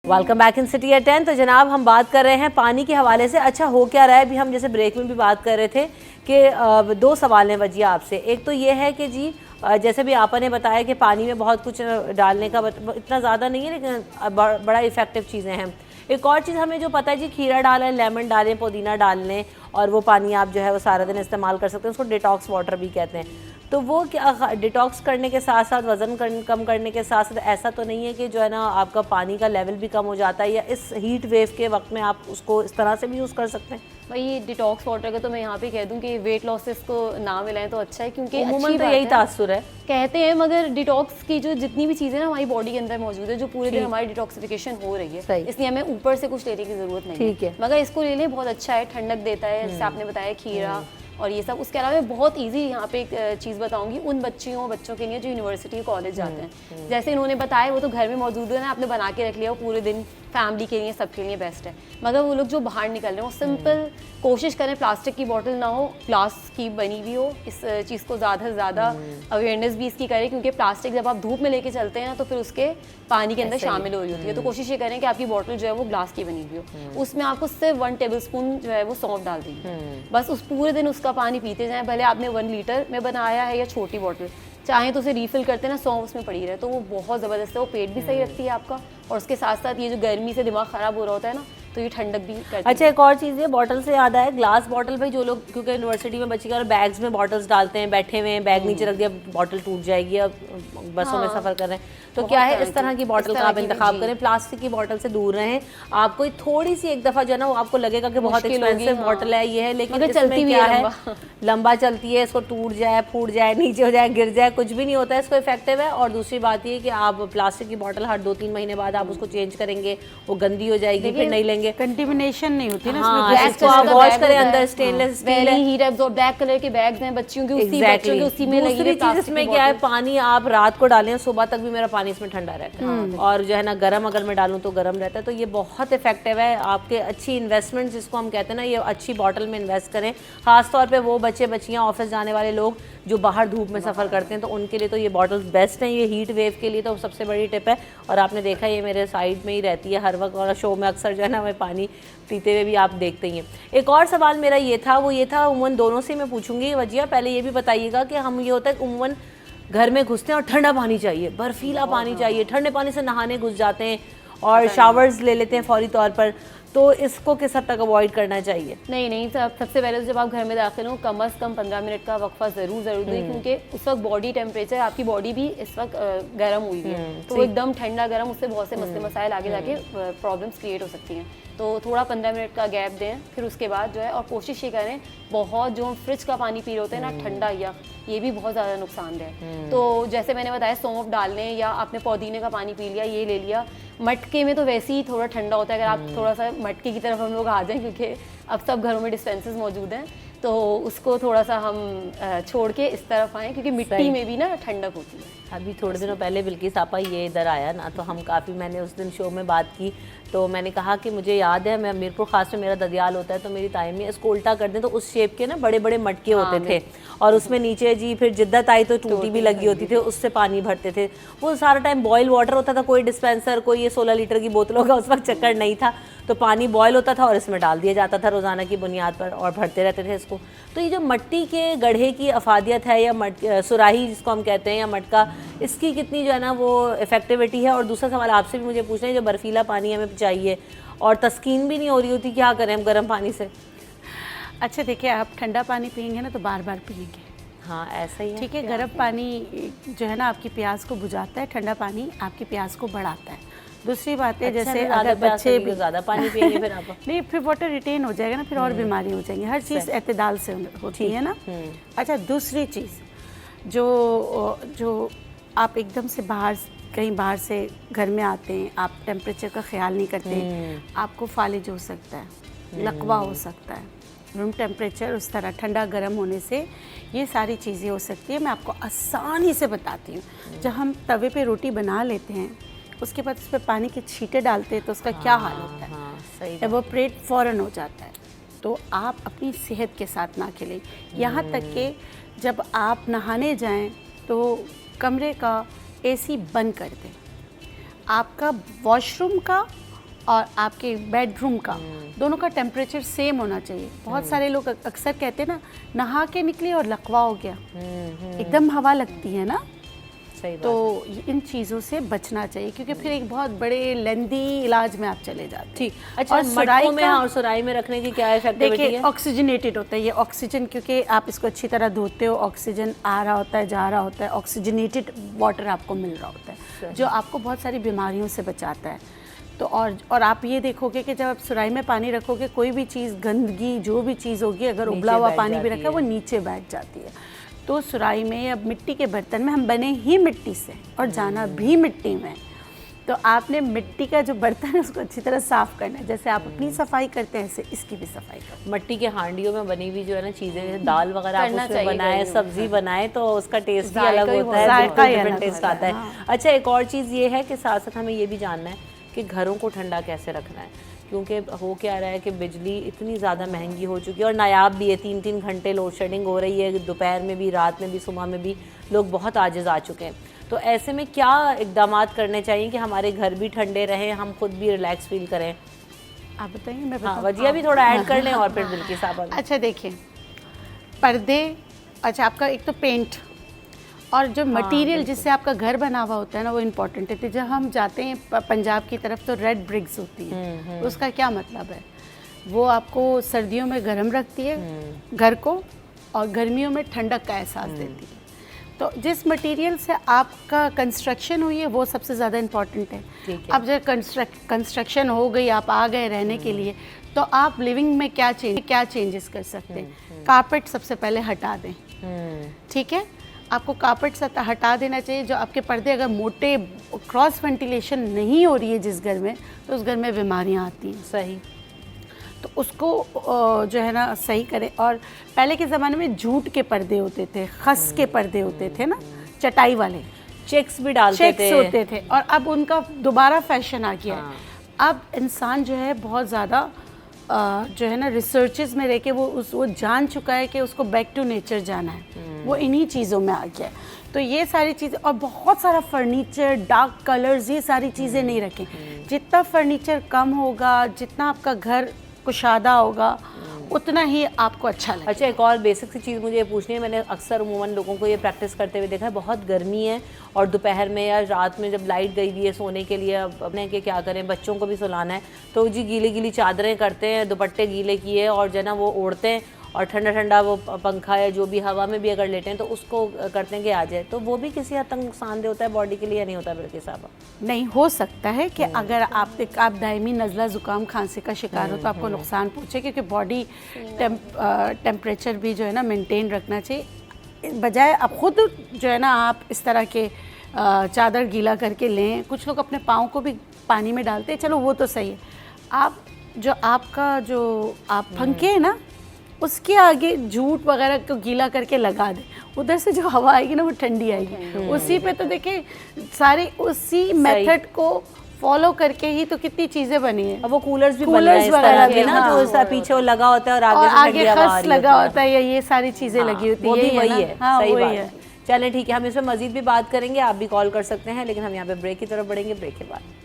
Welcome back in city at 10। तो जनाब, हम बात कर रहे हैं पानी के हवाले से। अच्छा, हो क्या रहा है, अभी हम जैसे ब्रेक में भी बात कर रहे थे कि 2 सवाल हैं वजिया आपसे। एक तो ये है कि जी जैसे भी आपा ने बताया कि पानी में बहुत कुछ डालने का इतना ज़्यादा नहीं है, लेकिन बड़ा इफ़ेक्टिव चीज़ें हैं। एक और चीज़ हमें जो पता है जी, खीरा डालें, लेमन डालें, पुदीना डाल लें, और वो पानी आप जो है वो सारा दिन इस्तेमाल कर सकते हैं। उसको डिटॉक्स वाटर भी कहते हैं। तो वो क्या डिटॉक्स करने के साथ साथ, वज़न कम करने के साथ साथ, ऐसा तो नहीं है कि जो है ना आपका पानी का लेवल भी कम हो जाता है, या इस हीट वेव के वक्त में आप उसको इस तरह से भी यूज़ कर सकते हैं? भाई, डिटॉक्स वाटर का तो मैं यहाँ पे कह दूँ कि वेट लॉसेस को ना मिलाएं तो अच्छा है, क्योंकि उम्मूमन तो यही तासुर है कहते हैं। मगर डिटॉक्स की जो जितनी भी चीज़ें ना हमारी बॉडी के अंदर मौजूद है, जो पूरे दिन हमारी डिटॉक्सिफिकेशन हो रही है, इसलिए हमें ऊपर से कुछ लेने की ज़रूरत नहीं ठीक है। मगर इसको ले लें, बहुत अच्छा है, ठंडक देता है, जैसे आपने बताया खीरा और ये सब। उसके अलावा बहुत इजी यहाँ पे एक चीज़ बताऊंगी उन बच्चों के लिए जो यूनिवर्सिटी कॉलेज जाते हैं। जैसे इन्होंने बताया, वो तो घर में मौजूद है ना, आपने बना के रख लिया, वो पूरे दिन फैमिली के लिए, सबके लिए बेस्ट है। मगर वो लोग जो बाहर निकल रहे हैं, वो सिंपल कोशिश करें प्लास्टिक की बोतल ना हो, ग्लास की बनी हुई हो। इस चीज़ को ज़्यादा से ज़्यादा अवेयरनेस भी इसकी करें, क्योंकि प्लास्टिक जब आप धूप में लेके चलते हैं ना, तो फिर उसके पानी के अंदर शामिल हो रही होती है। तो कोशिश ये करें कि आपकी बोतल जो है वो ग्लास की बनी हुई हो, उसमें आपको सिर्फ 1 टेबलस्पून जो है वो सौंफ डाल दीजिए। बस उस पूरे दिन उसका पानी पीते जाएं, भले आपने 1 लीटर में बनाया है या छोटी बोतल, चाहें तो उसे रीफिल करते ना, सौंफ उसमें पड़ी रहे, तो वो बहुत ज़बरदस्त है। वो पेट भी सही रखती है आपका, और उसके साथ साथ ये जो गर्मी से दिमाग ख़राब हो रहा होता है ना, तो ये ठंडक भी करती है। अच्छा, एक और चीज़ है, बॉटल से याद आया, ग्लास बॉटल भाई, जो लोग क्योंकि यूनिवर्सिटी में बच्चे बैग्स में बॉटल्स डालते हैं, बैठे हुए हैं, बैग नीचे रख दिया, बॉटल टूट जाएगी, अब बसों में सफ़र कर रहे हैं, तो क्या है, इस तरह की बॉटल का आप इंतखाब करें, प्लास्टिक की बॉटल से दूर रहें। आपको थोड़ी सी एक दफ़ा जो है ना, वो आपको लगेगा कि बहुत एक्सपेंसिव बॉटल है ये है, लेकिन इसमें क्या है, लंबा चलती है, इसको टूट जाए, फूट जाए, नीचे हो जाए, गिर जाए, कुछ भी नहीं होता है, इसको इफेक्टिव है। और दूसरी बात ये कि आप प्लास्टिक की बॉटल हर 2-3 महीने बाद आप उसको चेंज करेंगे, वो गंदी हो जाएगी, फिर नहीं लेंगे, कंटिमिनेशन नहीं होती ना, हाँ, उसमें इसको आप वॉश करें, अंदर स्टेनलेस स्टील है, हीट एब्जॉर्ब ब्लैक कलर के बैग्स हैं बच्चियों के, उसी बच्चों के उसी में लगी है। दूसरी चीज़ इसमें क्या है, पानी आप रात को डालें, सुबह तक भी मेरा पानी इसमें ठंडा रहता है, और जो है ना गर्म अगर मैं डालूं तो गर्म रहता है। तो ये बहुत इफेक्टिव है। आपके अच्छी इन्वेस्टमेंट जिसको हम कहते हैं ना, ये अच्छी बॉटल में इन्वेस्ट करें, खास तौर पे वो बच्चे बच्चियां, ऑफिस जाने वाले लोग जो बाहर धूप में सफ़र करते हैं, तो उनके लिए तो ये बॉटल्स बेस्ट हैं। ये हीट वेव के लिए तो सबसे बड़ी टिप है। और आपने देखा ये मेरे साइड में ही रहती है हर वक्त, और शो में अक्सर जो है ना मैं पानी पीते हुए भी आप देखते ही हैं। एक और सवाल मेरा ये था उमन दोनों से मैं पूछूंगी वजिया, पहले ये भी बताइएगा कि हम ये होता है उमन घर में घुसते हैं और ठंडा पानी चाहिए, बर्फीला पानी चाहिए, ठंडे पानी से नहाने घुस जाते हैं और शावर्स ले लेते हैं फौरी तौर पर, तो इसको किस हद तक अवॉइड करना चाहिए? नहीं, सबसे पहले तो जब आप घर में दाखिल हो, कम अज़ कम 15 मिनट का वक्फा ज़रूर दें, क्योंकि उस वक्त बॉडी टेम्परेचर, आपकी बॉडी भी इस वक्त गर्म हुई है, तो एकदम ठंडा गर्म, उससे बहुत से मसले मसाइल आगे जाके प्रॉब्लम्स क्रिएट हो सकती हैं। तो थोड़ा 15 मिनट का गैप दें, फिर उसके बाद जो है, और कोशिश ये करें, बहुत जो फ्रिज का पानी पी रहे होते हैं ना, ठंडा या ये भी बहुत ज़्यादा नुकसानदेह। तो जैसे मैंने बताया, सौंफ डालने, या आपने पुदीने का पानी पी लिया, ये ले लिया। मटके में तो वैसे ही थोड़ा ठंडा होता है, अगर आप थोड़ा सा मटके की तरफ हम लोग आ जाएं, क्योंकि अब सब घरों में डिस्पेंसर्स मौजूद हैं, तो उसको थोड़ा सा हम छोड़ के इस तरफ आए, क्योंकि मिट्टी सही। में भी ना ठंडक होती है। अभी थोड़े दिनों पहले बिल्किस आपा ये इधर आया ना, तो हम काफ़ी, मैंने उस दिन शो में बात की, तो मैंने कहा कि मुझे याद है, मैं मीरपुर खास में मेरा ददियाल होता है, तो मेरी ताई में इसको उल्टा कर दें तो उस शेप के ना बड़े बड़े मटके होते थे, और उसमें नीचे जी फिर जिद्दत आई तो टूटी भी लगी होती थी, उससे पानी भरते थे। वो सारा टाइम बॉयल वाटर होता था, कोई डिस्पेंसर, कोई ये 16 लीटर की बोतलों का उस वक्त चक्कर नहीं था, तो पानी बॉयल होता था और इसमें डाल दिया जाता था रोज़ाना की बुनियाद पर, और भरते रहते थे इसको। तो ये जो मट्टी के गड्ढे की अफादियत है, या सुराही जिसको हम कहते हैं, या मटका, इसकी कितनी जो है ना वो इफेक्टिविटी है। और दूसरा सवाल आपसे भी मुझे पूछना है, जो बर्फीला पानी हमें चाहिए और तस्कीन भी नहीं हो रही होती, क्या करें हम गर्म पानी से? अच्छा देखिए, आप ठंडा पानी पियेंगे ना तो बार बार पियेंगे, हाँ ऐसा ही है। ठीक है। गर्म पानी जो है ना आपकी प्यास को बुझाता है, ठंडा पानी आपकी प्यास को बढ़ाता है। दूसरी बात है, जैसे अगर बच्चे भी ज़्यादा पानी पिएंगे फिर आप नहीं, फिर वाटर रिटेन हो जाएगा ना, फिर और बीमारी हो जाएंगी। हर चीज़ एतदाल से होती है ना। अच्छा, दूसरी चीज़ जो आप एकदम से कहीं बाहर से घर में आते हैं, आप टेम्परेचर का ख्याल नहीं करते, आपको फालिज हो सकता है, लकवा हो सकता है, रूम टेम्परेचर उस तरह ठंडा गर्म होने से ये सारी चीज़ें हो सकती है। मैं आपको आसानी से बताती हूँ। जब हम तवे पे रोटी बना लेते हैं, उसके बाद उस पर पानी के छींटे डालते हैं तो उसका क्या हाल होता है, सही एवोपरेट फ़ौरन हो जाता है। तो आप अपनी सेहत के साथ ना खेलें। यहाँ तक कि जब आप नहाने जाएं तो कमरे का एसी बंद कर दें। आपका वॉशरूम का और आपके बेडरूम का दोनों का टेम्परेचर सेम होना चाहिए। बहुत सारे लोग अक्सर कहते हैं ना, नहा के निकले और लकवा हो गया, एकदम हवा लगती है ना, सही बात। तो इन चीज़ों से बचना चाहिए, क्योंकि फिर एक बहुत बड़े लेंदी इलाज में आप चले जाते हैं। ठीक। अच्छा, और मटकों में और सुराही में रखने की क्या इफेक्टिविटी देखिए, है? ऑक्सीजनेटेड होता है ये ऑक्सीजन, क्योंकि आप इसको अच्छी तरह धोते हो, ऑक्सीजन आ रहा होता है, जा रहा होता है, ऑक्सीजनेटेड वाटर आपको मिल रहा होता है, जो आपको बहुत सारी बीमारियों से बचाता है। तो और आप ये देखोगे कि जब आप सुराही में पानी रखोगे, कोई भी चीज़, गंदगी जो भी चीज़ होगी, अगर उबला हुआ पानी भी रखा है वो नीचे बैठ जाती है। तो सुराही में या मिट्टी के बर्तन में, हम बने ही मिट्टी से और जाना भी मिट्टी में, तो आपने मिट्टी का जो बर्तन है उसको अच्छी तरह साफ़ करना है। जैसे आप अपनी सफाई करते हैं, ऐसे इसकी भी सफाई करो। मट्टी के हांडियों में बनी हुई जो है ना चीज़ें, जैसे दाल वगैरह आप उसमें बनाए, सब्जी बनाए, तो उसका टेस्ट भी अलग होता है, जायका ही डिफरेंट अलग टेस्ट होता आता है। है। अच्छा, एक और चीज़ ये है कि साथ साथ हमें ये भी जानना है कि घरों को ठंडा कैसे रखना है, क्योंकि हो क्या रहा है कि बिजली इतनी ज़्यादा महंगी हो चुकी है और नायाब भी है। 3-3 घंटे लोड शेडिंग हो रही है, दोपहर में भी, रात में भी, सुबह में भी, लोग बहुत आजिज़ आ चुके हैं। तो ऐसे में क्या इक़दाम करने चाहिए कि हमारे घर भी ठंडे रहें, हम खुद भी रिलैक्स फील करें? आप बताइए, मैं हाँ, बताऊँ? वजिया भी थोड़ा ऐड कर लें और फिर बिल्कि साहब। अच्छा देखिए, पर्दे, अच्छा आपका एक तो पेंट और जो मटेरियल जिससे आपका घर बना हुआ होता है ना, वो इम्पोर्टेंट है। तो जब हम जाते हैं पंजाब की तरफ तो रेड ब्रिक्स होती है, उसका क्या मतलब है? वो आपको सर्दियों में गर्म रखती है घर को और गर्मियों में ठंडक का एहसास देती है। तो जिस मटेरियल से आपका कंस्ट्रक्शन हुई है वो सबसे ज़्यादा इम्पॉर्टेंट है। अब जब कंस्ट्रक्शन हो गई, आप आ गए रहने के लिए, तो आप लिविंग में क्या चेंजेस कर सकते हैं? कारपेट सबसे पहले हटा दें, ठीक है? आपको कारपेट हटा देना चाहिए। जो आपके पर्दे अगर मोटे, क्रॉस वेंटिलेशन नहीं हो रही है जिस घर में, तो उस घर में बीमारियां आती हैं। सही। तो उसको जो है ना सही करें। और पहले के ज़माने में जूट के पर्दे होते थे, खस के पर्दे होते थे ना, चटाई वाले, चेक्स भी डालते चेक्स थे, होते थे, और अब उनका दोबारा फैशन आ गया है। अब इंसान जो है बहुत ज़्यादा जो है ना रिसर्चेस में रह के वो जान चुका है कि उसको बैक टू नेचर जाना है, वो इन्हीं चीज़ों में आ गया है। तो ये सारी चीज़ें, और बहुत सारा फर्नीचर, डार्क कलर्स, ये सारी चीज़ें नहीं रखें। जितना फर्नीचर कम होगा, जितना आपका घर कुशादा होगा, उतना ही आपको अच्छा लगेगा। अच्छा, एक और बेसिक सी चीज़ मुझे ये पूछनी है। मैंने अक्सर उमूमन लोगों को ये प्रैक्टिस करते हुए देखा है, बहुत गर्मी है और दोपहर में या रात में जब लाइट गई हुई है सोने के लिए, अब अपने के क्या करें, बच्चों को भी सुलाना है, तो जी गीली गीली चादरें करते हैं, दुपट्टे गीले किए और जो है ना वो ओढ़ते हैं, और ठंडा ठंडा वो पंखा या जो भी हवा में भी अगर लेटे हैं तो उसको करते हैं कि आ जाए। तो वो भी किसी हद तक नुकसानदेह होता है बॉडी के लिए, या नहीं होता बिल्कुल साहब? नहीं, हो सकता है कि अगर आप दायमी नज़ला ज़ुकाम खांसी का शिकार हो तो आपको नुकसान पहुँचे, क्योंकि बॉडी टेम्परेचर भी जो है ना मेंटेन रखना चाहिए। बजाय आप खुद जो है ना आप इस तरह के चादर गीला करके लें। कुछ लोग अपने पाँव को भी पानी में डालते हैं, चलो वो तो सही है। आप पंखे हैं ना, उसके आगे जूट वगैरह को गीला करके लगा दें, उधर से जो हवा आएगी ना वो ठंडी आएगी। उसी पे तो देखिए सारे उसी मेथड को फॉलो करके ही तो कितनी चीजें बनी है। अब वो कूलर्स भी बन रहे हैं इस तरह के ना, जो इसका पीछे वो लगा होता है और आगे से ठंडी हवा आ खस रही लगा होती है। होता है या ये सारी चीजें लगी होती है, वो भी यही वही ना? है, हाँ, सही वही बात है। है। चलें ठीक है, हम इसमें मजीद भी बात करेंगे, आप भी कॉल कर सकते हैं, लेकिन हम यहाँ पे ब्रेक की तरफ बढ़ेंगे, ब्रेक के बाद।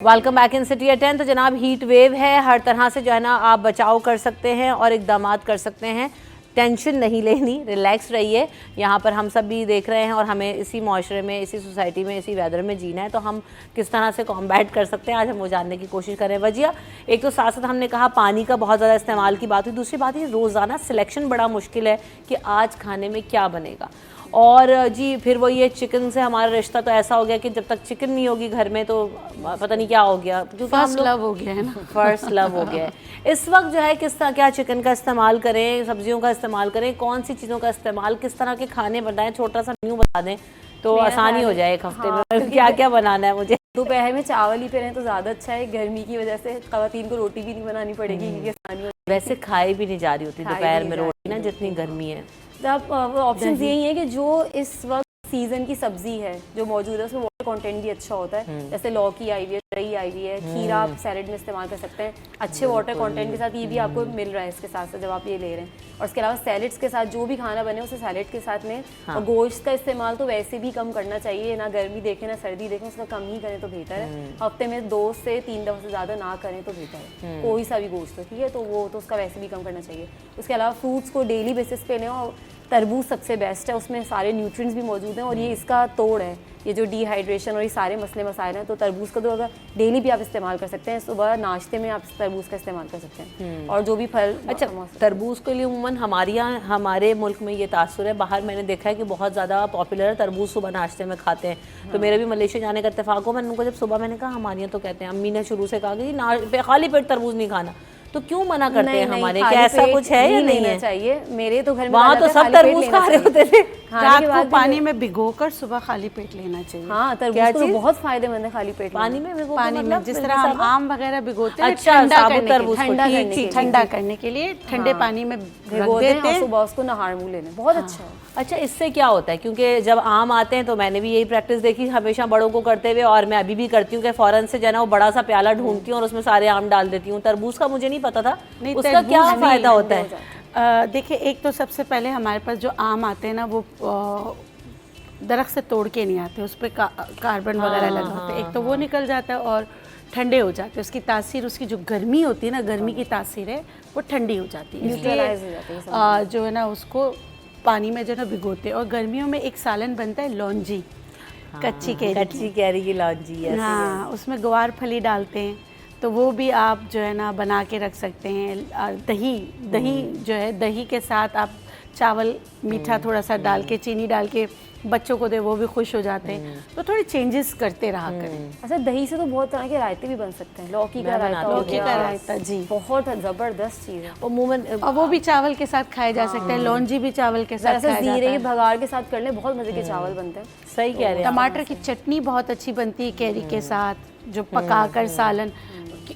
Welcome back in city at 10। तो जनाब हीट वेव है, हर तरह से जो है ना आप बचाव कर सकते हैं और इकदाम कर सकते हैं। टेंशन नहीं लेनी, रिलैक्स रहिए। यहाँ पर हम सब भी देख रहे हैं और हमें इसी माशरे में, इसी सोसाइटी में, इसी वेदर में जीना है, तो हम किस तरह से कॉम्बैट कर सकते हैं आज हम वो जानने की कोशिश करें। वजिया एक तो साथ साथ हमने कहा पानी का बहुत ज़्यादा इस्तेमाल की बात हुई, दूसरी बात ये रोज़ाना सिलेक्शन बड़ा मुश्किल है कि आज खाने में क्या बनेगा। और जी फिर वो ये चिकन से हमारा रिश्ता तो ऐसा हो गया कि जब तक चिकन नहीं होगी घर में तो पता नहीं क्या हो गया, क्योंकि फर्स्ट लव हो गया है ना। फर्स्ट लव हो गया है। इस वक्त जो है किस तरह क्या चिकन का इस्तेमाल करें, सब्जियों का इस्तेमाल करें, कौन सी चीज़ों का इस्तेमाल, किस तरह के खाने बनाएं, छोटा सा मेन्यू बता दें तो आसानी हो जाए एक हफ्ते में क्या क्या बनाना है मुझे। दोपहर में चावल ही पे रहें तो ज़्यादा अच्छा है, गर्मी की वजह से ख़वातीन को रोटी भी नहीं बनानी पड़ेगी क्योंकि आसानी हो। वैसे खाई भी नहीं जा रही होती दोपहर में रोटी ना, जितनी गर्मी है। अब ऑप्शन यही है कि जो इस वक्त सीजन की सब्जी है जो मौजूद है उसमें वाटर कंटेंट भी अच्छा होता है, जैसे लौकी आई हुई है, रई आई हुई है, खीरा आप सैलेड में इस्तेमाल कर सकते हैं अच्छे वाटर कंटेंट के साथ। ये भी आपको मिल रहा है इसके साथ साथ जब आप ये ले रहे हैं। और इसके अलावा सैलेड्स के साथ जो भी खाना बने उसे सैलेड के साथ में। और गोश्त का इस्तेमाल तो वैसे भी कम करना चाहिए, ना गर्मी देखें ना सर्दी देखें, उसका कम ही करें तो बेहतर है। हफ्ते में 2 से 3 दफ़ा से ज़्यादा ना करें तो बेहतर है, कोई सा भी गोश्त हो, ठीक है, तो वो तो उसका वैसे भी कम करना चाहिए। उसके अलावा फ्रूट्स को डेली बेसिस पे लें और तरबूज सबसे बेस्ट है, उसमें सारे न्यूट्रिएंट्स भी मौजूद हैं और ये इसका तोड़ है, ये जो डिहाइड्रेशन और ये सारे मसले मसाइल हैं। तो तरबूज का तो अगर डेली भी आप इस्तेमाल कर सकते हैं, सुबह नाश्ते में आप तरबूज का इस्तेमाल कर सकते हैं। और जो भी फल अच्छा, तरबूज के लिए उमूमन हमारे मुल्क में ये तासुर है, बाहर मैंने देखा है कि बहुत ज़्यादा पॉपुलर है तरबूज, सुबह नाश्ते में खाते हैं। तो मेरे भी मलेशिया जाने का इत्तेफाक हो, मैंने उनको जब सुबह मैंने कहा हमारे यहाँ तो कहते हैं, अम्मी ने शुरू से कहा कि खाली पेट तरबूज नहीं खाना, तो क्यों मना करते हैं हमारे, क्या ऐसा कुछ है या नहीं है? चाहिए, मेरे तो घर में वहाँ तो सब तरबूज खा रहे होते थे। रात को पानी में भिगोकर सुबह खाली पेट लेना चाहिए। हाँ, तरबूज तो बहुत फायदेमंद है खाली पेट पानी में भिगो, पानी में जिस तरह हम आम वगैरह भिगोते हैं अच्छा, ठंडा करने के लिए ठंडे पानी में भिगो देते हैं, सुबह उसको नहार मुँह लेना बहुत अच्छा है। अच्छा, इससे क्या होता है, क्योंकि जब आम आते हैं तो मैंने भी यही प्रैक्टिस देखी हमेशा बड़ों को करते हुए, और मैं अभी भी करती हूँ कि फ़ौरन से जो है ना वो बड़ा सा प्याला ढूंढती हूँ और उसमें सारे आम डाल देती हूँ। तरबूज का मुझे नहीं पता था, उसका क्या फ़ायदा होता है? देखिए, एक तो सबसे पहले हमारे पास जो आम आते हैं ना वो दरख्त से तोड़ के नहीं आते, उस पर कार्बन वगैरह लगा होता है, एक तो वो निकल जाता है और ठंडे हो जाते हैं। उसकी तासीर, उसकी जो गर्मी होती है ना, गर्मी की तासीर है वो ठंडी हो जाती है, इसलिए जो है ना उसको पानी में जो है ना भिगोते हैं। और गर्मियों में एक सालन बनता है लौंजी, कच्ची कैरी की लौंजी, हाँ, उसमें ग्वार फली डालते हैं, तो वो भी आप जो है ना बना के रख सकते हैं। दही जो है, दही के साथ आप चावल मीठा थोड़ा सा डाल के, चीनी डाल के बच्चों को दे, वो भी खुश हो जाते हैं। तो थोड़ी चेंजेस करते रहा करें। अच्छा, दही से तो बहुत तरह के रायते भी बन सकते हैं, लौकी का रायता जी बहुत ज़बरदस्त चीज़ है अमूमन, और वो भी चावल के साथ खाए जा सकते हैं। लौंजी भी चावल के साथ खाया जाता है, भगाड़ के साथ कर ले, बहुत मज़े के चावल बनते हैं। सही कह रहे हैं। टमाटर की चटनी बहुत अच्छी बनती है कैरी के साथ, जो पकाकर सालन,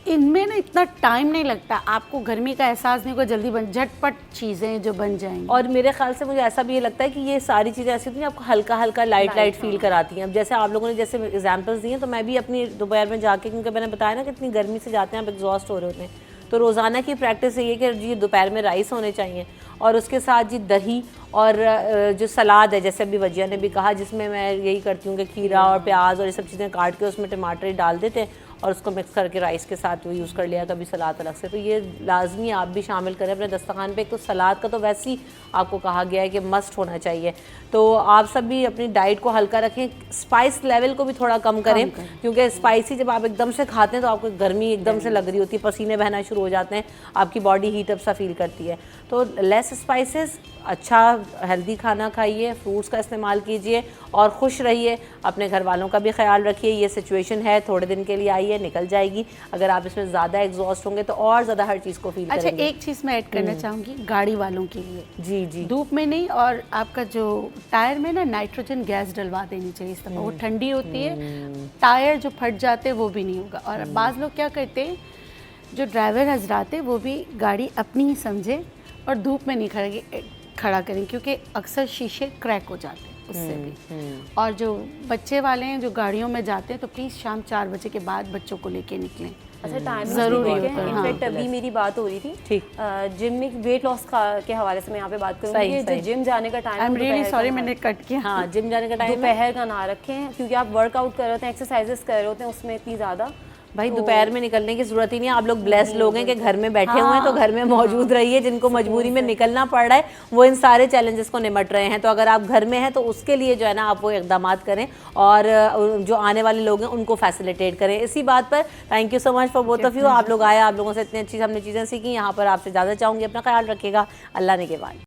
इनमें ना इतना टाइम नहीं लगता, आपको गर्मी का एहसास नहीं होगा, जल्दी बन, झटपट चीज़ें जो बन जाएंगी। और मेरे ख्याल से मुझे ऐसा भी ये लगता है कि ये सारी चीज़ें ऐसी होती हैं आपको हल्का हल्का लाइट फील कराती हैं। अब जैसे आप लोगों ने जैसे एग्जांपल्स दिए, तो मैं भी अपनी दोपहर में जाके, क्योंकि मैंने बताया ना कि इतनी गर्मी से जाते हैं आप एग्जॉस्ट हो रहे होते हैं, तो रोज़ाना की प्रैक्टिस ये कि जी दोपहर में राइस होने चाहिए और उसके साथ जी दही और जो सलाद है, जैसे अभी वजिया ने भी कहा, जिसमें मैं यही करती हूँ कि खीरा और प्याज और ये सब चीज़ें काट के उसमें टमाटर डाल देते हैं और उसको मिक्स करके राइस के साथ वो यूज़ कर लिया, कभी सलाद अलग से। तो ये लाजमी आप भी शामिल करें अपने दस्तरखान पे। एक तो सलाद का तो वैसे ही आपको कहा गया है कि मस्ट होना चाहिए, तो आप सब भी अपनी डाइट को हल्का रखें, स्पाइस लेवल को भी थोड़ा कम करें, क्योंकि स्पाइसी जब आप एकदम से खाते हैं तो आपको गर्मी एकदम से लग रही होती है, पसीने बहना शुरू हो जाते हैं, आपकी बॉडी हीट अप सा फील करती है। तो लेस स्पाइसेस, अच्छा हेल्दी खाना खाइए, फ्रूट्स का इस्तेमाल कीजिए और खुश रहिए, अपने घर वालों का भी ख्याल रखिए। ये सिचुएशन है, थोड़े दिन के लिए आई है, है, निकल जाएगी। अगर आप इसमें ज़्यादा एग्जॉस्ट होंगे तो और ज़्यादा हर चीज़ को फील अच्छा, करेंगे। एक चीज़ मैं ऐड करना चाहूँगी गाड़ी वालों के लिए, जी जी, धूप में नहीं, और आपका जो टायर में ना नाइट्रोजन गैस डलवा देनी चाहिए इस दफ़ा, वो ठंडी होती है, टायर जो फट जाते हैं वो भी नहीं होगा। और बाज़ लोग क्या करते हैं, जो ड्राइवर हजरात है वो भी गाड़ी अपनी ही समझे और धूप में नहीं खड़ा करें, क्योंकि अक्सर शीशे क्रैक हो जाते हैं उससे भी। और जो बच्चे वाले हैं जो गाड़ियों में जाते हैं तो प्लीज़ शाम 4 बजे के बाद बच्चों को लेके निकलें। अच्छा, टाइम ज़रूरी होता है। इनफैक्ट हाँ, अभी मेरी बात हो रही थी ठीक। जिम में वेट लॉस के हवाले से मैं यहाँ पे बात सही, करूँगी। सही। जो जिम जाने का time I am really sorry मैंने कट किया। हाँ, जिम जाने का टाइम है दोपहर का ना रखें, क्योंकि आप वर्कआउट कर रहे होते हैं, एक्सरसाइजेस कर रहे होते हैं, उसमें इतनी ज़्यादा भाई दोपहर में निकलने की जरूरत ही नहीं है। आप लोग ब्लेस्ड लोग हैं कि घर में बैठे हुए हैं, तो घर में मौजूद रहिए। जिनको मजबूरी में निकलना पड़ रहा है वो इन सारे चैलेंजेस को निमट रहे हैं। तो अगर आप घर में हैं तो उसके लिए जो है ना आप वो इकदाम करें और जो आने वाले लोग हैं उनको फैसिलिटेट करें। इसी बात पर thank you so much for both of you. आप लोग आए, आप लोगों से इतनी अच्छी हमने चीज़ें सीखी। यहाँ पर आपसे ज़्यादा चाहूँगी, अपना ख्याल रखिएगा। अल्लाह ने के बाद।